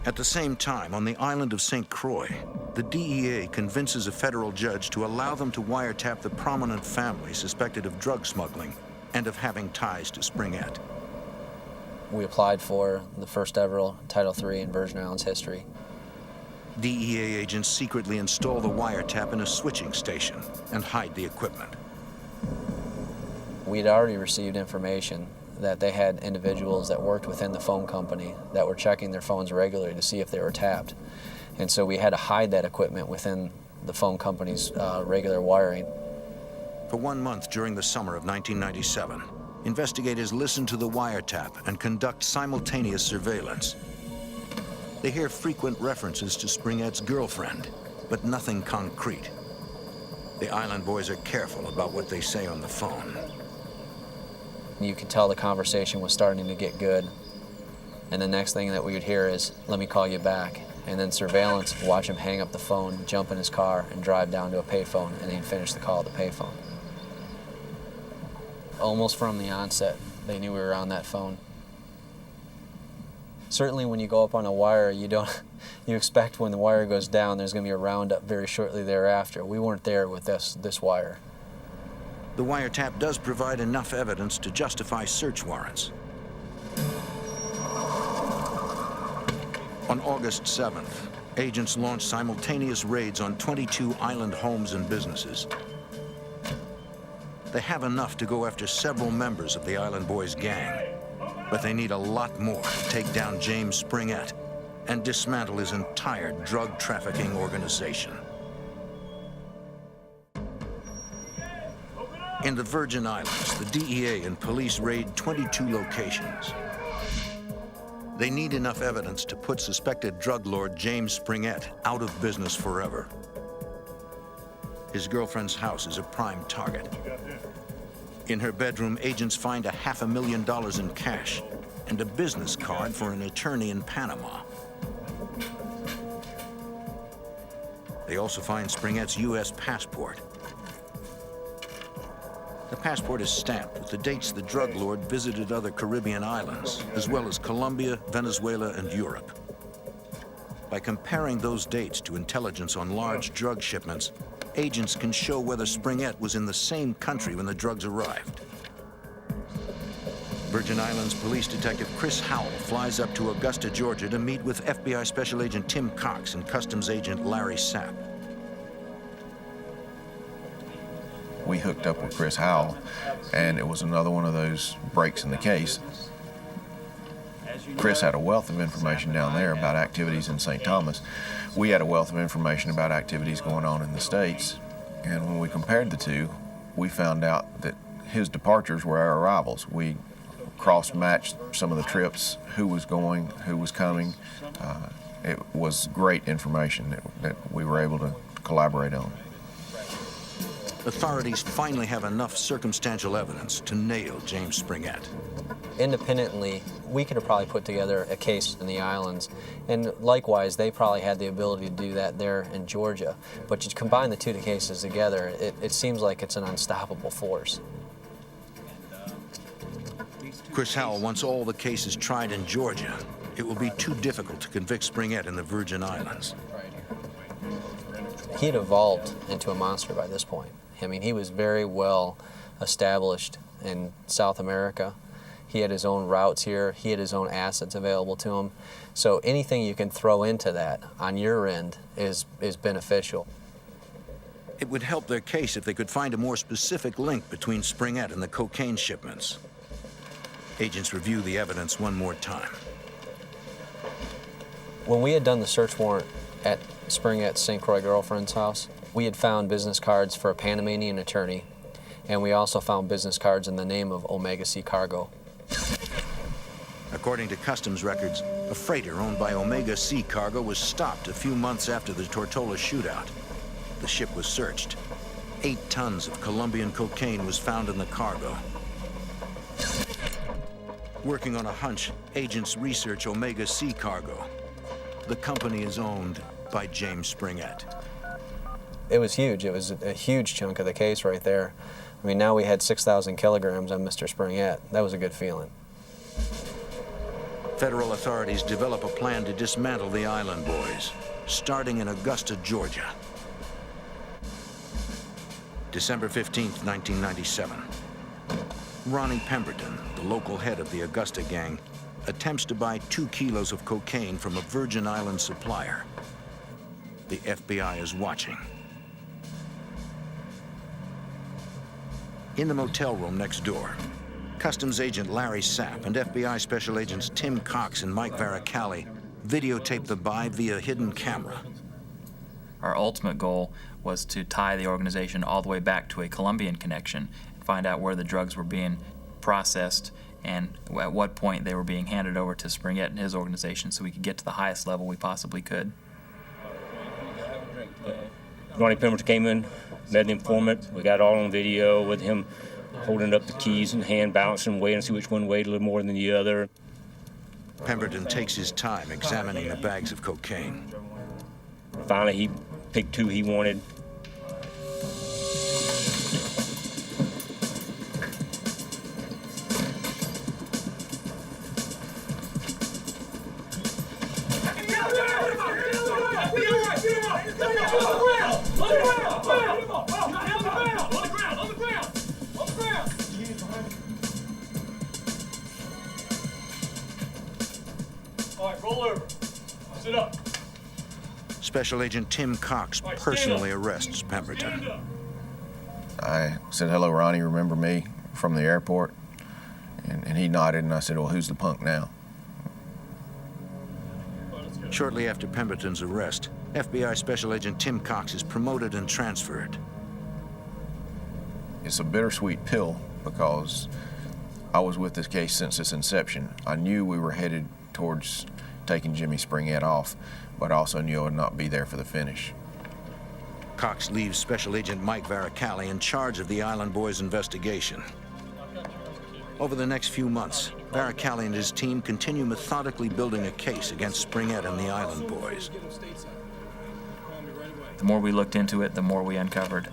At the same time, on the island of St. Croix, the DEA convinces a federal judge to allow them to wiretap the prominent family suspected of drug smuggling and of having ties to Springett. We applied for the first ever Title III in Virgin Islands history. DEA agents secretly install the wiretap in a switching station and hide the equipment. We'd already received information that they had individuals that worked within the phone company that were checking their phones regularly to see if they were tapped. And so we had to hide that equipment within the phone company's regular wiring. For 1 month during the summer of 1997, investigators listen to the wiretap and conduct simultaneous surveillance. They hear frequent references to Springett's girlfriend, but nothing concrete. The Island Boys are careful about what they say on the phone. You could tell the conversation was starting to get good. And the next thing that we would hear is, "Let me call you back." And then surveillance, watch him hang up the phone, jump in his car, and drive down to a payphone, and he'd finish the call at the payphone. Almost from the onset, they knew we were on that phone. Certainly when you go up on a wire, you expect when the wire goes down, there's going to be a roundup very shortly thereafter. We weren't there with this wire. The wiretap does provide enough evidence to justify search warrants. On August 7th, agents launched simultaneous raids on 22 island homes and businesses. They have enough to go after several members of the Island Boys gang, but they need a lot more to take down James Springett and dismantle his entire drug trafficking organization. In the Virgin Islands, the DEA and police raid 22 locations. They need enough evidence to put suspected drug lord James Springett out of business forever. His girlfriend's house is a prime target. In her bedroom, agents find $500,000 in cash and a business card for an attorney in Panama. They also find Springett's U.S. passport. The passport is stamped with the dates the drug lord visited other Caribbean islands, as well as Colombia, Venezuela, and Europe. By comparing those dates to intelligence on large drug shipments, agents can show whether Springett was in the same country when the drugs arrived. Virgin Islands Police Detective Chris Howell flies up to Augusta, Georgia to meet with FBI Special Agent Tim Cox and Customs Agent Larry Sapp. We hooked up with Chris Howell, and it was another one of those breaks in the case. Chris had a wealth of information down there about activities in St. Thomas. We had a wealth of information about activities going on in the States. And when we compared the two, we found out that his departures were our arrivals. We cross-matched some of the trips, who was going, who was coming. It was great information that we were able to collaborate on. Authorities finally have enough circumstantial evidence to nail James Springett. Independently, we could have probably put together a case in the islands, and likewise, they probably had the ability to do that there in Georgia. But you combine the two cases together, it seems like it's an unstoppable force. Chris Howell wants all the cases tried in Georgia. It will be too difficult to convict Springett in the Virgin Islands. He had evolved into a monster by this point. I mean, he was very well established in South America. He had his own routes here. He had his own assets available to him. So anything you can throw into that on your end is beneficial. It would help their case if they could find a more specific link between Springett and the cocaine shipments. Agents review the evidence one more time. When we had done the search warrant at Springett's St. Croix girlfriend's house, we had found business cards for a Panamanian attorney, and we also found business cards in the name of Omega Sea Cargo. According to customs records, a freighter owned by Omega Sea Cargo was stopped a few months after the Tortola shootout. The ship was searched. 8 tons of Colombian cocaine was found in the cargo. Working on a hunch, agents research Omega Sea Cargo. The company is owned by James Springett. It was huge. It was a huge chunk of the case right there. I mean, now we had 6,000 kilograms on Mr. Springett. That was a good feeling. Federal authorities develop a plan to dismantle the Island Boys, starting in Augusta, Georgia. December 15th, 1997. Ronnie Pemberton, the local head of the Augusta gang, attempts to buy 2 kilos of cocaine from a Virgin Island supplier. The FBI is watching. In the motel room next door, Customs Agent Larry Sapp and FBI Special Agents Tim Cox and Mike Varacalli videotape the buy via hidden camera. Our ultimate goal was to tie the organization all the way back to a Colombian connection and find out where the drugs were being processed and at what point they were being handed over to Springett and his organization so we could get to the highest level we possibly could. Ronnie Pemberton came in, met the informant. We got it all on video with him holding up the keys in hand, balancing, weighing to see which one weighed a little more than the other. Pemberton takes his time examining the bags of cocaine. Finally, he picked 2 he wanted. All right, roll over. Sit up. Special Agent Tim Cox personally arrests Pemberton. I said, "Hello, Ronnie, remember me from the airport?" And he nodded, and I said, "Well, who's the punk now?" Shortly after Pemberton's arrest, FBI Special Agent Tim Cox is promoted and transferred. It's a bittersweet pill because I was with this case since its inception. I knew we were headed towards taking Jimmy Springett off, but I also knew I would not be there for the finish. Cox leaves Special Agent Mike Varacalli in charge of the Island Boys investigation. Over the next few months, Varacalli and his team continue methodically building a case against Springett and the Island Boys. The more we looked into it, the more we uncovered.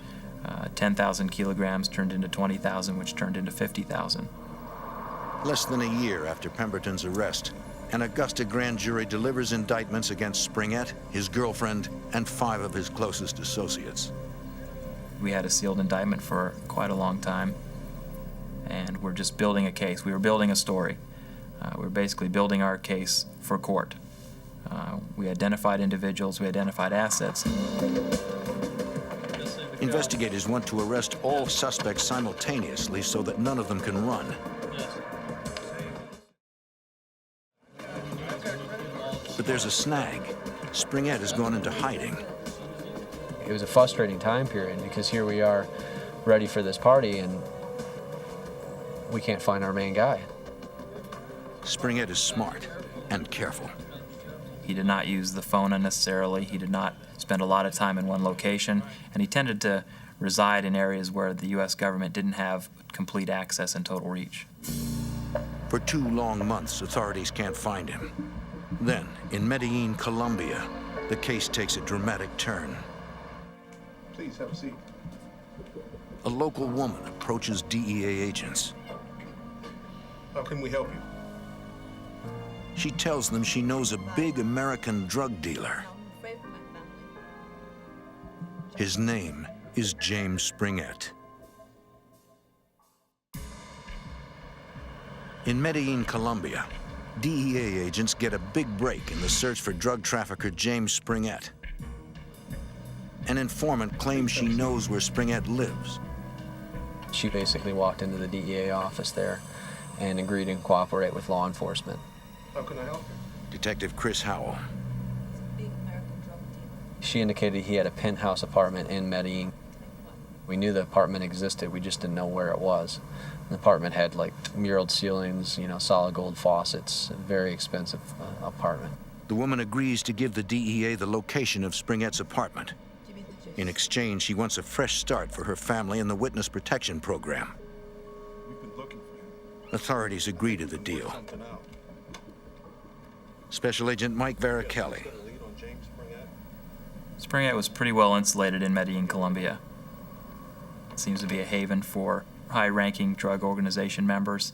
10,000 kilograms turned into 20,000, which turned into 50,000. Less than a year after Pemberton's arrest, An Augusta grand jury delivers indictments against Springett, his girlfriend, and 5 of his closest associates. We had a sealed indictment for quite a long time, and we're just building a case. We were building a story. We were basically building our case for court. We identified individuals, we identified assets. Investigators want to arrest all suspects simultaneously so that none of them can run. But there's a snag. Springett has gone into hiding. It was a frustrating time period because here we are ready for this party and we can't find our main guy. Springett is smart and careful. He did not use the phone unnecessarily. He did not spend a lot of time in one location, and he tended to reside in areas where the U.S. government didn't have complete access and total reach. For 2 long months, authorities can't find him. Then, in Medellin, Colombia, the case takes a dramatic turn. Please have a seat. A local woman approaches DEA agents. How can we help you? She tells them she knows a big American drug dealer. His name is James Springett. In Medellin, Colombia, DEA agents get a big break in the search for drug trafficker James Springett. An informant claims she knows where Springett lives. She basically walked into the DEA office there and agreed to cooperate with law enforcement. How can I help you? Detective Chris Howell. She indicated he had a penthouse apartment in Medellin. We knew the apartment existed, we just didn't know where it was. The apartment had like muraled ceilings, solid gold faucets, a very expensive apartment. The woman agrees to give the DEA the location of Springett's apartment. In exchange, she wants a fresh start for her family in the witness protection program. We've been looking for him. Authorities agree to the deal. Special Agent Mike Varichelli. Springett was pretty well insulated in Medellin, Colombia. It seems to be a haven for high-ranking drug organization members,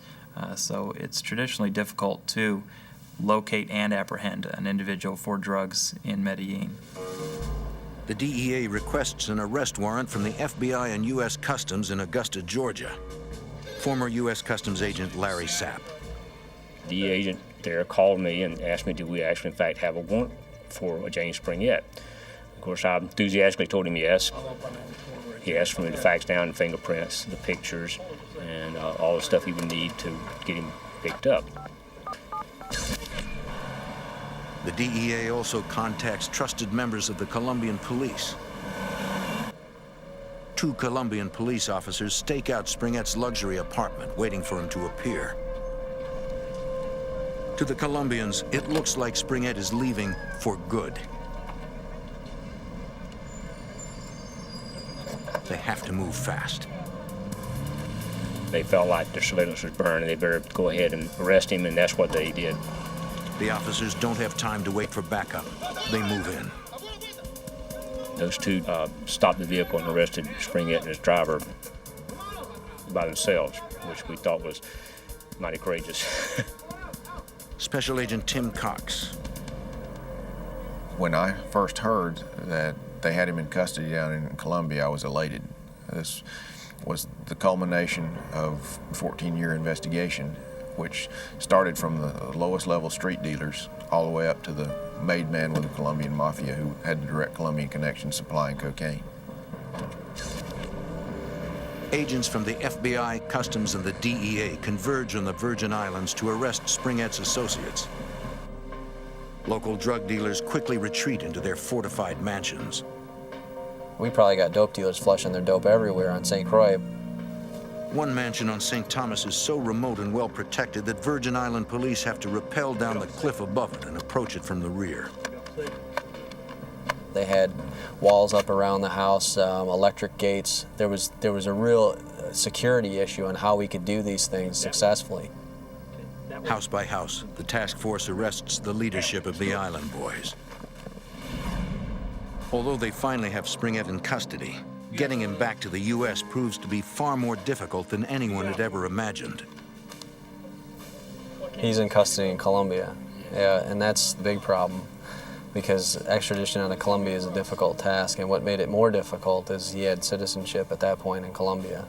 so it's traditionally difficult to locate and apprehend an individual for drugs in Medellin. The DEA requests an arrest warrant from the FBI and U.S. Customs in Augusta, Georgia. Former U.S. Customs agent Larry Sapp. The agent there called me and asked me, do we actually, in fact, have a warrant for James Springett? Of course, I enthusiastically told him yes. He asked for me to fax down the fingerprints, the pictures, and all the stuff he would need to get him picked up. The DEA also contacts trusted members of the Colombian police. 2 Colombian police officers stake out Springett's luxury apartment, waiting for him to appear. To the Colombians, it looks like Springett is leaving for good. They have to move fast. They felt like their surveillance was burned and they better go ahead and arrest him, and that's what they did. The officers don't have time to wait for backup. They move in. Those 2 stopped the vehicle and arrested Springett and his driver by themselves, which we thought was mighty courageous. Special Agent Tim Cox. When I first heard that they had him in custody down in Colombia, I was elated. This was the culmination of a 14-year investigation, which started from the lowest level street dealers all the way up to the made man with the Colombian mafia who had the direct Colombian connection supplying cocaine. Agents from the FBI, Customs, and the DEA converge on the Virgin Islands to arrest Springett's associates. Local drug dealers quickly retreat into their fortified mansions. We probably got dope dealers flushing their dope everywhere on St. Croix. One mansion on St. Thomas is so remote and well protected that Virgin Island police have to rappel down the cliff above it and approach it from the rear. They had walls up around the house, electric gates. There was a real security issue on how we could do these things successfully. House by house, the task force arrests the leadership of the Island Boys. Although they finally have Springett in custody, getting him back to the U.S. proves to be far more difficult than anyone had ever imagined. He's in custody in Colombia, Yeah, and that's the big problem, because extradition out of Colombia is a difficult task, and what made it more difficult is he had citizenship at that point in Colombia.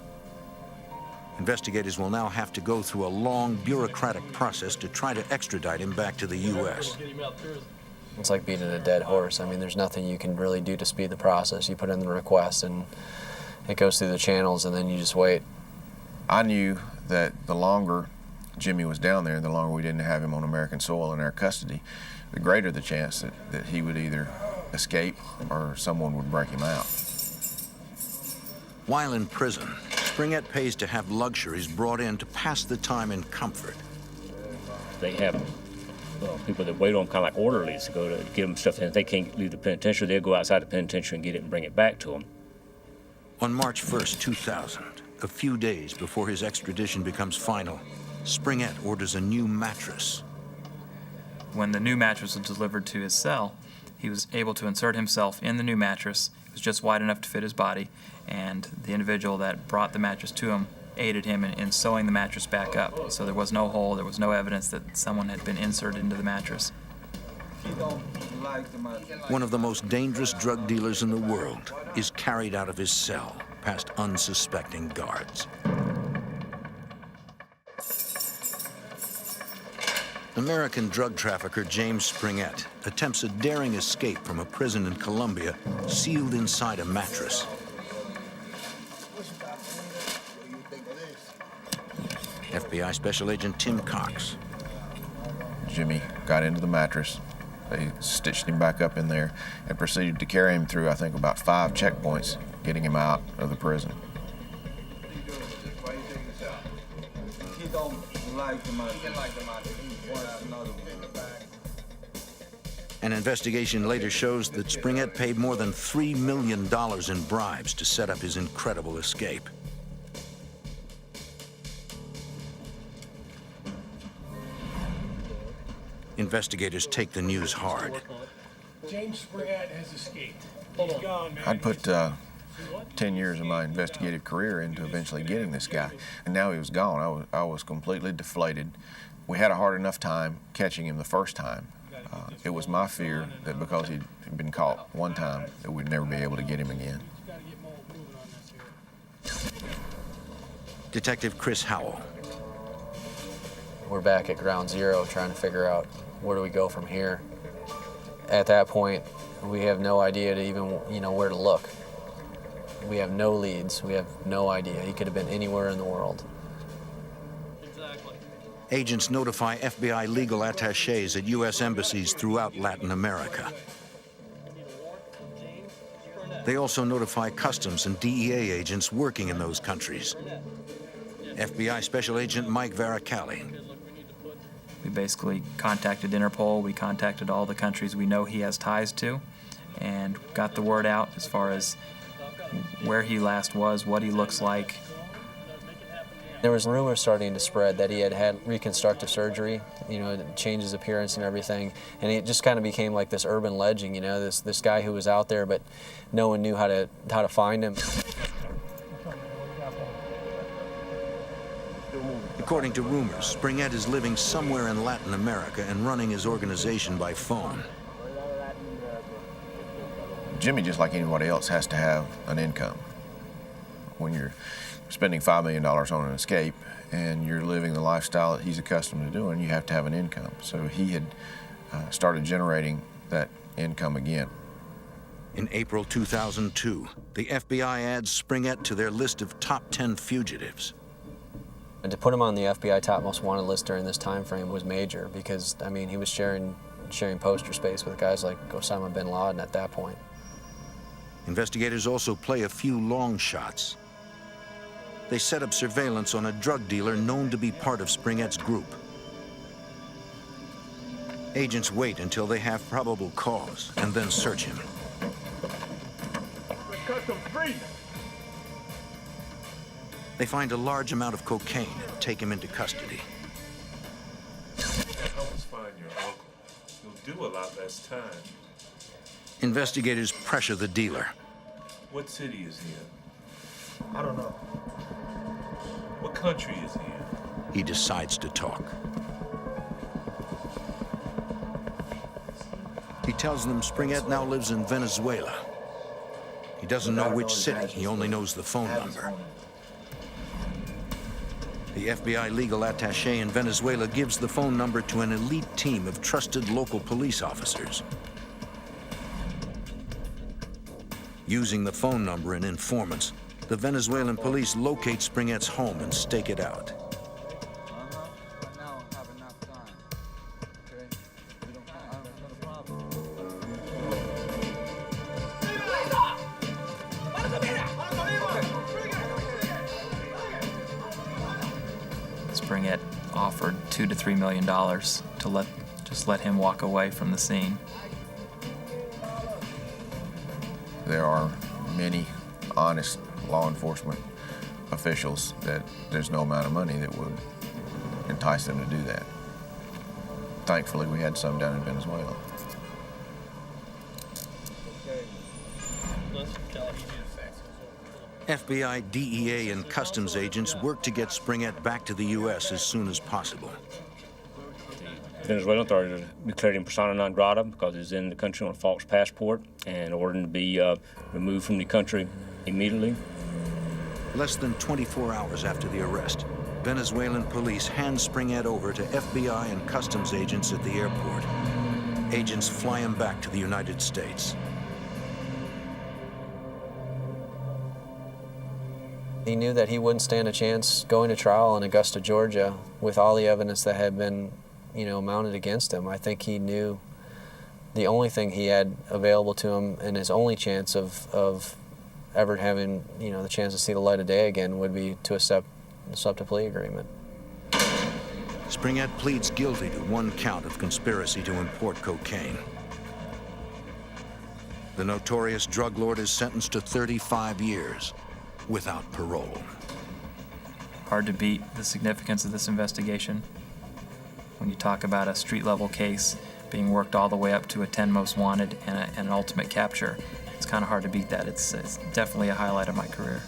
Investigators will now have to go through a long bureaucratic process to try to extradite him back to the U.S. It's like beating a dead horse. I mean, there's nothing you can really do to speed the process. You put in the request and it goes through the channels, and then you just wait. I knew that the longer Jimmy was down there, the longer we didn't have him on American soil in our custody, the greater the chance that he would either escape or someone would break him out. While in prison, Springett pays to have luxuries brought in to pass the time in comfort. They have people that wait on kind of like orderlies to go to get them stuff in. If they can't leave the penitentiary, they'll go outside the penitentiary and get it and bring it back to them. On March 1st, 2000, a few days before his extradition becomes final, Springett orders a new mattress. When the new mattress was delivered to his cell, he was able to insert himself in the new mattress. It was just wide enough to fit his body, and the individual that brought the mattress to him aided him in sewing the mattress back up. So there was no hole, there was no evidence that someone had been inserted into the mattress. One of the most dangerous drug dealers in the world is carried out of his cell past unsuspecting guards. American drug trafficker James Springett attempts a daring escape from a prison in Colombia sealed inside a mattress. FBI Special Agent Tim Cox. Jimmy got into the mattress. They stitched him back up in there and proceeded to carry him through, I think, about 5 checkpoints, getting him out of the prison. He don't like the money. An investigation later shows that Springett paid more than $3 million in bribes to set up his incredible escape. Investigators take the news hard. James Springett has escaped. He's gone, man. I'd put 10 years of my investigative career into eventually getting this guy, and now he was gone. I was completely deflated. We had a hard enough time catching him the first time. It was my fear that because he'd been caught one time, that we'd never be able to get him again. Detective Chris Howell. We're back at ground zero trying to figure out where do we go from here. At that point, we have no idea to even, where to look. We have no leads. We have no idea. He could have been anywhere in the world. Exactly. Agents notify FBI legal attachés at U.S. embassies throughout Latin America. They also notify customs and DEA agents working in those countries. FBI Special Agent Mike Varacalli. We basically contacted Interpol, we contacted all the countries we know he has ties to, and got the word out as far as where he last was, what he looks like. There was rumors starting to spread that he had had reconstructive surgery, to change his appearance and everything, and it just kind of became like this urban legend, this guy who was out there, but no one knew how to find him. According to rumors, Springett is living somewhere in Latin America and running his organization by phone. Jimmy, just like anybody else, has to have an income. When you're spending $5 million on an escape and you're living the lifestyle that he's accustomed to doing, you have to have an income. So he had started generating that income again. In April 2002, the FBI adds Springett to their list of top 10 fugitives. And to put him on the FBI top most wanted list during this time frame was major because, he was sharing poster space with guys like Osama bin Laden at that point. Investigators also play a few long shots. They set up surveillance on a drug dealer known to be part of Springett's group. Agents wait until they have probable cause and then search him. They find a large amount of cocaine and take him into custody. Help us find your uncle. You'll do a lot less time. Investigators pressure the dealer. What city is he in? I don't know. What country is he in? He decides to talk. He tells them Springett now lives in Venezuela. He doesn't know which city, he only knows the phone number. The FBI legal attaché in Venezuela gives the phone number to an elite team of trusted local police officers. Using the phone number and informants, the Venezuelan police locate Springett's home and stake it out. Springett offered $2 to $3 million to let him walk away from the scene. There are many honest law enforcement officials that there's no amount of money that would entice them to do that. Thankfully, we had some down in Venezuela. FBI, DEA, and customs agents work to get Springett back to the U.S. as soon as possible. The Venezuelan authorities declared him persona non grata because he's in the country on a false passport and ordered him to be removed from the country immediately. Less than 24 hours after the arrest, Venezuelan police hand Springett over to FBI and customs agents at the airport. Agents fly him back to the United States. He knew that he wouldn't stand a chance going to trial in Augusta, Georgia, with all the evidence that had been, mounted against him. I think he knew the only thing he had available to him and his only chance of ever having, the chance to see the light of day again would be to accept a plea agreement. Springett pleads guilty to one count of conspiracy to import cocaine. The notorious drug lord is sentenced to 35 years. Without parole. Hard to beat the significance of this investigation. When you talk about a street-level case being worked all the way up to a 10 most wanted and an ultimate capture, it's kind of hard to beat that. It's definitely a highlight of my career.